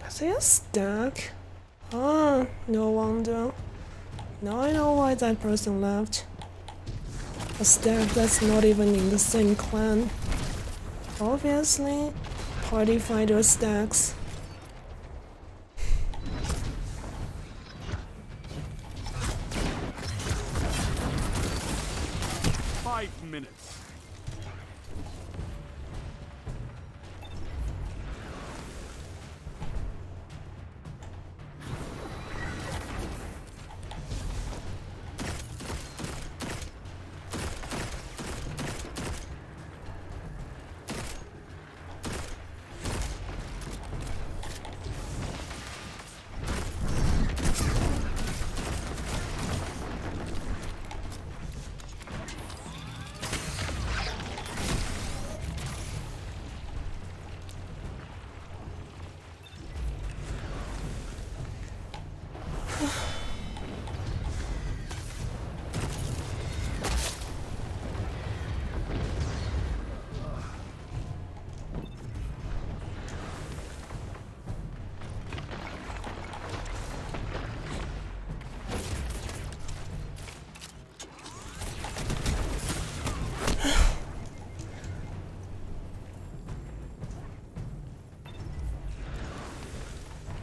Is he a stack? Ah, no wonder. Now I know why that person left. A stack that's not even in the same clan. Obviously, party fighter stacks. Five minutes.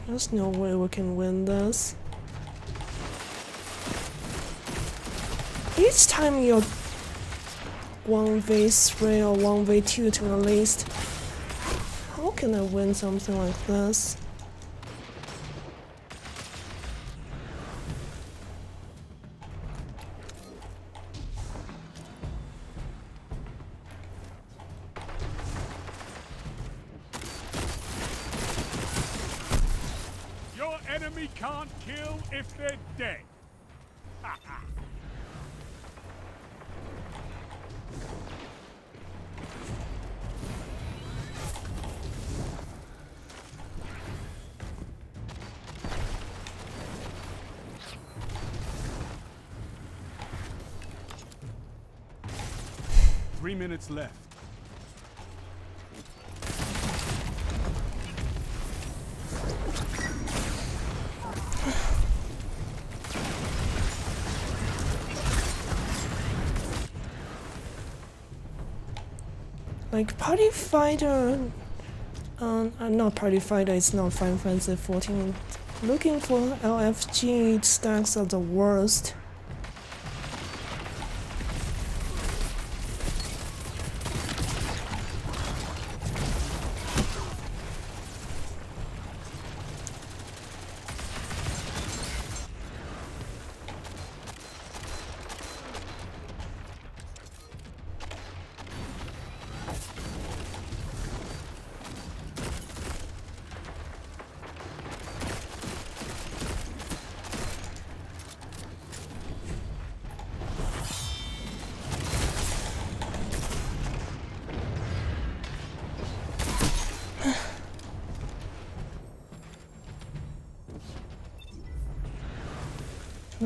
There's no way we can win this. Each time you're 1v3 or 1v2 to the least, how can I win something like this? Your enemy can't kill if they're dead. Three minutes left. Like Party Fighter, not Party Fighter, it's not Final Fantasy 14. Looking for LFG stacks are the worst.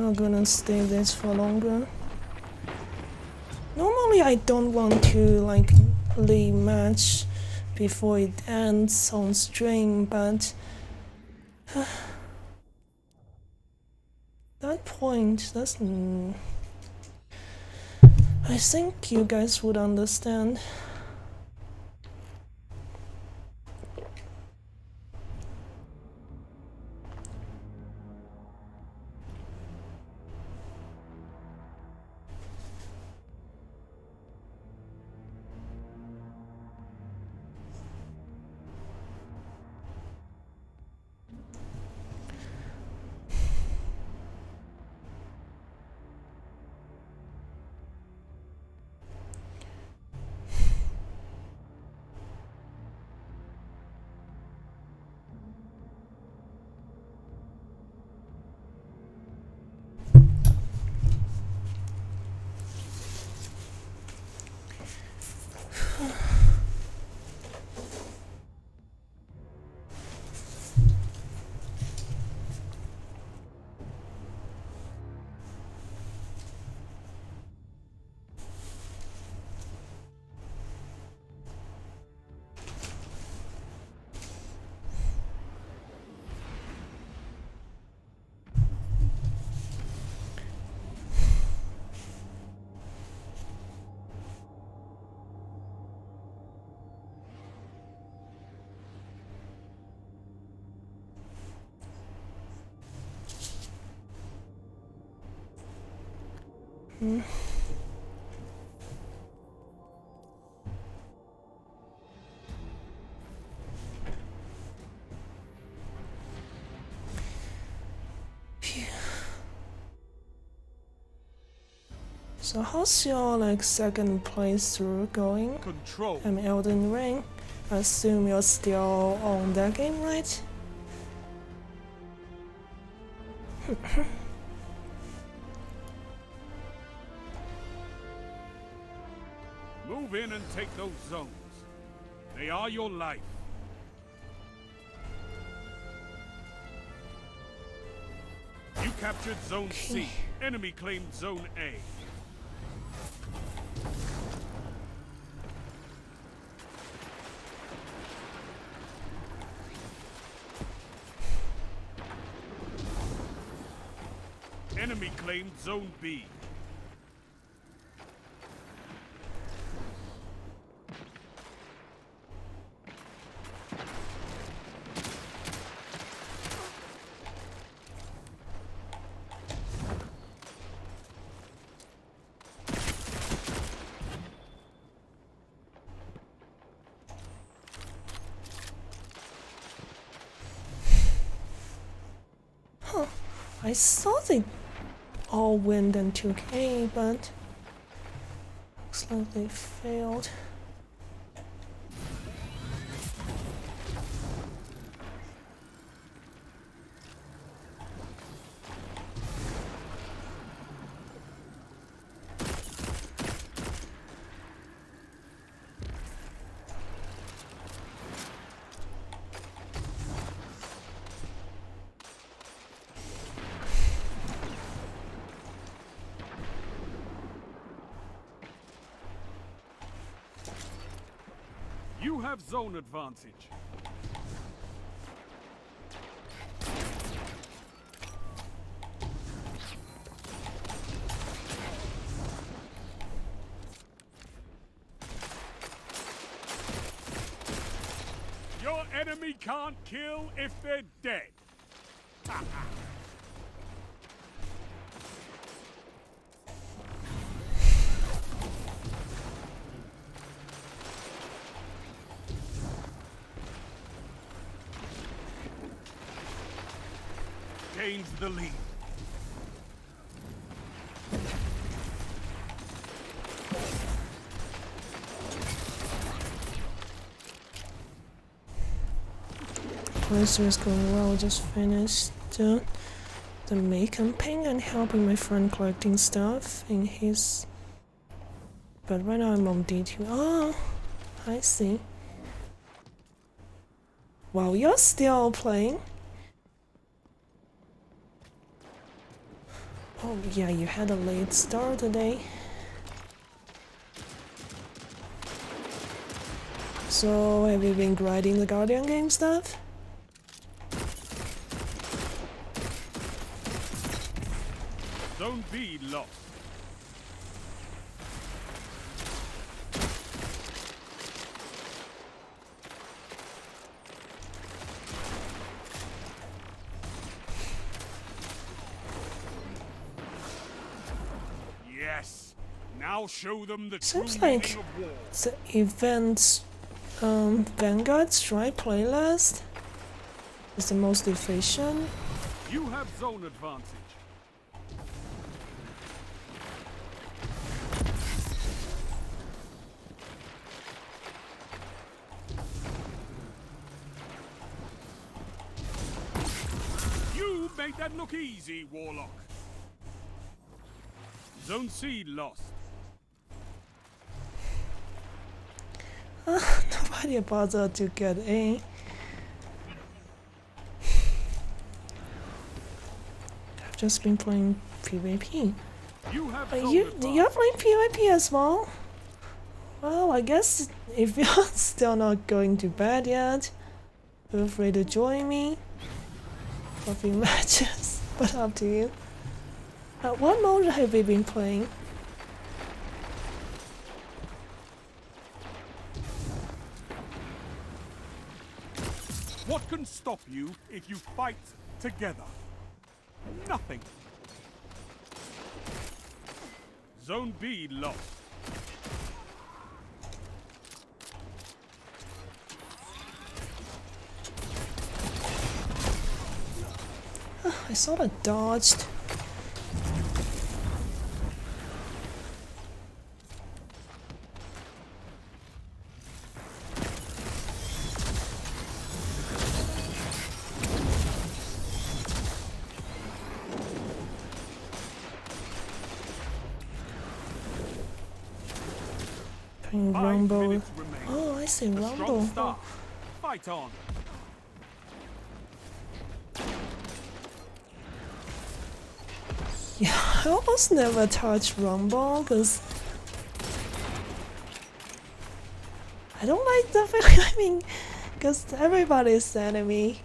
not gonna stay this for longer. Normally I don't want to like leave match before it ends on stream, but that point doesn't. I think you guys would understand. So how's your like second playthrough going? Control. Elden Ring. I assume you're still on that game, right? Move in and take those zones. They are your life. You captured Zone C. Enemy claimed Zone A. Enemy claimed Zone B. I thought they all went and took A, but looks like they failed. You have zone advantage. Your enemy can't kill if they're dead. Gains the lead. Playthrough is going well. Just finished the May campaign and helping my friend collecting stuff in his. But right now I'm on D2. Oh, I see. Wow, you're still playing? Oh yeah, you had a late start today. So, have you been grinding the Guardian game stuff? Zone B lost. Yes. Now show them the true Seems meaning like of war. the event Vanguard Strike playlist is the most efficient. You have zone advantage. You made that look easy, Warlock. Zone C lost. Nobody bothered to get in. I've just been playing PvP. You have Are zone you're advantage. playing PvP as well? Well, I guess if you're still not going to bed yet, feel free to join me for a few matches, but up to you. What mode have you been playing? What can stop you if you fight together? Nothing. Zone B lost. I sort of dodged. Playing 5 Rumble. minutes remain. Oh, I see A Rumble. strong start. Fight on. Yeah, I almost never touch Rumble because I don't like the feeling. I mean, because everybody's enemy.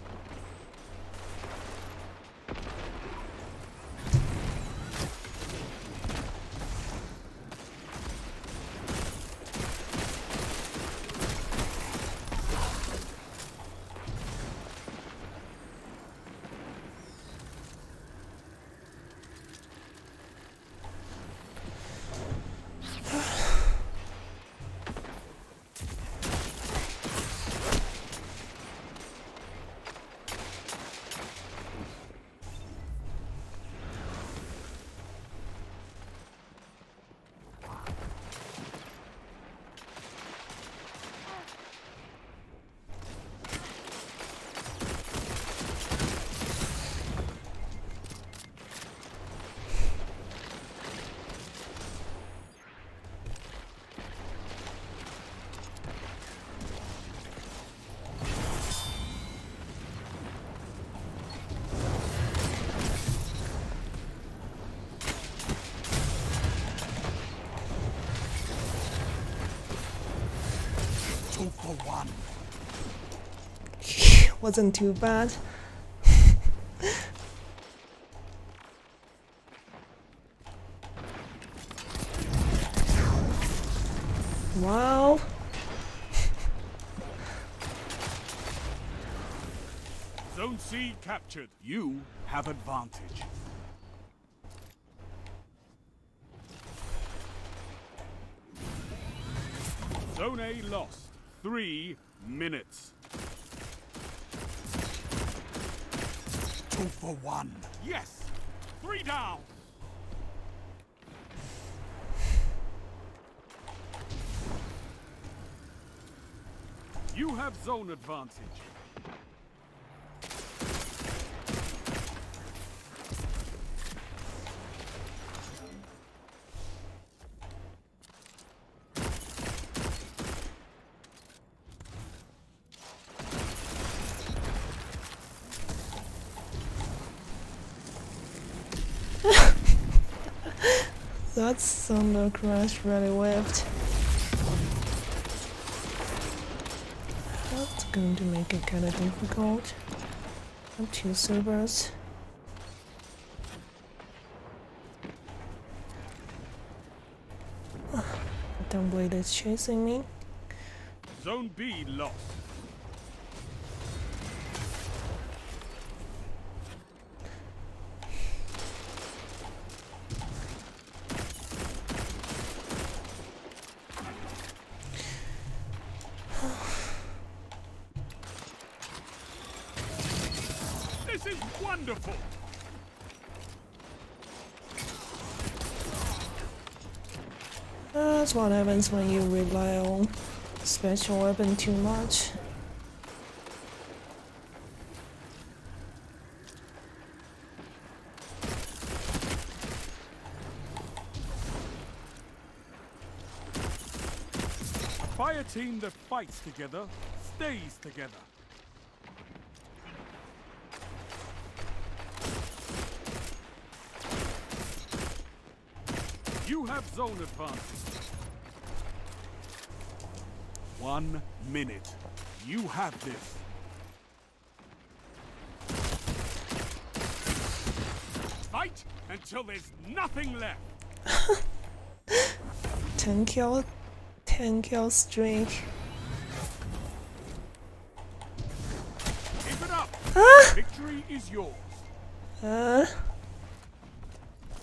Two for one. Wasn't too bad. Wow. Zone C captured. You have advantage. Zone A lost. 3 minutes. 2 for 1. Yes! 3 down! You have zone advantage. that thunder crash really whipped. That's going to make it kinda difficult. I have 2 supers. Dumbblade is chasing me. Zone B lost. This is wonderful. That's what happens when you rely on special weapon too much. A fire team that fights together stays together. You have zone advantage. 1 minute. You have this. Fight until there's nothing left. 10 kill streak. Keep it up. Victory is yours.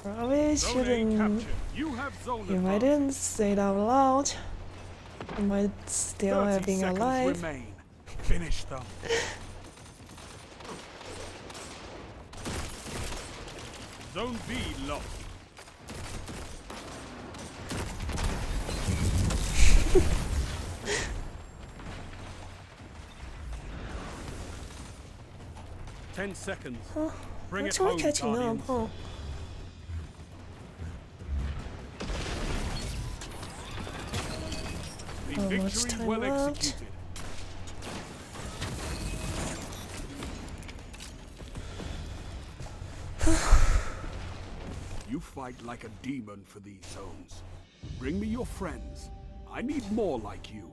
Probably Zone A shouldn't. captured. You have zone If I advantage. didn't say it out loud, I might still 30 have been seconds alive. remain. Finish them. Zone B lost. Ten seconds. Bring That's it why home, catching Guardians. up, huh? The Not much victory time well left. executed. You fight like a demon for these zones. Bring me your friends. I need more like you.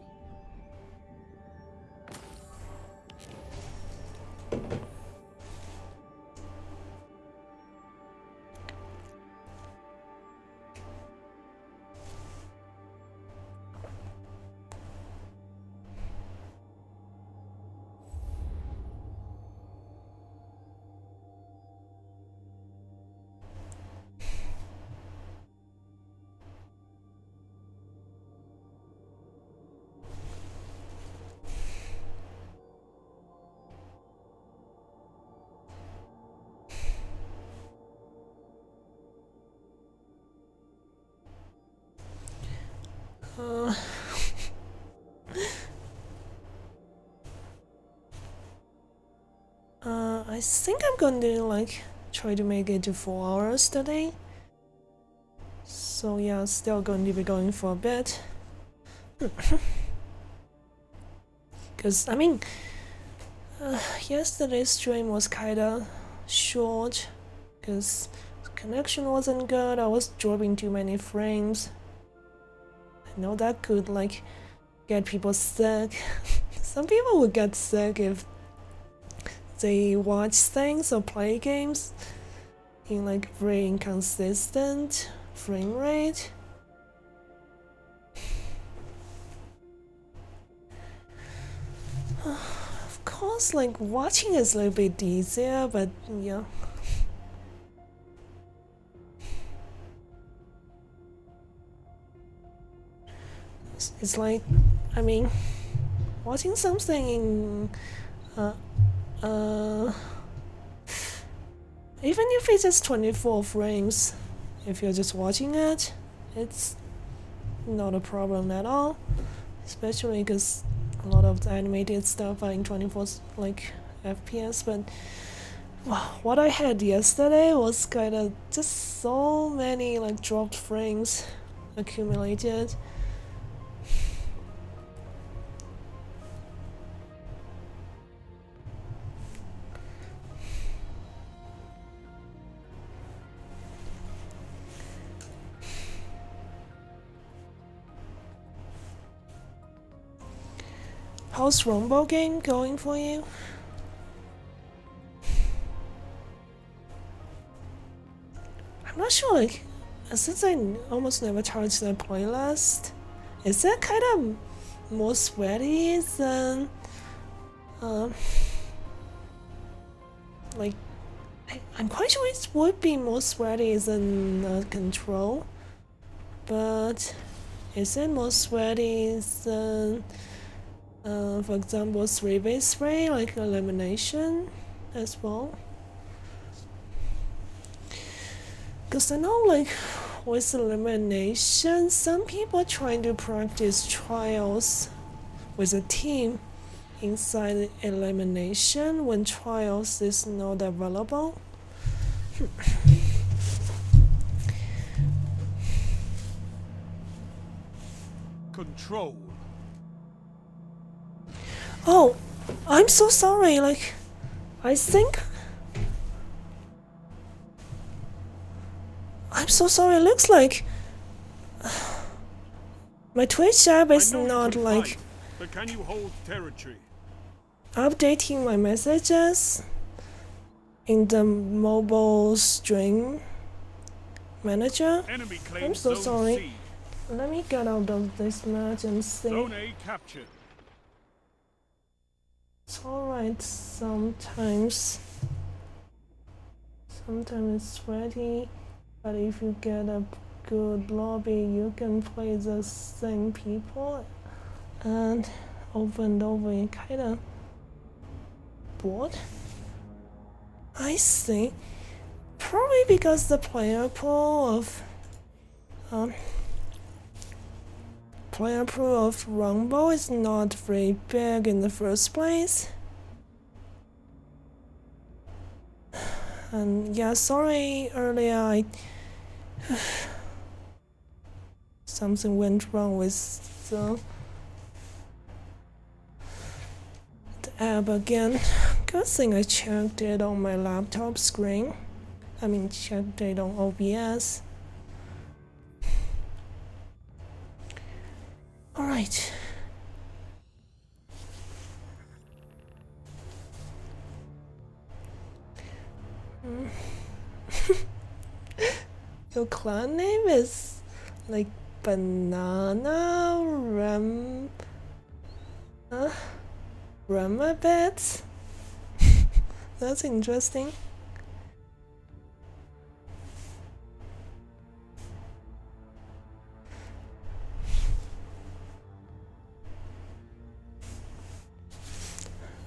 I think I'm going to like try to make it to 4 hours today. So yeah, still going to be going for a bit. Cause I mean, yesterday's stream was kinda short, cause the connection wasn't good. I was dropping too many frames. I know that could like get people sick. Some people would get sick if they watch things or play games in like very inconsistent frame rate. Of course, like watching is a little bit easier, but yeah. It's like, I mean, watching something in even if it's just 24 frames, if you're just watching it, it's not a problem at all. Especially because a lot of the animated stuff are in 24 like FPS. But wow, what I had yesterday was kind of just so many like dropped frames accumulated. How's Rumble game going for you? I'm not sure, like, since I almost never touch the playlist, is it kind of more sweaty than, like, I'm quite sure it would be more sweaty than Control, but is it more sweaty than, for example, 3v3, like elimination as well? Because I know, like, with elimination, some people are trying to practice trials with a team inside elimination when trials is not available. Control. Oh, I'm so sorry, like, I think... I'm so sorry, it looks like... my Twitch app is not, like... But can you hold territory? updating my messages in the mobile stream manager. Enemy claims I'm so Zone sorry. C. Let me get out of this match and see. Zone A captured. It's alright sometimes. Sometimes it's sweaty, but if you get a good lobby, you can play the same people, and over you kinda bored. I see. Probably because the player pool of Rumble is not very big in the first place. And yeah, sorry earlier I something went wrong with the app again. Good thing I checked it on my laptop screen. I mean, checked it on OBS. Alright. Your clan name is like Banana Ramabet? That's interesting.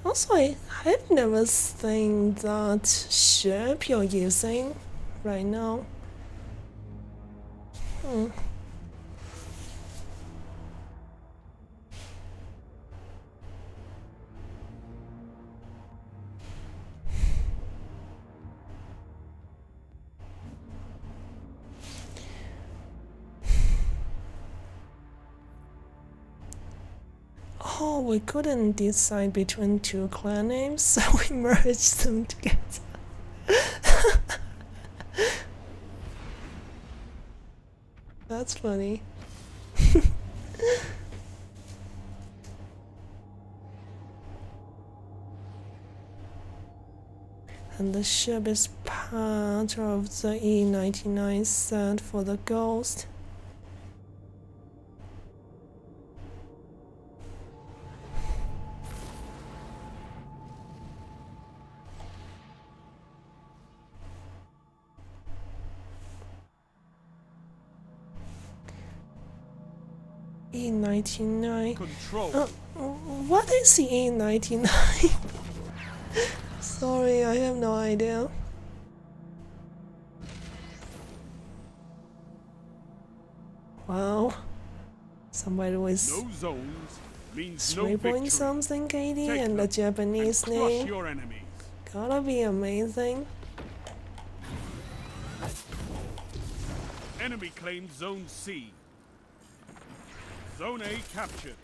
Also, I've never seen that ship you're using right now. Oh, we couldn't decide between two clan names, so we merged them together. That's funny. And the ship is part of the E99 set for the Ghost. E99. Control. What is the E99? Sorry, I have no idea. Wow. Somebody with No zones means no 3 victory. point something KD Take and them a Japanese and crush name. your enemies. Gotta be amazing. Enemy claims Zone C. Zone A captured.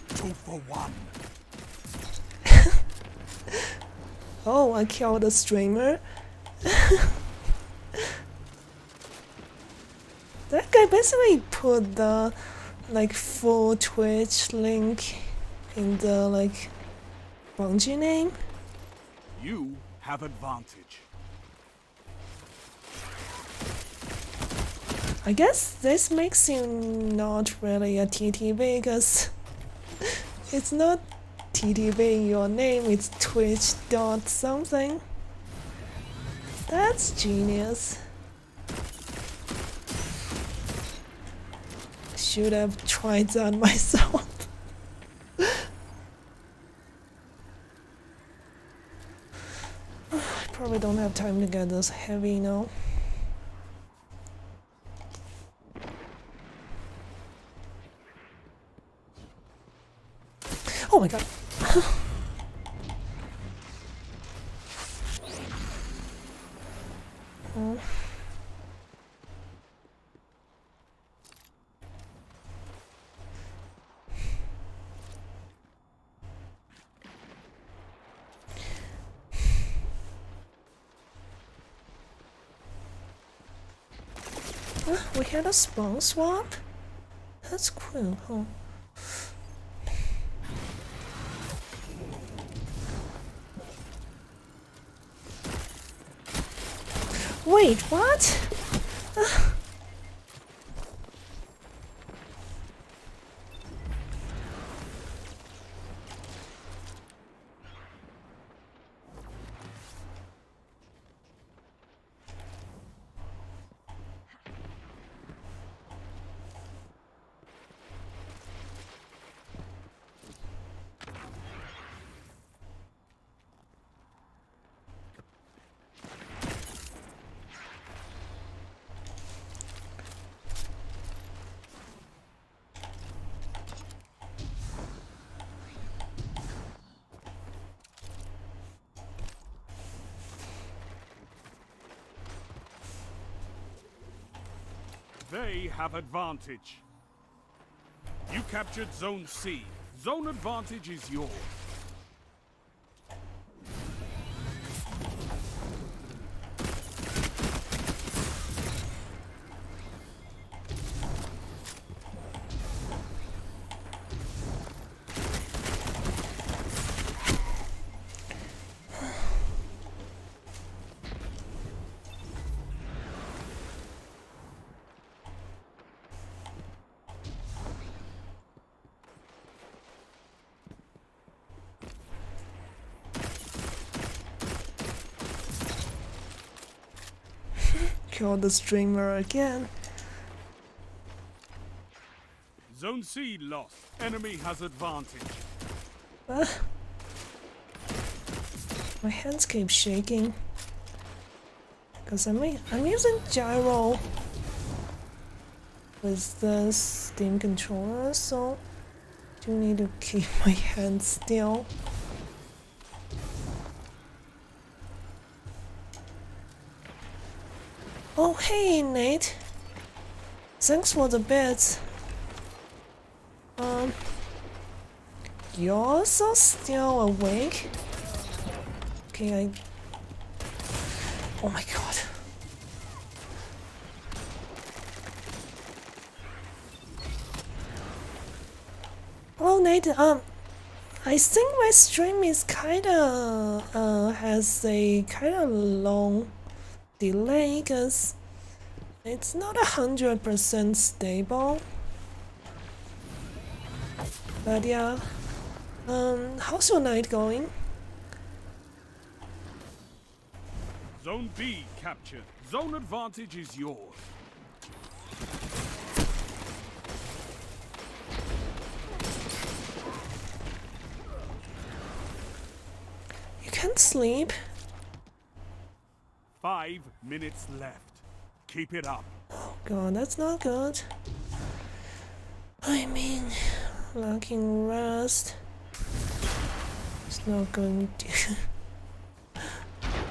Two for one. Oh, I killed a streamer. That guy basically put the like full Twitch link in the like Bungie name. You have advantage. I guess this makes you not really a TTV because it's not TTV in your name, it's Twitch dot something. That's genius. Should have tried that myself. I probably don't have time to get this heavy now. Oh my god. Oh. We had a spawn swap? That's cool, huh? Wait, what? They have advantage. You captured Zone C. Zone advantage is yours. Kill the streamer again. Zone C lost. Enemy has advantage. My hands keep shaking. Because I'm using gyro with the Steam controller, so I do need to keep my hands still. Oh hey Nate, thanks for the bits. You're also still awake? Okay, oh my god. Hello Nate, I think my stream is kinda, has a kinda long delay because it's not 100% stable. But yeah, how's your night going? Zone B captured. Zone advantage is yours. You can't sleep? 5 minutes left. Keep it up. Oh god, that's not good. I mean, lacking rest. It's not going to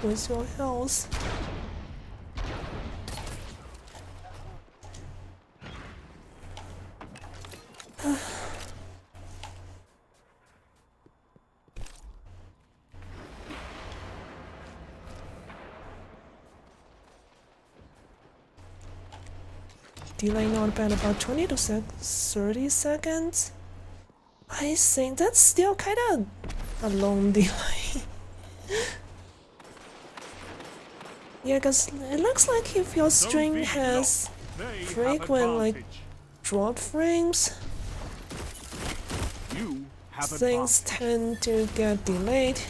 with your health. delay not bad, about 20 to 30 seconds. I think that's still kind of a long delay. Yeah, because it looks like if your stream has frequent like drop frames, things tend to get delayed.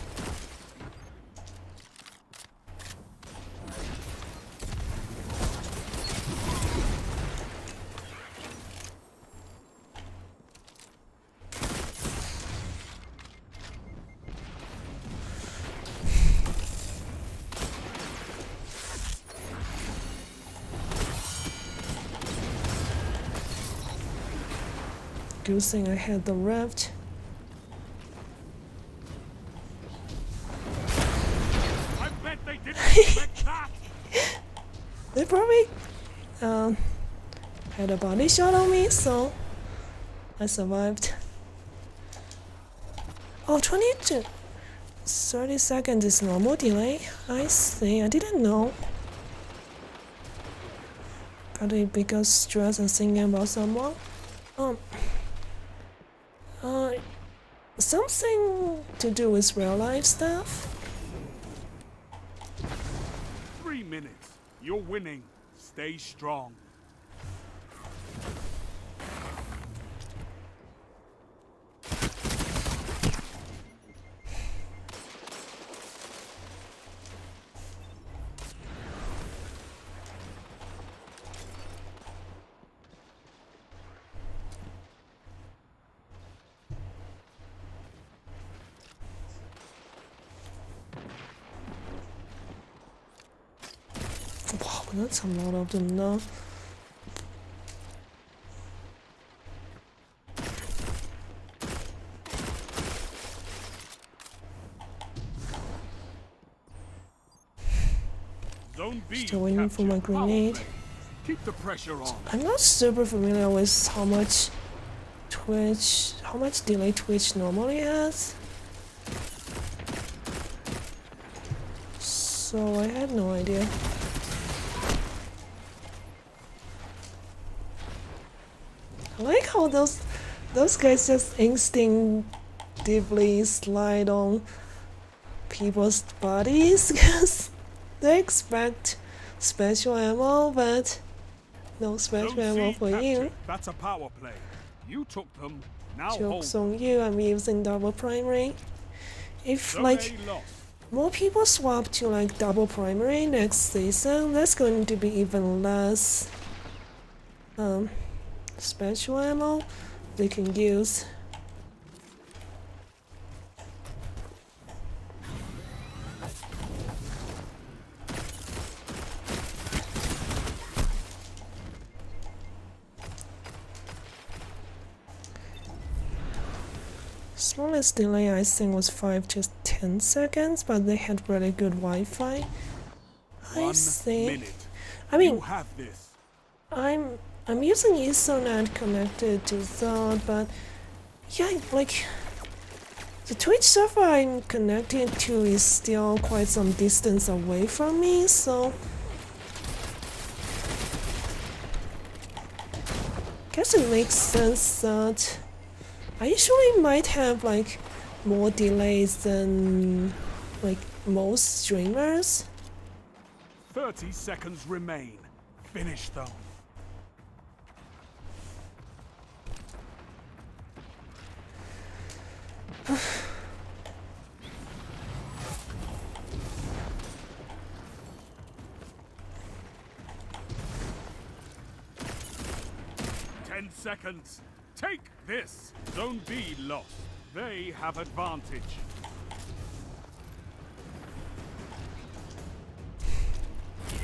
Good thing I had the raft. I bet they didn't expect that. They probably had a body shot on me, so I survived. Oh, 20 to 30 seconds is normal delay. I see, I didn't know. Probably because stress and thinking about someone. Something to do with real life stuff. 3 minutes. You're winning. Stay strong. Wow, that's a lot of them now. Zone B Still waiting for my grenade. Keep the pressure on. I'm not super familiar with how much delay Twitch normally has. So I had no idea. I like how those guys just instinctively slide on people's bodies because they expect special ammo, but no special ammo for you. That's a power play. You took them. Now Joke's hold. on you, I'm using double primary. If Zone like A lost. more people swap to like double primary next season, that's going to be even less special ammo they can use. Smallest delay I think was 5 to 10 seconds, but they had really good Wi-Fi. I 1 think. minute. I mean, You have this. I'm using Ethernet connected to that, but yeah, like the Twitch server I'm connected to is still quite some distance away from me, so guess it makes sense that I usually might have like more delays than like most streamers. 30 seconds remain. Finish them. Ten seconds. Take this. Zone B lost. They have advantage.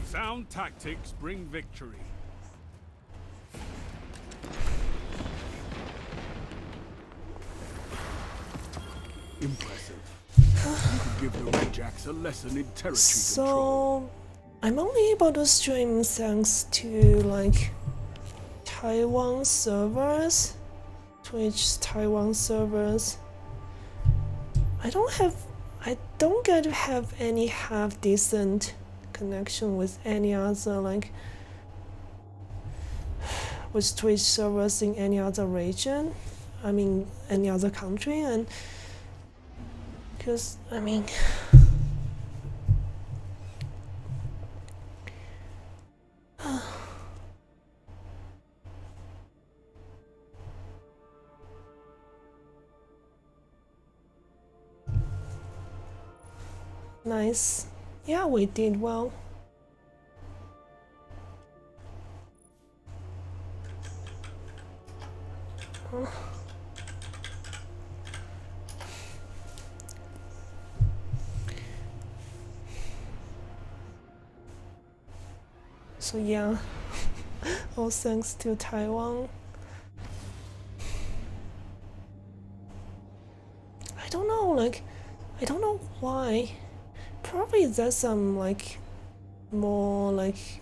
Sound tactics bring victory. Impressive. You could give the Red Jacks a lesson in territory control. So I'm only able to stream thanks to like Taiwan servers, Twitch Taiwan servers. I don't get to have any half decent connection with any other like with Twitch servers in any other region. I mean, any other country, and because I mean. Nice. Yeah, we did well. So yeah, all thanks to Taiwan. I don't know, like, I don't know why. Probably there's some like more like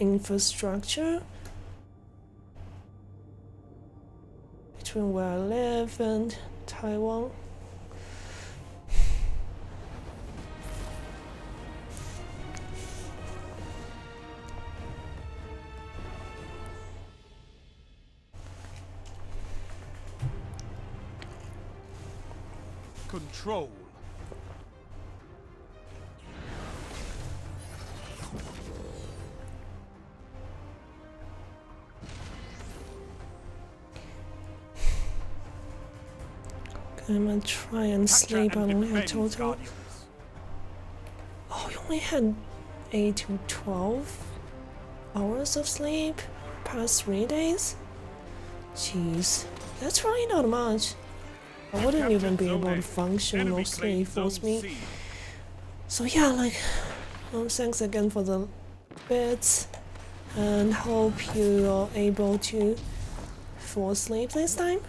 infrastructure between where I live and Taiwan. Control. I'm gonna try and sleep. I only had total. Guardians. Oh, you only had 8 to 12 hours of sleep past 3 days? Jeez, that's really not much. I wouldn't even be able to function Enemy mostly claimed if it was Zone me. C. So yeah, like, thanks again for the bits, and hope you are able to fall asleep this time.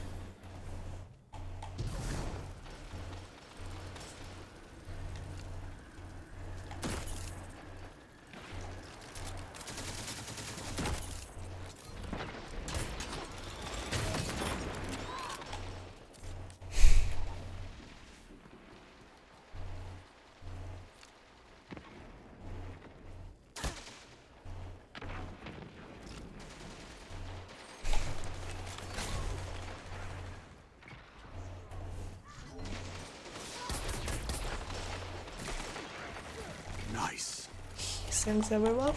Nice. Thanks everyone.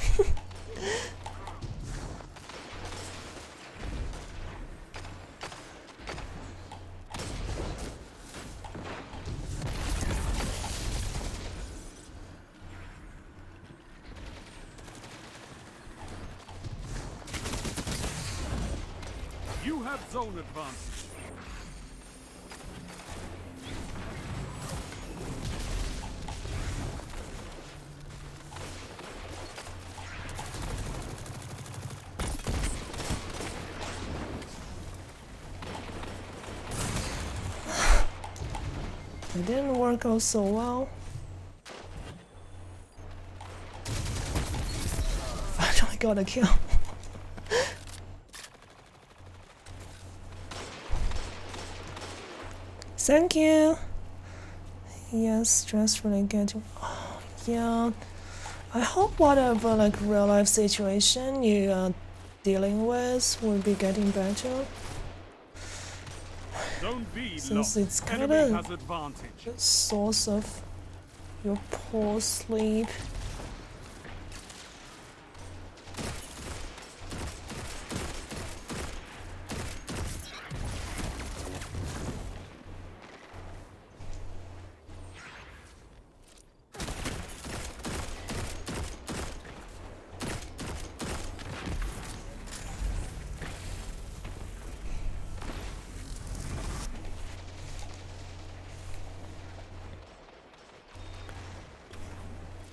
You have zone advantage. It didn't work out so well. Finally got a kill. Thank you. Yes, stress really getting. Oh, yeah. I hope whatever like real life situation you are dealing with will be getting better. Zone B Since lost. it's Enemy kinda- has advantage. The source of your poor sleep.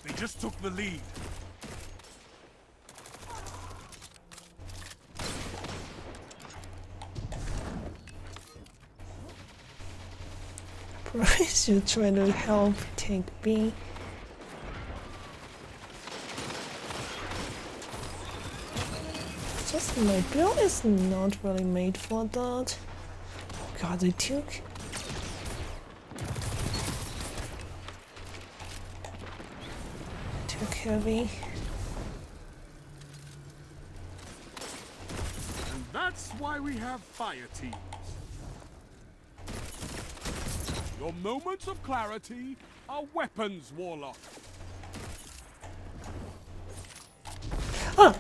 They just took the lead. Bryce, you're trying to help take B. Just my build is not really made for that. God, they took. Took heavy. That's why we have fire teams. Your moments of clarity are weapons, Warlock. Ah!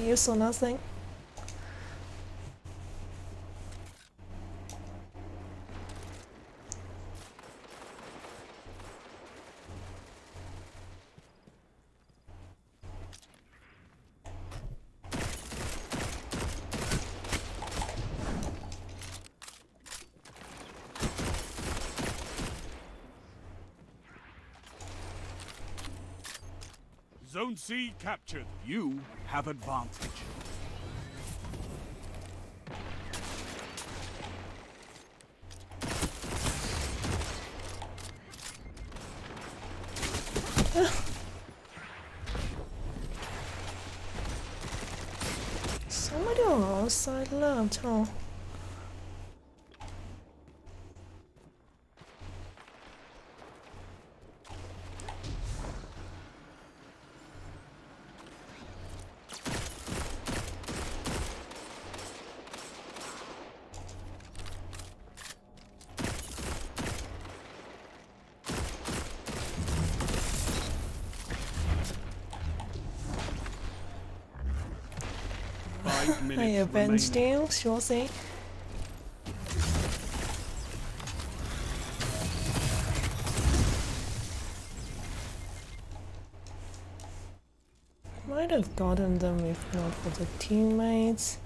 You saw nothing. Zone C captured. You have advantage. Somebody on our side left, huh? I avenged you, sure thing. Might have gotten them if not for the teammates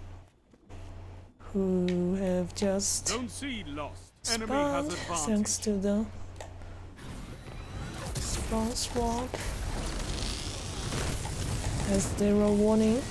who have just Zone C lost. Enemy has spawned advantage. thanks to the spawn swap. As they were warning.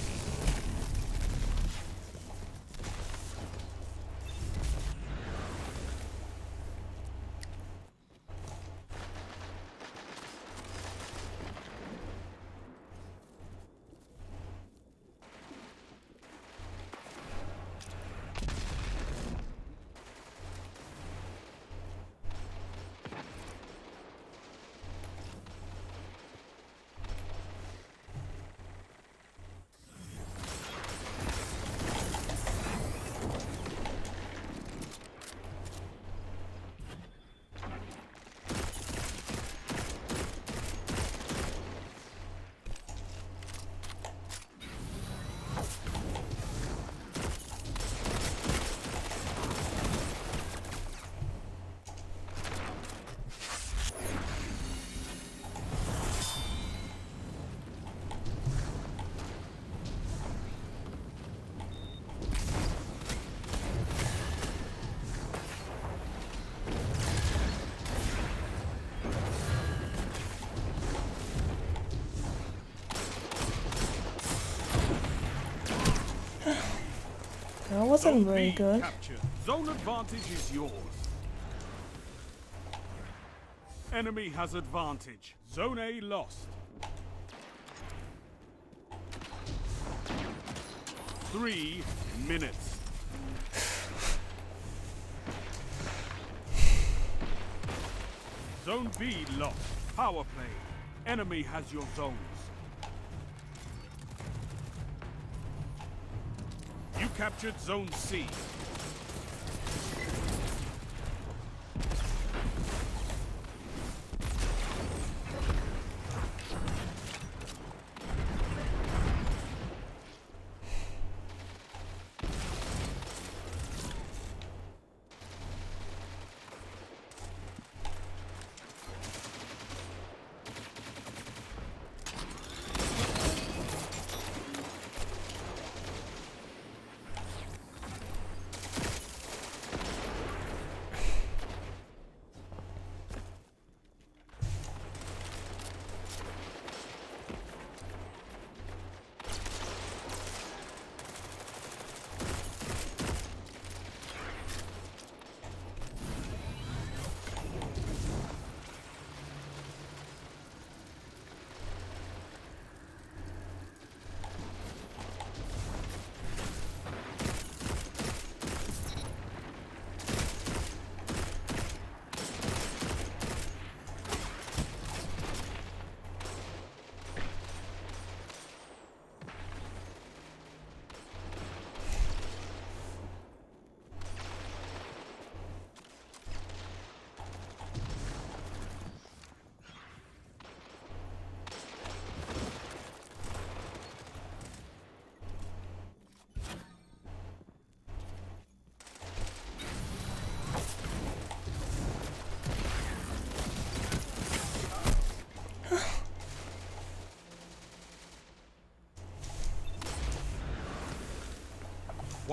That wasn't Zone very B good. captured. Zone advantage is yours. Enemy has advantage. Zone A lost. 3 minutes. Zone B lost. Power play. Enemy has your zones. You captured Zone C.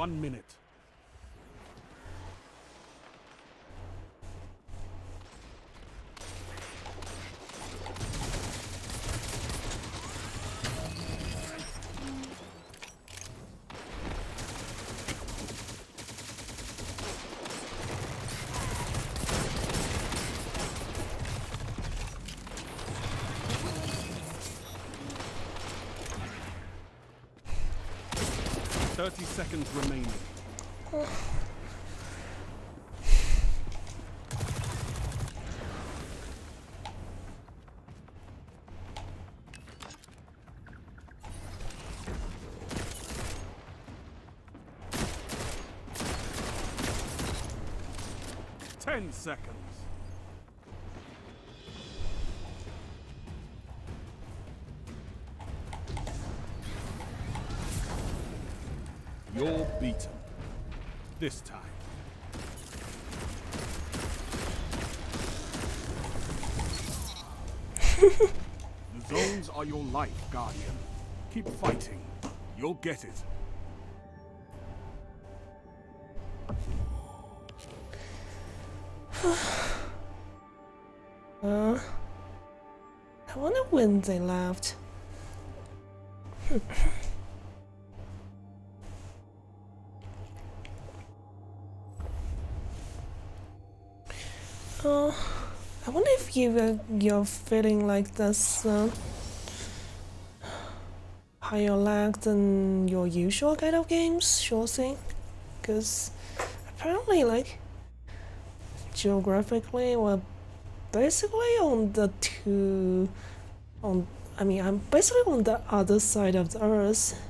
1 minute. Thirty seconds remaining. 10 seconds. You're beaten. This time. The zones are your life, Guardian. Keep fighting. You'll get it. I wonder when they left. I wonder if you're feeling like this higher lag than your usual kind of games, sure thing. Because apparently, like, geographically, we're basically on the I'm basically on the other side of the Earth.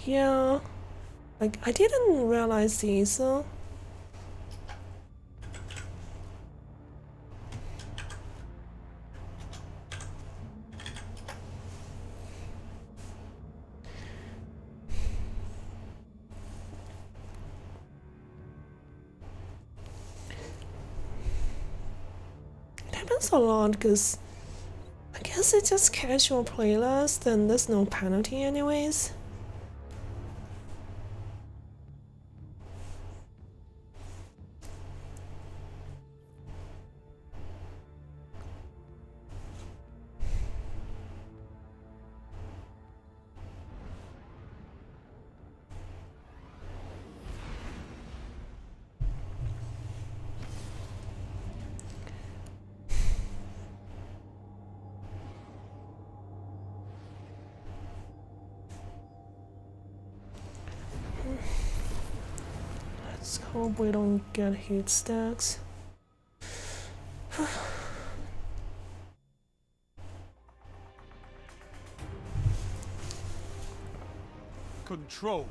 Yeah, like, I didn't realize either. It happens a lot because I guess it's just casual playlist and there's no penalty anyways. Let's hope we don't get heat stacks. Control.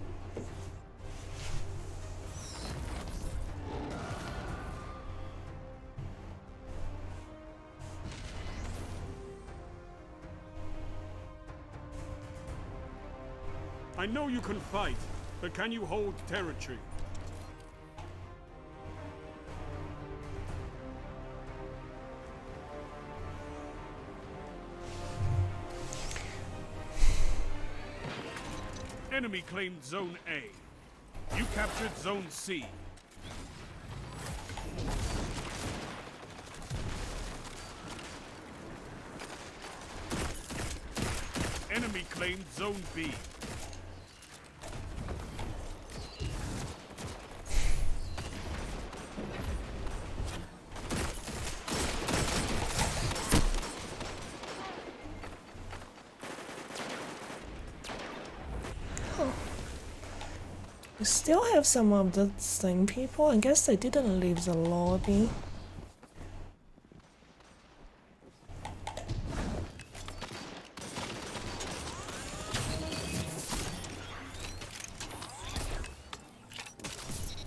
I know you can fight, but can you hold territory? Enemy claimed Zone A. You captured Zone C. Enemy claimed Zone B. We still have some of the same people. I guess they didn't leave the lobby.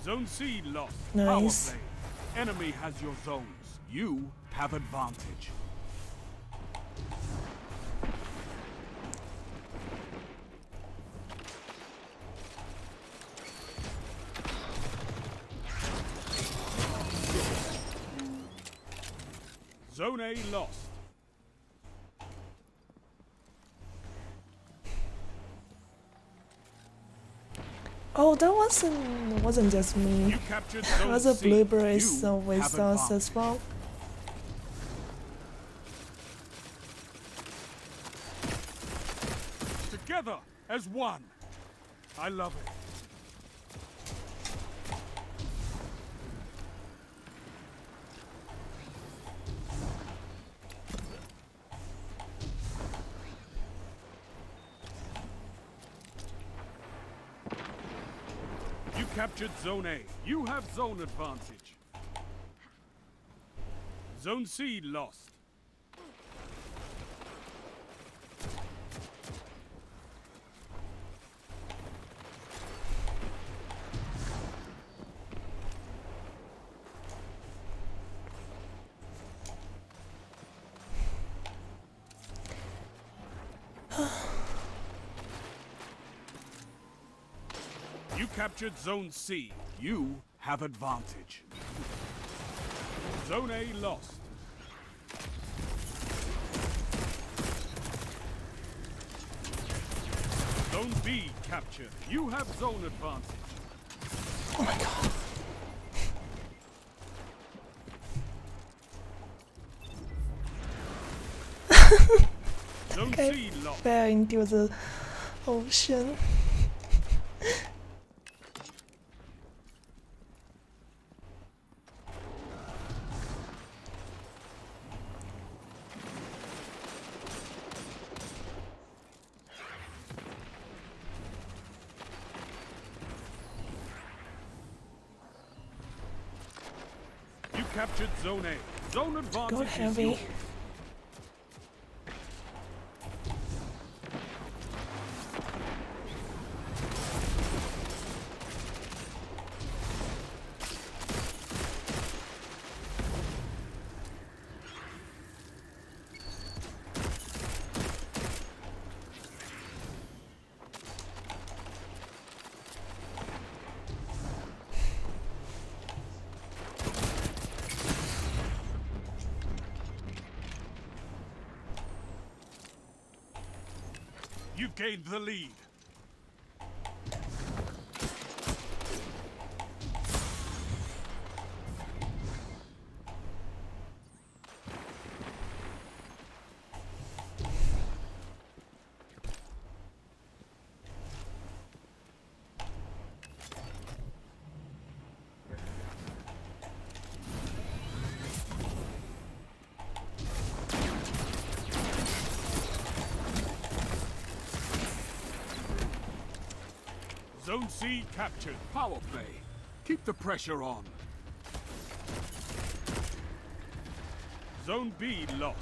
Zone C lost. Nice. Power play. Enemy has your zones. You have advantage. Zone A lost. Oh, that wasn't just me. You captured Zone Other C. blueberries You with have us advantage. as well. Together as one. I love it. You captured Zone A. You have zone advantage. Zone C lost. You captured Zone C. You have advantage. Zone A lost. Zone B captured. You have zone advantage. Oh my god. Zone Okay. C lost. Fell into the ocean. You captured Zone A. Zone advantage Got is heavy. yours. You've gained the lead. Zone C captured. Power play. Keep the pressure on. Zone B lost.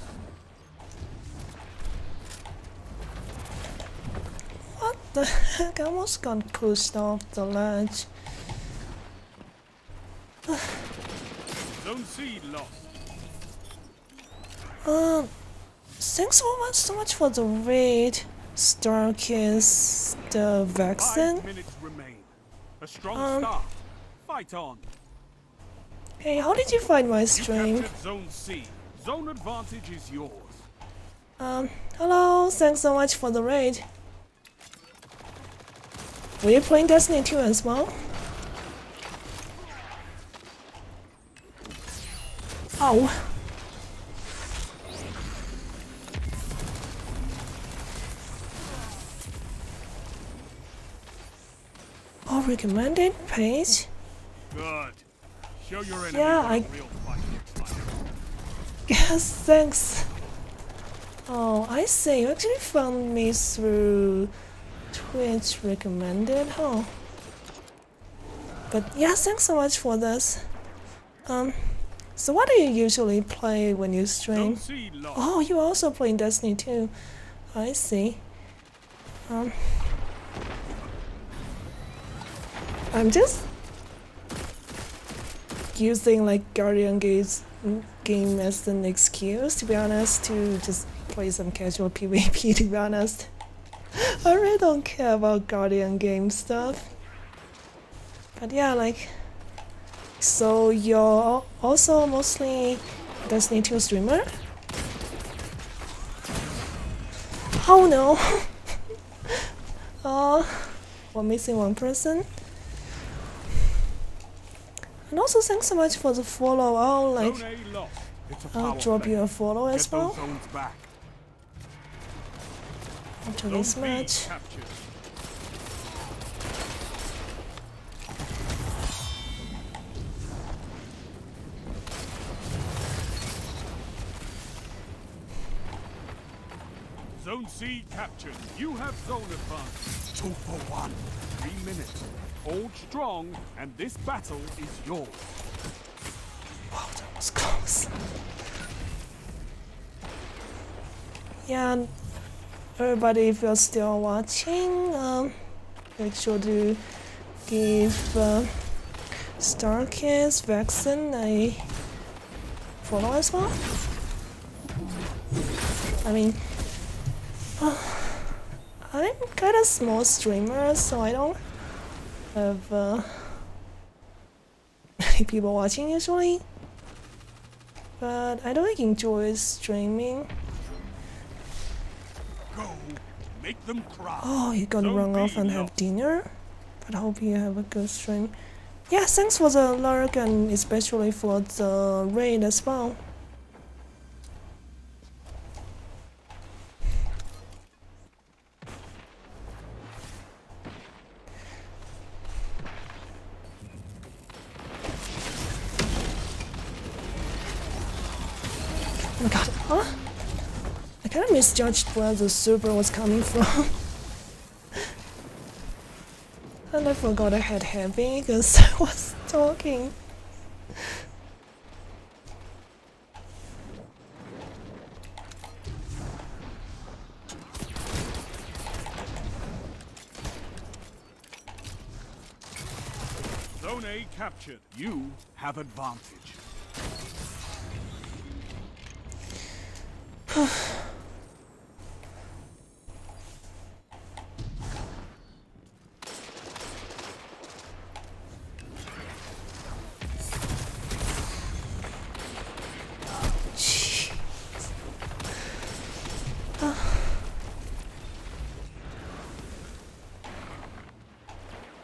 What the heck? I almost got pushed off the ledge. Zone C lost. Thanks so much for the raid, Starkiss, the vaccine. 5 minutes remain. A strong start. Fight on. Hey, how did you find my You stream? captured Zone C. Zone advantage is yours. Hello, thanks so much for the raid. Were you playing Destiny 2 as well? Oh. Oh, recommended page? Good. Show your enemy Yeah, what a I- real fight looks like. Yes, thanks. Oh, I see. You actually found me through Twitch recommended, huh? But yeah, thanks so much for this. So what do you usually play when you stream? Zone C lost. Oh, you also play Destiny 2. I see. I'm just using like Guardian game as an excuse, to be honest, to just play some casual PvP, to be honest. I really don't care about Guardian game stuff. But yeah, like, so you're also mostly Destiny 2 streamer? Oh no! We're missing one person. And also thanks so much for the follow. Zone A lost. It's a I'll power drop play. you a follow as Get those well zones back. after Zone this B match. captured. Zone C captured. You have zone advantage. 2 for 1. 3 minutes. Hold strong, and this battle is yours. Wow, that was close. Yeah, and everybody, if you're still watching, make sure to give Starkiss Vexen a follow as well. I mean, I'm kind of small streamer, so I don't have many people watching usually. But I do enjoy streaming. Go. Make them cry. Oh, you gotta Zone run B off and have lost. dinner? But I hope you have a good stream. Yeah, thanks for the lurk and especially for the raid as well. Oh my god, huh? I kinda misjudged where the super was coming from. And I forgot I had heavy because I was talking. Zone A captured. You have advantage. Jeez.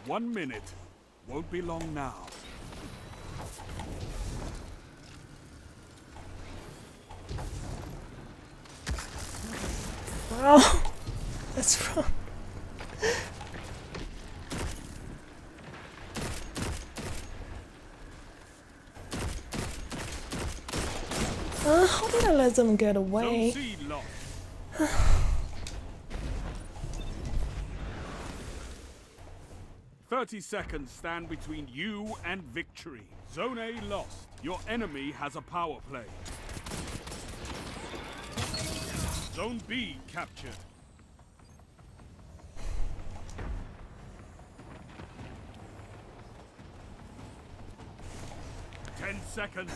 1 minute. Won't be long now. Wow, that's wrong. How did I let them get Zone away? C lost. 30 seconds stand between you and victory. Zone A lost. Your enemy has a power play. Zone B captured. Ten seconds.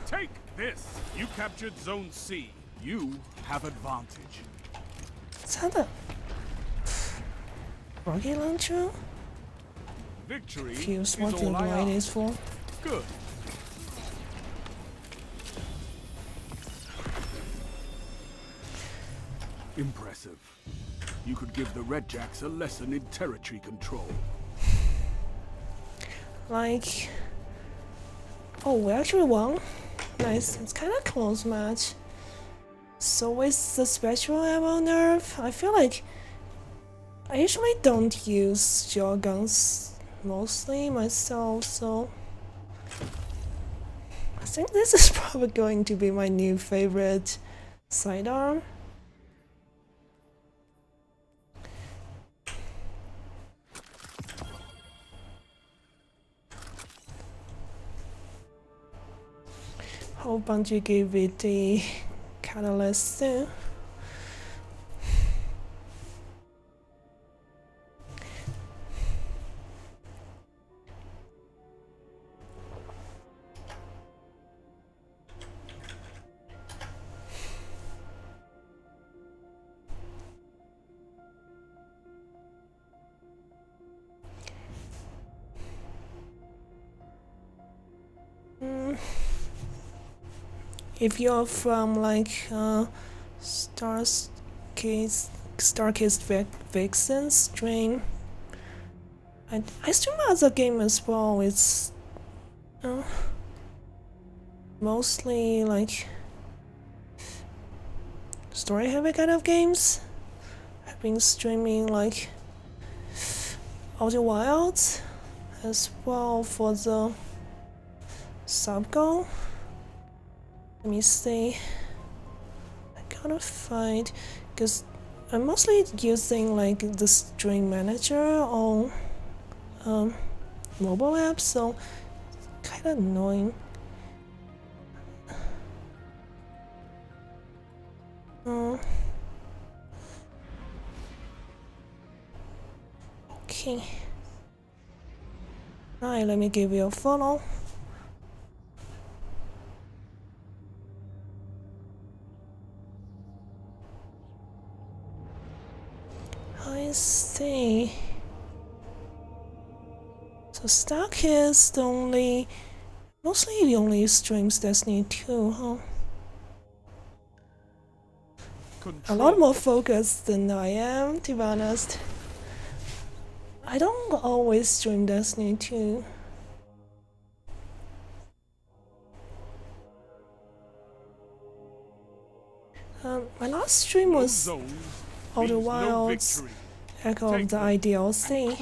Take this. You captured Zone C. You have advantage. Is that a rocket launcher? Victory Fuse is what the all I light ask. is for. Good. Impressive. You could give the Red Jacks a lesson in territory control. Like, oh, we actually won. Nice. It's kind of close match. So with the special ammo nerf, I feel like I usually don't use shotguns mostly myself, so I think this is probably going to be my new favorite sidearm. Hope Bungie gave it a catalyst soon. if you're from like Starcast Vixen stream, I stream other game as well. It's mostly like story heavy kind of games. I've been streaming like Outer Wilds as well for the sub-goal. Let me see. I gotta find, because I'm mostly using like the stream manager on mobile apps, so kind of annoying. Okay. Alright, let me give you a follow. I see. So Starcast mostly only streams Destiny 2, huh? A lot more focused than I am, to be honest. I don't always stream Destiny 2. My last stream was Outer Wilds, Echo of the IDLC.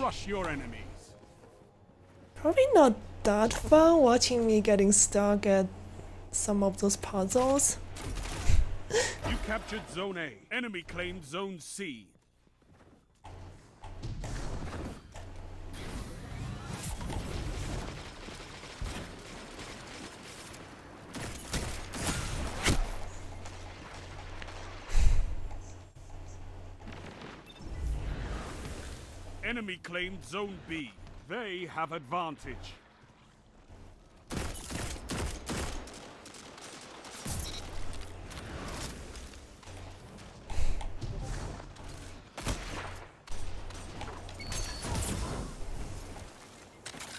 Probably not that fun watching me getting stuck at some of those puzzles. You captured Zone A. Enemy claimed Zone C. Enemy claimed Zone B. They have advantage.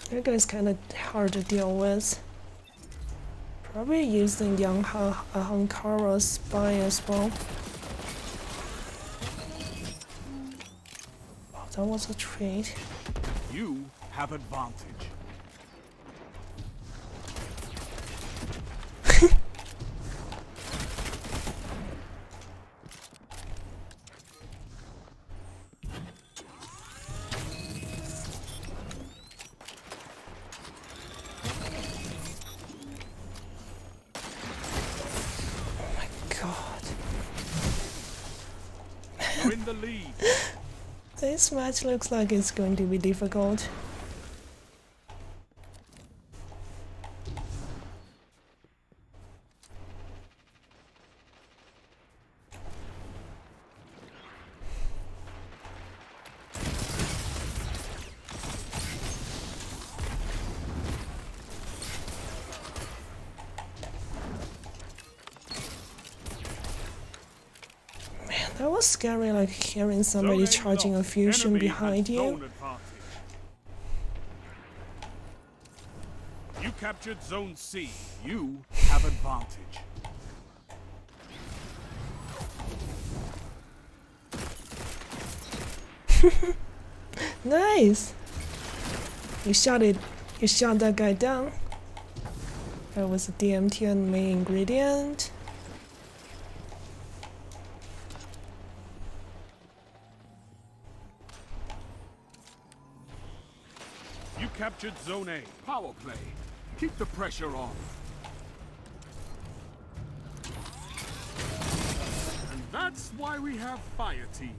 That guy's kinda hard to deal with. Probably using young Ahankara's spy as well. Oh, that was a trade. You have advantage. You're in the lead. This match looks like it's going to be difficult. That was scary, like hearing somebody charging a fusion behind you. You captured Zone C. You have advantage. Nice! You shot that guy down. That was a DMT and main ingredient. You captured Zone A. Power play. Keep the pressure on. And that's why we have fire teams.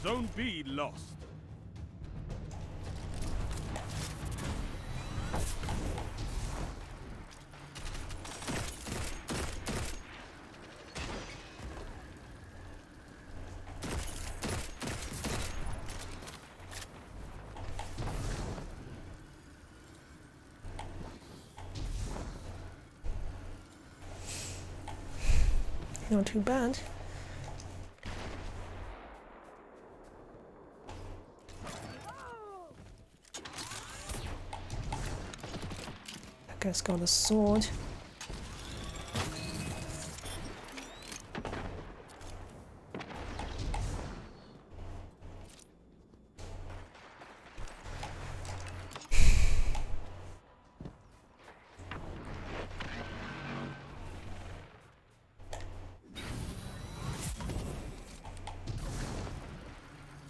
Zone B lost. Not too bad. guy's got a sword.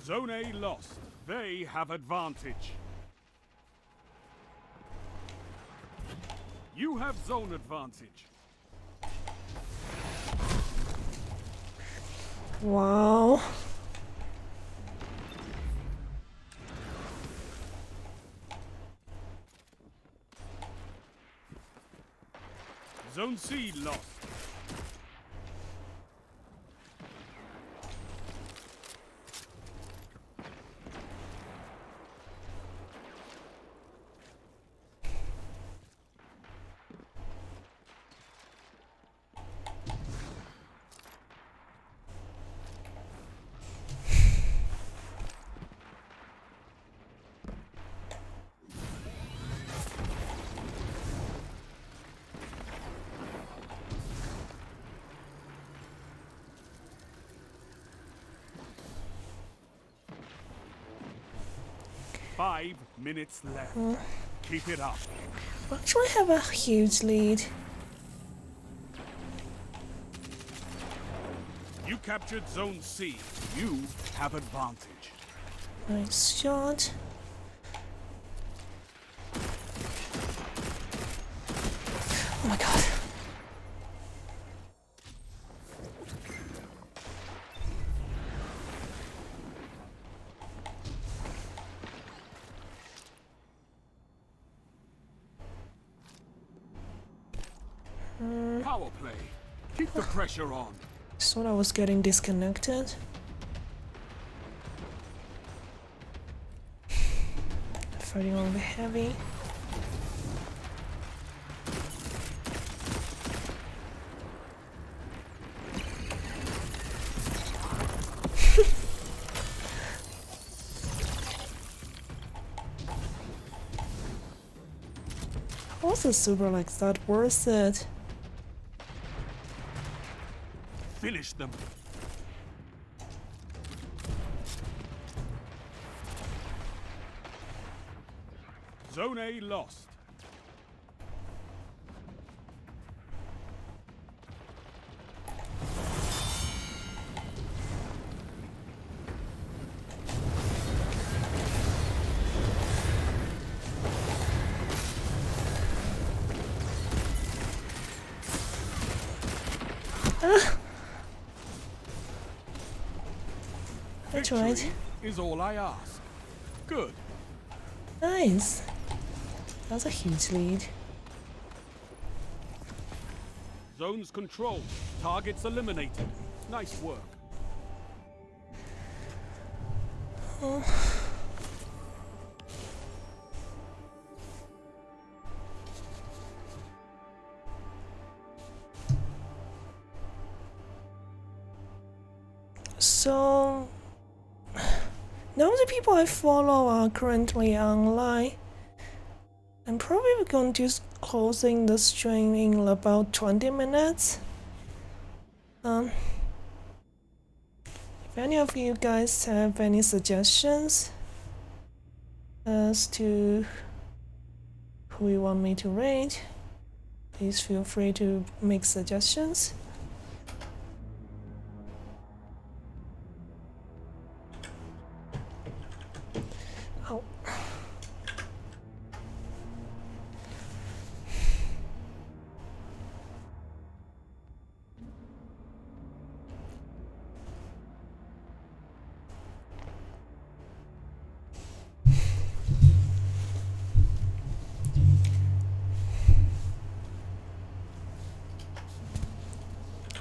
Zone A lost. They have advantage. You have zone advantage. Wow. Zone C lost. Five minutes left. Keep it up. Actually have a huge lead. You captured Zone C. You have advantage. Nice shot. Oh my god. Power play. Keep the pressure on. Thought I was getting disconnected. Fighting on the heavy. How was a super like that worth it? Finish them. Zone A lost. I tried. Victory is all I ask. Good. Nice. That's a huge lead. Zones controlled. Targets eliminated. Nice work. So now the people I follow are currently online. I'm probably going to closing the stream in about 20 minutes. If any of you guys have any suggestions as to who you want me to raid, please feel free to make suggestions. Oh.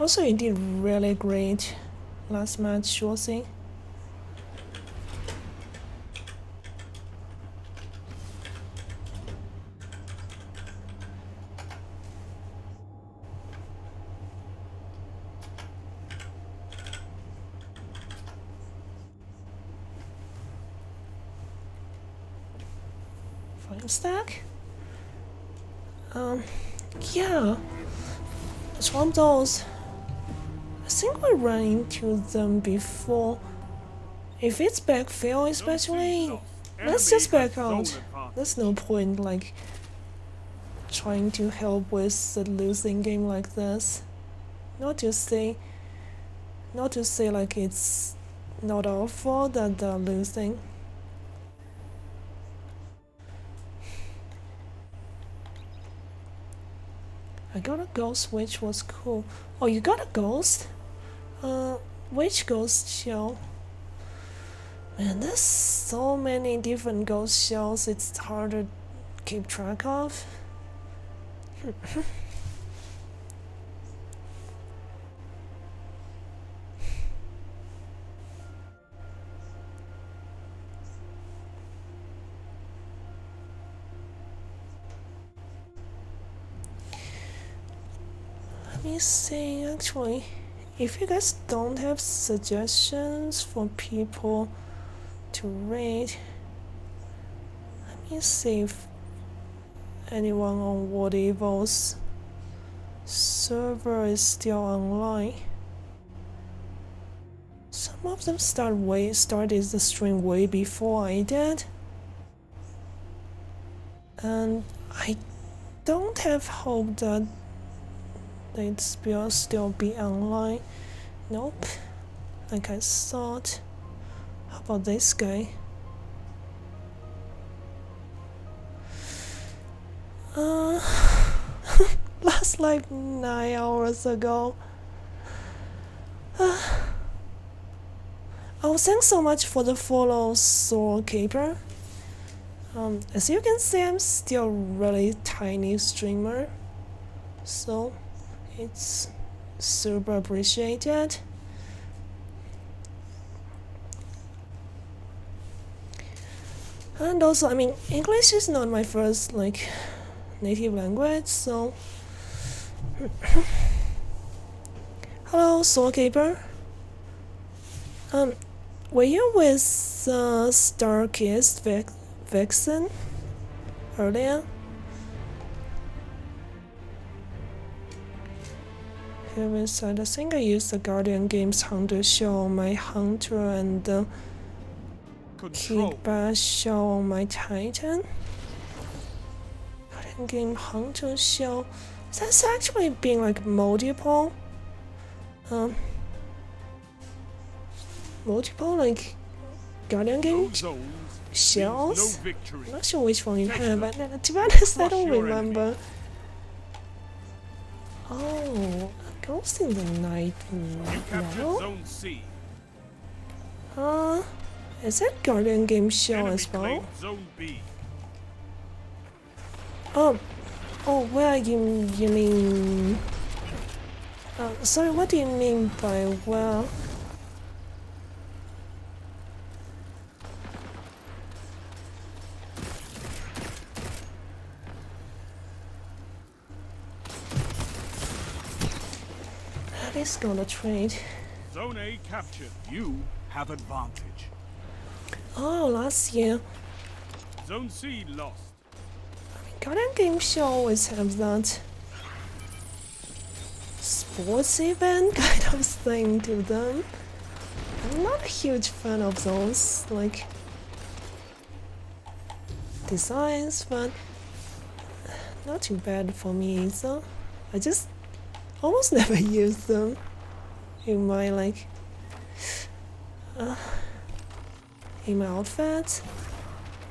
Also, you did really great last match, Shorsing. Fine stack. Yeah. Swamp dolls. I think we ran into them before. If it's backfill especially, let's just back out. There's no point like trying to help with the losing game like this. Not to say like it's not our fault that they're losing. I got a ghost which was cool. Oh, you got a ghost? Which ghost shell? Man, there's so many different ghost shells, it's hard to keep track of. Let me see, actually, if you guys don't have suggestions for people to raid, let me see if anyone on World Evil's server is still online. Some of them started the stream way before I did, and I don't have hope that they'd still be online. Nope, like I thought. How about this guy? Last like 9 hours ago. Oh, thanks so much for the follow, Soul Keeper. As you can see, I'm still really tiny streamer, so it's super appreciated. And also, I mean, English is not my first like native language, so hello, Soulkeeper. Were you with Starkist Vexen earlier? Here is I think I used the Guardian Games Hunter shell on my Hunter and Kickback shell on my Titan. Guardian Game Hunter shell. That's actually being like multiple. Multiple like Guardian Game shells. I'm not sure which one you have, but to be honest, I don't remember. Oh, Ghost in the Night level? Is that Guardian Game shell as well? Oh, where you mean? Sorry, what do you mean by where? That is gonna trade. Zone A captured. You have advantage. Oh, last year. Zone C lost. Guardian Game Show always have that sports event kind of thing to them. I'm not a huge fan of those, like, designs, but not too bad for me either. I just almost never use them in my, like, in my outfit.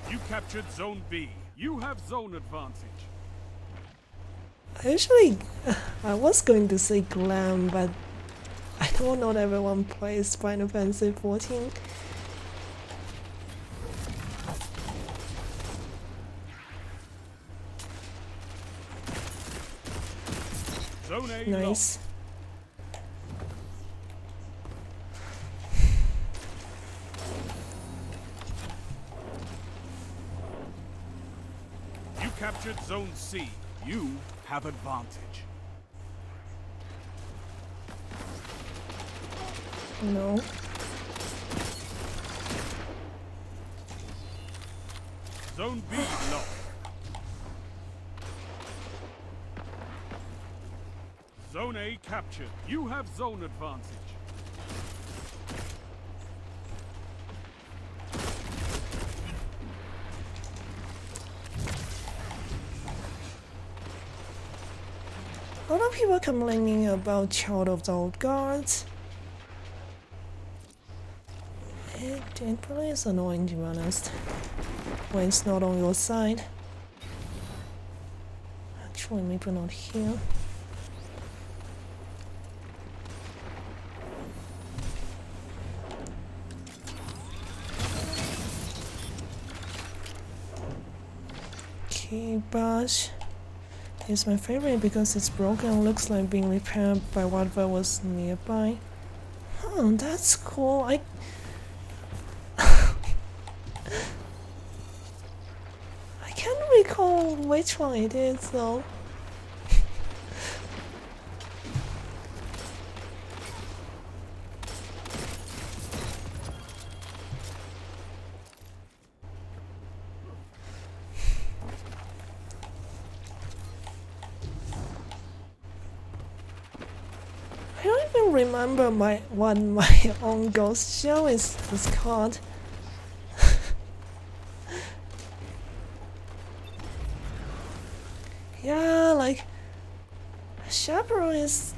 You captured Zone B. You have zone advantage. Actually, I was going to say glam, but I know not everyone plays Final Fantasy 14. Zone A Nice. lost. You captured Zone C. You have advantage. No. Zone B lost. Zone A captured. You have zone advantage. A lot of people complaining about Child of the Old Guards. It really is annoying, to be honest, when it's not on your side. Actually, maybe not here. Okay, but it's my favorite because it's broken and looks like being repaired by whatever was nearby. Oh, that's cool. I can't recall which one it is though. I don't even remember what my own ghost show is called. Yeah, like Chaperone is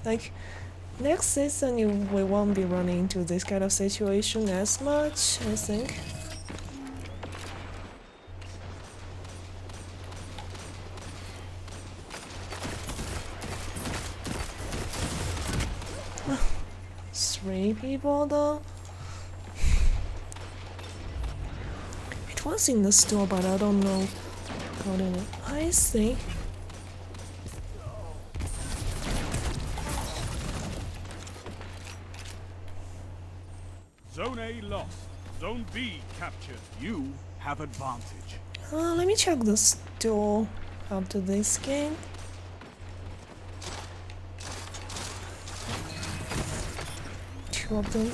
like next season we won't be running into this kind of situation as much, I think. Three people though. It was in the store, but I don't know how did it. I see. Zone A lost. Zone B captured. You have advantage. Let me check the store after this game. Two of them.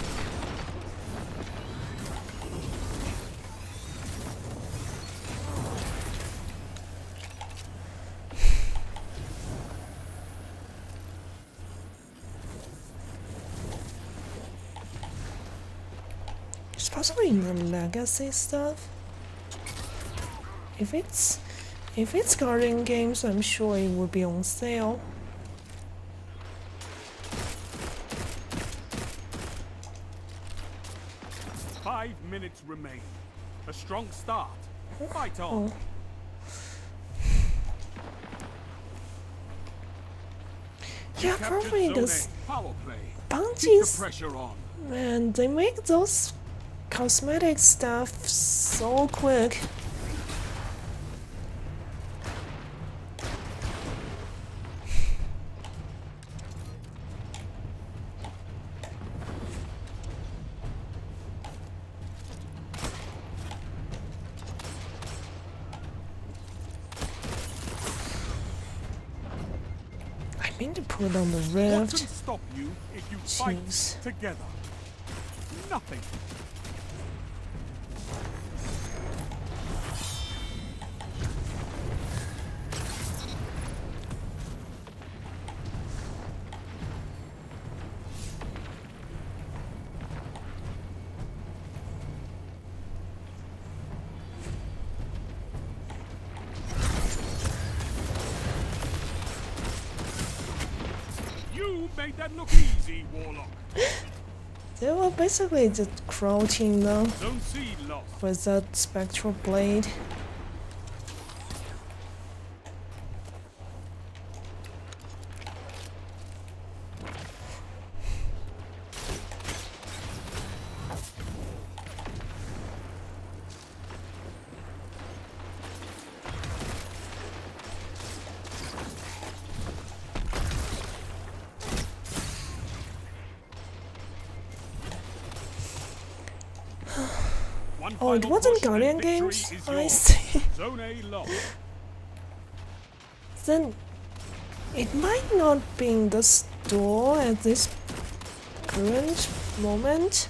It's possibly in the legacy stuff. If it's Guardian games, I'm sure it will be on sale. Five minutes remain. A strong start. Fight on. Yeah, probably this Power play. Keep the Bungie's, pressure on. man, they make those cosmetic stuff so quick. I mean to put on the What rift. can stop you if you Jeez. fight together? Nothing. You made that look easy, Warlock. They were basically just crouching though Zone C lost. with that spectral blade. One Oh, it final wasn't push and Guardian victory games? is I yours. see. Zone A lost. Then it might not be in the store at this current moment,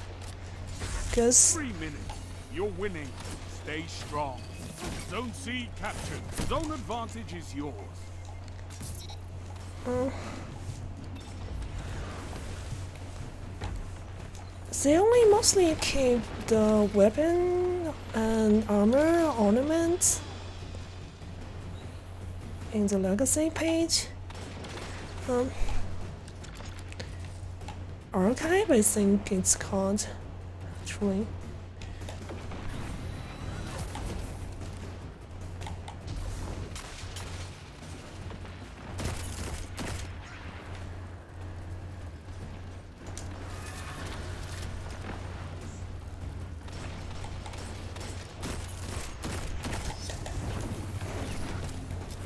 because 3 minutes. You're winning. Stay strong. Zone C captured. Zone advantage is yours. They only mostly keep the weapon and armor ornaments in the legacy page. Archive, I think it's called, actually.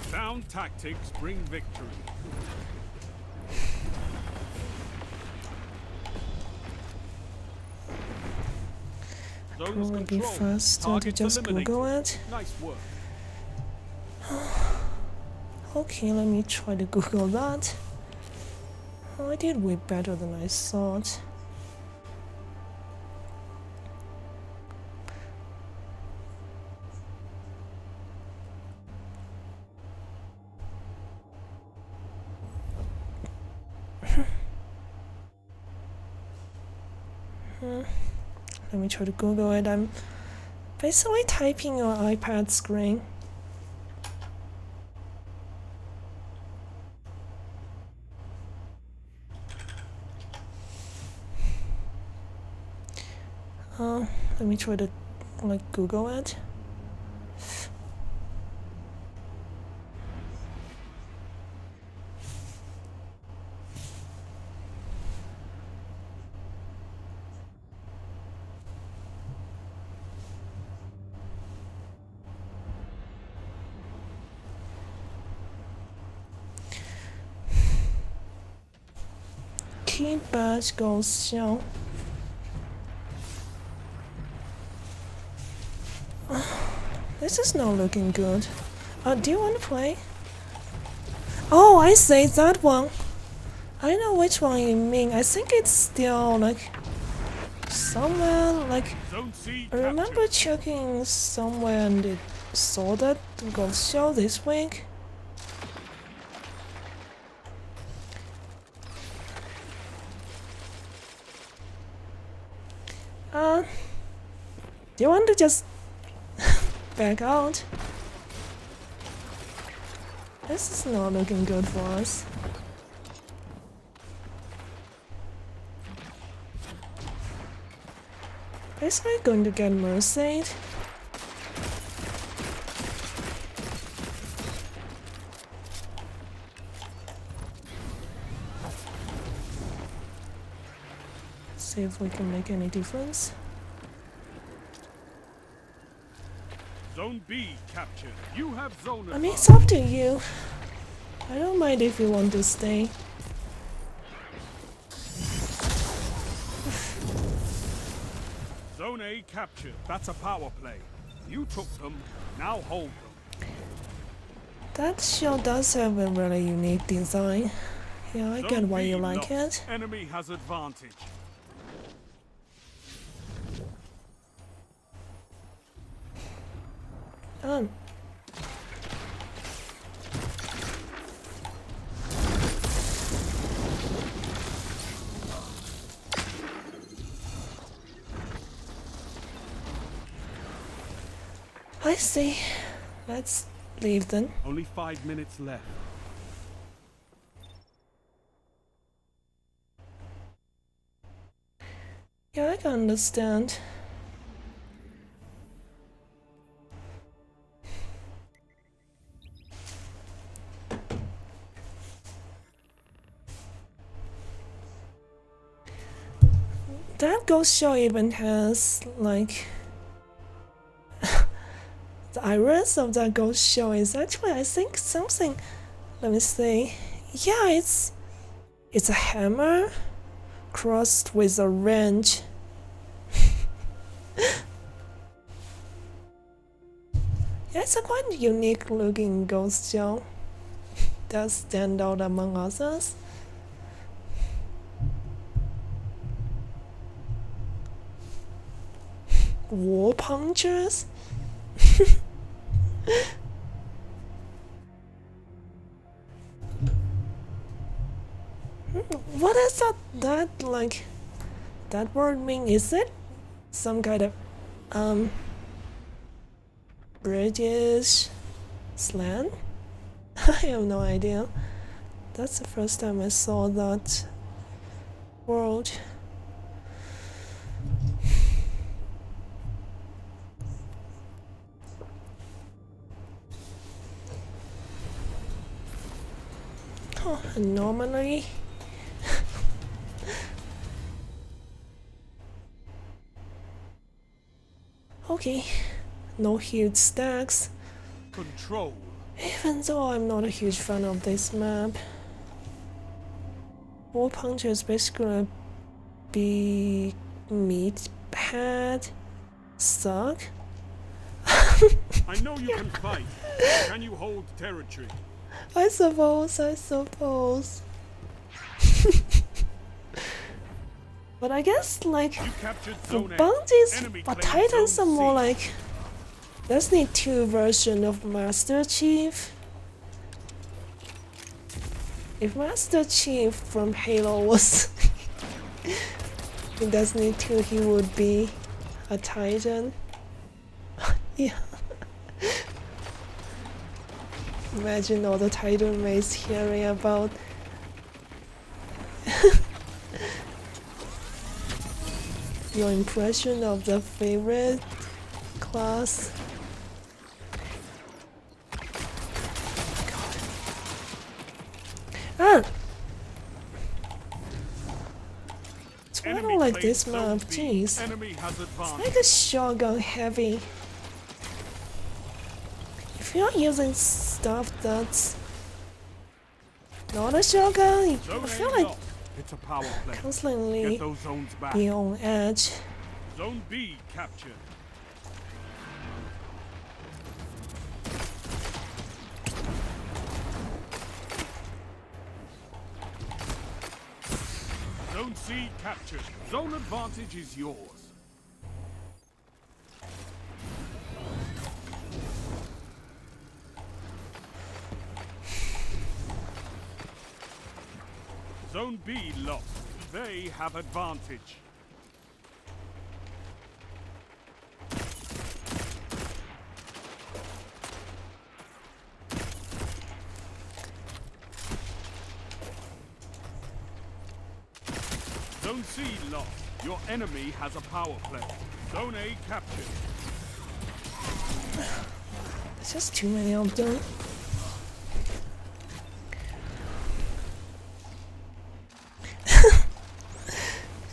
Sound tactics bring victory. Zones Will it be controlled. faster to Targets just eliminated. Google it? Nice work. Okay, let me try to Google that. Oh, I did way better than I thought. Let me try to Google it. I'm basically typing on iPad screen. Let me try to Google it. Key badge goes show. This is not looking good. Do you want to play? Oh, I see that one. I know which one you mean. I think it's still somewhere Zone C I remember checking somewhere and it saw that ghost show this week. Do you want to just back out? This is not looking good for us. Basically going to get mercied. See if we can make any difference. Zone B captured. You have zone I mean, it's advantage. up to you. I don't mind if you want to stay. Zone A captured. That's a power play. You took them. Now hold them. That shell does have a really unique design. Yeah, I get Zone why B you like lost. it. Enemy has advantage. I see. Let's leave then. Only 5 minutes left. Yeah, I can understand. That ghost show even has the iris of that ghost show is actually, I think, something. Let me see. Yeah, it's a hammer crossed with a wrench. Yeah, it's a quite unique looking ghost show. Does stand out among others. War punchers? what is that like that word mean? Is it some kind of British slang? I have no idea. That's the first time I saw that word. Oh, normally okay, no huge stacks. Control. Even though I'm not a huge fan of this map, Warpuncher is basically a big meat pad suck. I know you can fight. Can you hold territory? I suppose. But I guess like You captured for Zone A. bounties, Enemy but claimed Titans are Zone more C. like Destiny 2 version of Master Chief. If Master Chief from Halo was in Destiny 2, he would be a Titan. Yeah. Imagine all the Titan mates hearing about your impression of the favorite class. Ah! That's why I don't like this map, jeez. Enemy has It's advantage. like a shotgun heavy. If you're using stuff that's not a shotgun, I Zone feel A like lost. It's a power play. constantly Get those zones back. be on edge. Zone B captured. Zone C captured. Zone advantage is yours. Zone B lost. They have advantage. Zone C lost. Your enemy has a power play. Zone A captured. There's just too many of them.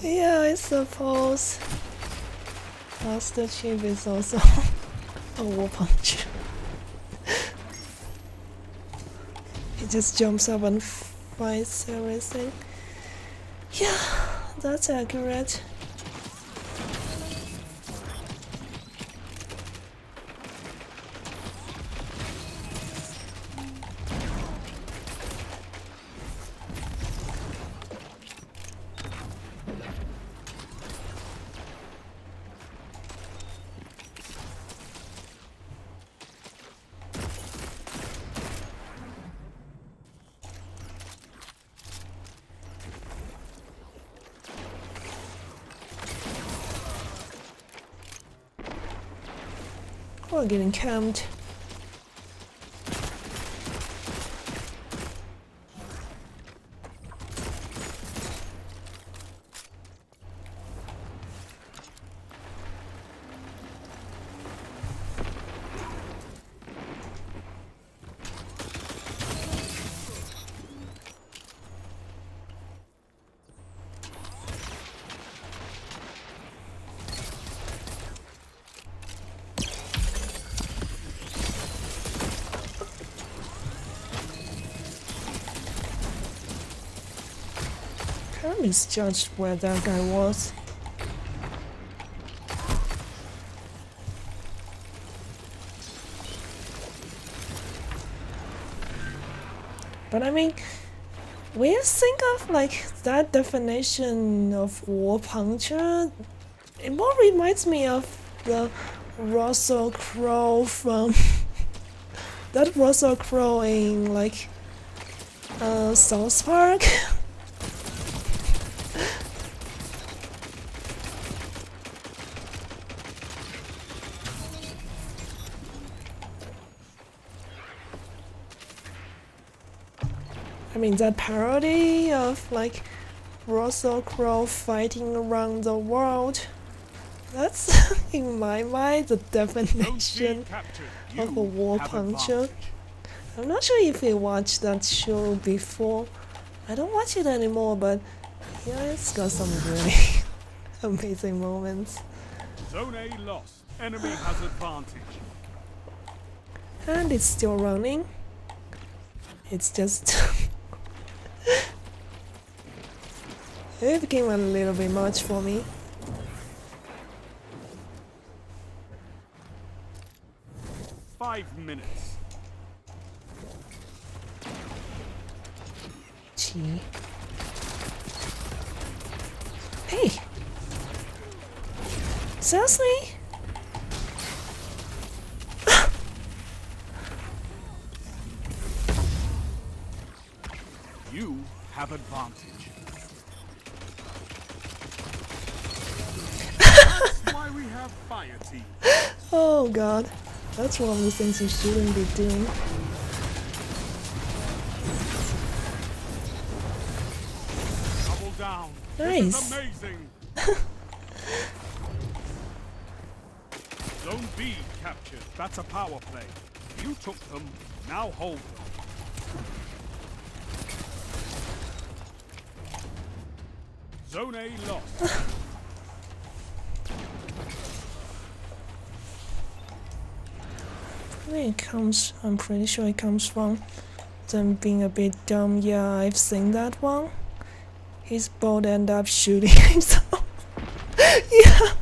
Yeah, I suppose Master Chief is also a war puncher. He just jumps up and fights everything. Yeah, that's accurate. We're getting camped. I misjudged where that guy was. But I mean, when you think of like that definition of war puncher, it more reminds me of the Russell Crowe from that Russell Crowe in like South Park. I mean, that parody of like Russell Crowe fighting around the world. That's, in my mind, the Zone C definition captured. of a You war have puncher. advantage. I'm not sure if you watched that show before. I don't watch it anymore, but yeah, it's got some really amazing moments. Zone A lost. Enemy has advantage. And it's still running. It's just... it became a little bit much for me. Five minutes. Gee. Hey! Seriously? You have advantage. That's why we have fire team. Oh god. That's one of the things you shouldn't be doing. Double down. Nice. This is amazing. Zone B captured. That's a power play. You took them. Now hold them. Zone A lost. I'm pretty sure it comes from them being a bit dumb. Yeah, I've seen that one. His boat ended up shooting himself. Yeah.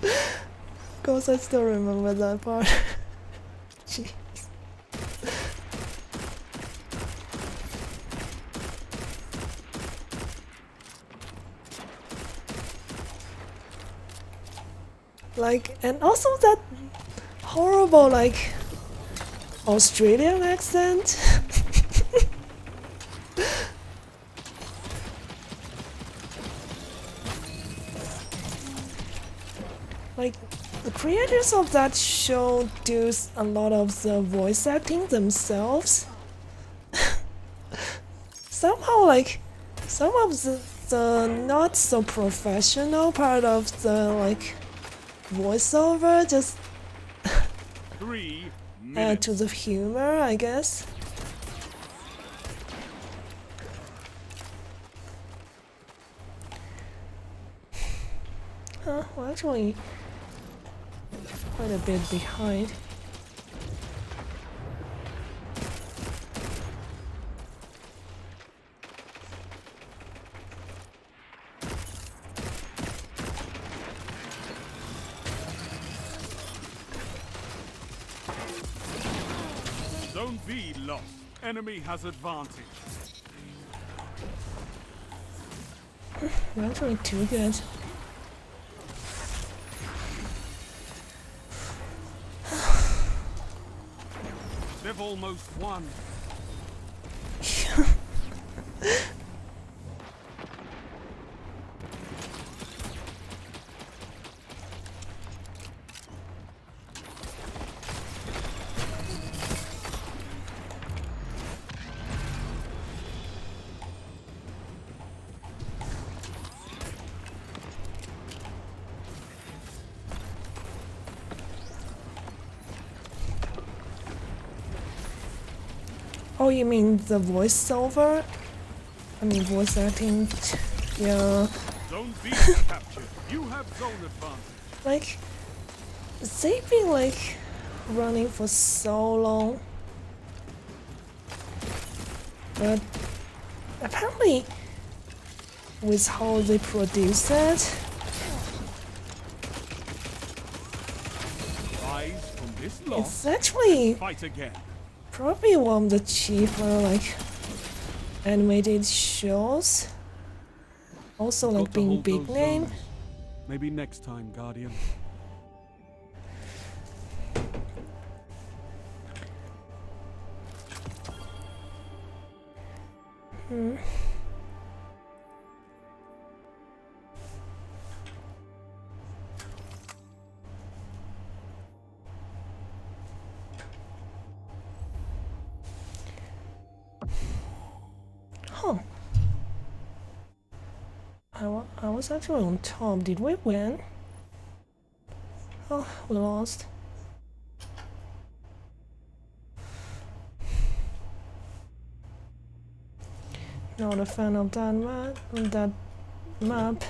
Of course, I still remember that part. Jeez. Like, and also that horrible, like, Australian accent. Like, the creators of that show do a lot of the voice acting themselves. Somehow, like, some of the not so professional part of the, like, voiceover just 3 add minutes. to the humor, I guess. Well, actually, quite a bit behind. Zone B lost. Enemy has advantage. We're actually too good. They've almost won. Oh, you mean the voiceover? I mean voice acting. Yeah, Zone B captured. You have zone advantage. like they've been like running for so long, but apparently with how they produce it, Rise from this loss. it's actually Fight again. probably one of the cheaper like animated shows. Also like Got to being hold big those name. zones. Maybe next time, Guardian. I was actually on top. Did we win? Oh, we lost. Not a fan of that map.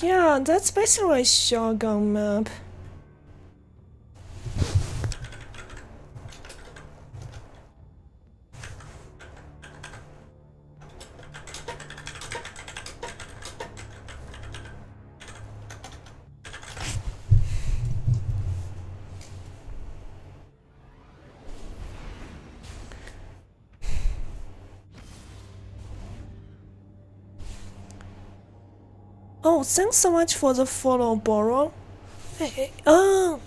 Yeah, that's basically a shotgun map. Oh, thanks so much for the follow, Boro. Hey, I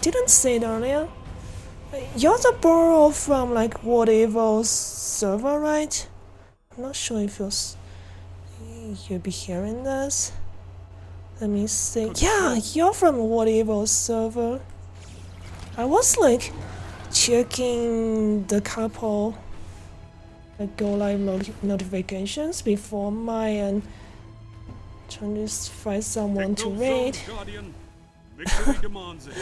didn't say it earlier. You're the Boro from like whatever server, right? I'm not sure if you'll be hearing this. Let me see. Yeah, you're from whatever server. I was like checking the couple like go live notifications before mine. Trying to find someone to raid. Victory demands it.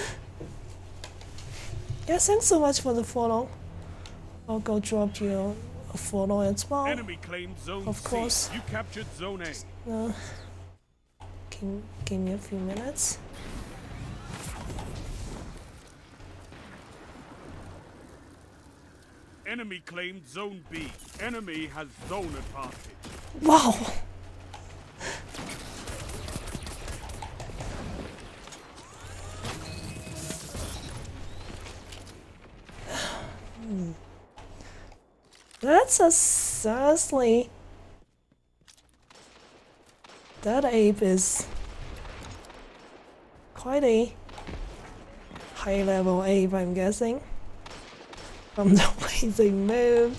Yeah, thanks so much for the follow. I'll go drop you a follow as well. Enemy claimed zone Of course. C. You captured zone A. Give me a few minutes. Enemy claimed zone B. Enemy has zone advantage. Wow! That's a seriously. That ape is quite a high level ape, I'm guessing. From the way they move.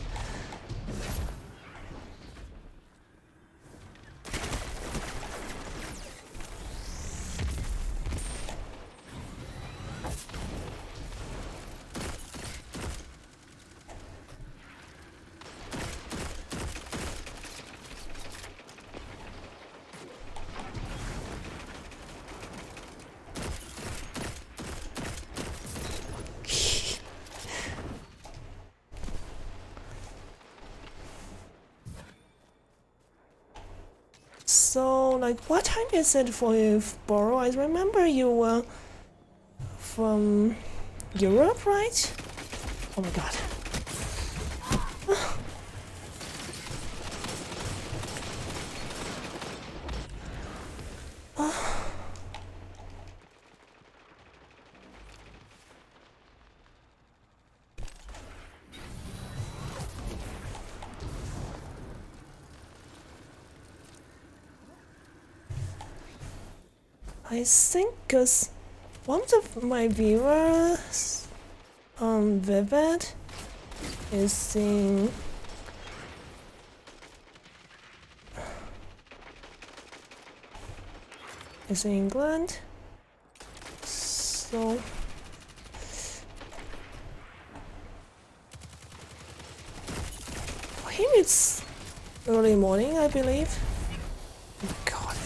So, like, what time is it for you, Boro? I remember you were from Europe, right? Oh my god. I think because one of my viewers, Vivid, is in England, so for him it's early morning, I believe. God.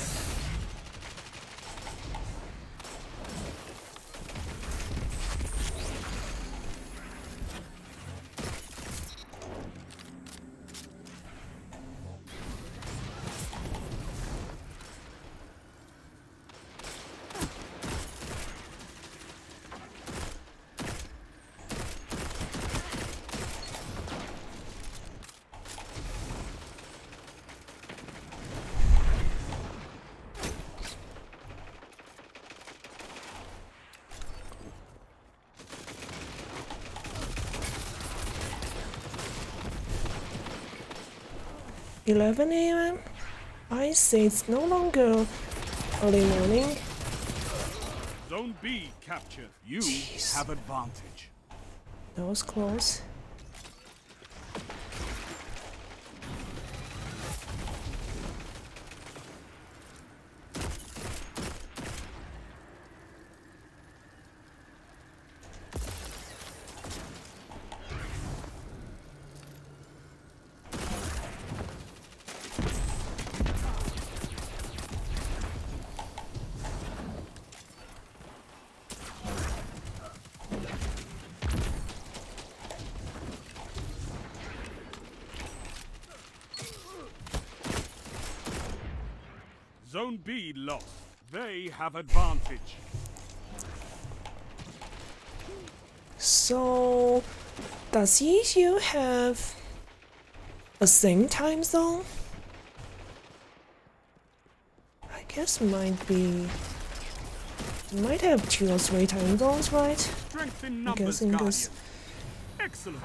11 a.m.? I say it's no longer early morning. Zone B captured. You Jeez. have advantage. That was close. Zone B lost. They have advantage. So, does EU have a same time zone? I guess might have 2 or 3 time zones, right? Strength in I numbers, guess in Guardian. this, Excellent.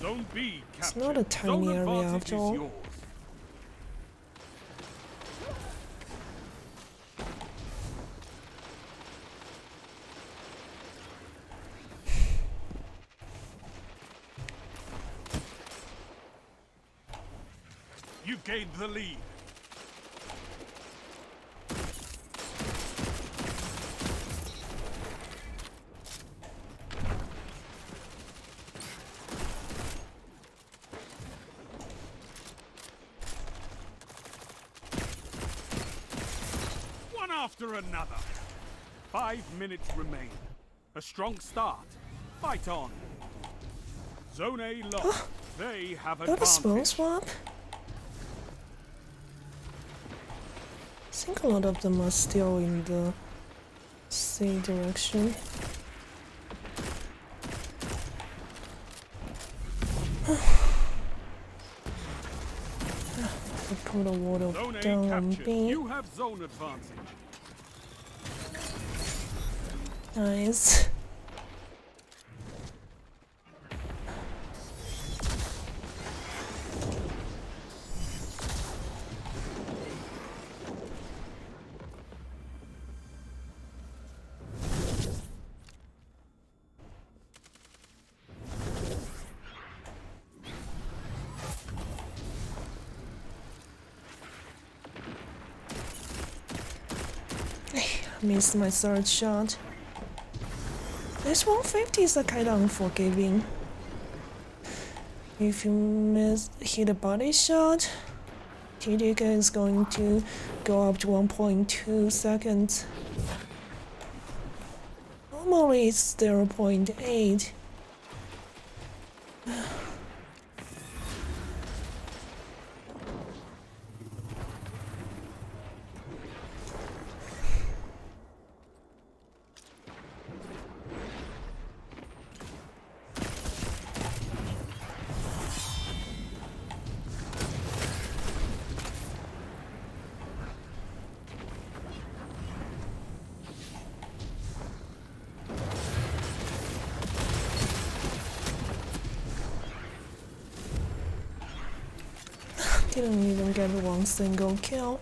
Zone B captured. it's not a tiny Zone area advantage after is all. yours. You gained the lead. One after another. 5 minutes remain. A strong start. Fight on. Zone A lost. They have Not a small advantage. swap? I think a lot of them are still in the C direction. I put a water Zone A down on captured. B. You have zone advantage. Nice. Missed my third shot. This 150s are kinda unforgiving. If you hit a body shot, TDK is going to go up to 1.2 seconds. Normally it's 0.8. Didn't even get one single kill.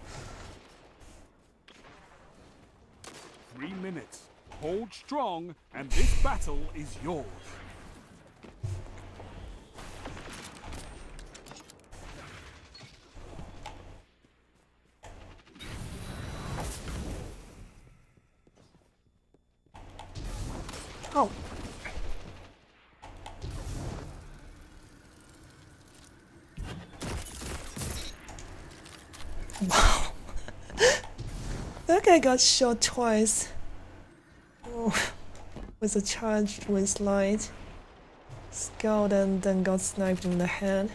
3 minutes. Hold strong, and this battle is yours. Oh. Wow. That guy got shot twice. Oh, with a charged with light. Scald and then got sniped in the head.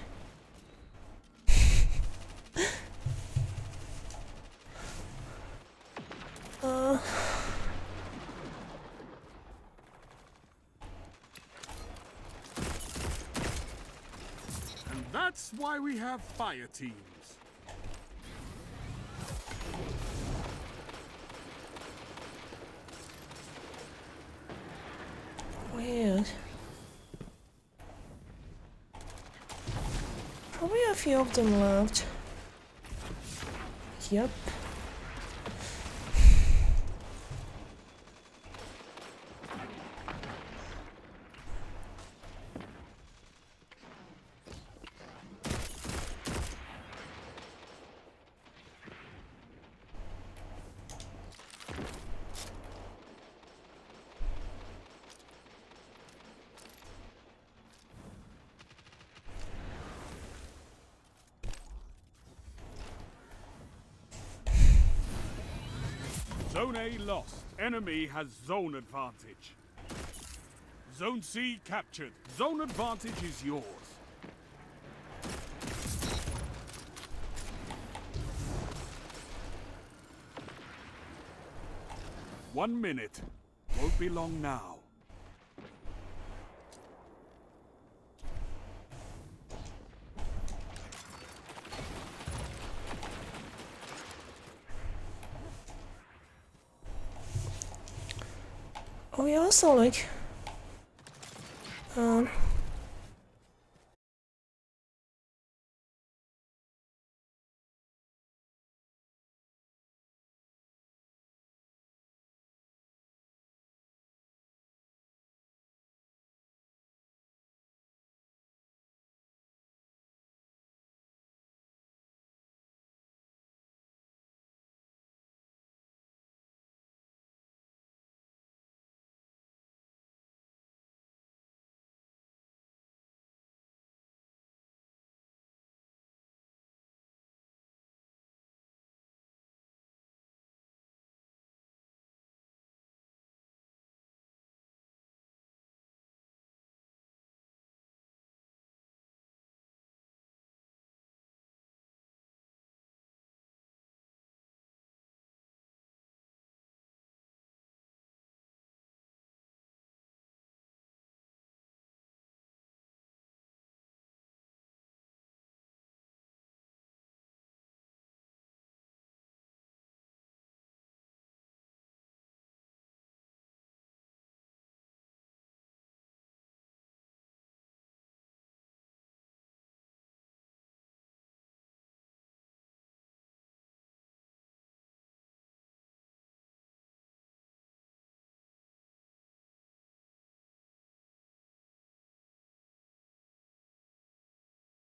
And that's why we have fire teams. Weird. Probably a few of them left. Yep. Zone A lost. Enemy has zone advantage. Zone C captured. Zone advantage is yours. One minute. Won't be long now. We also like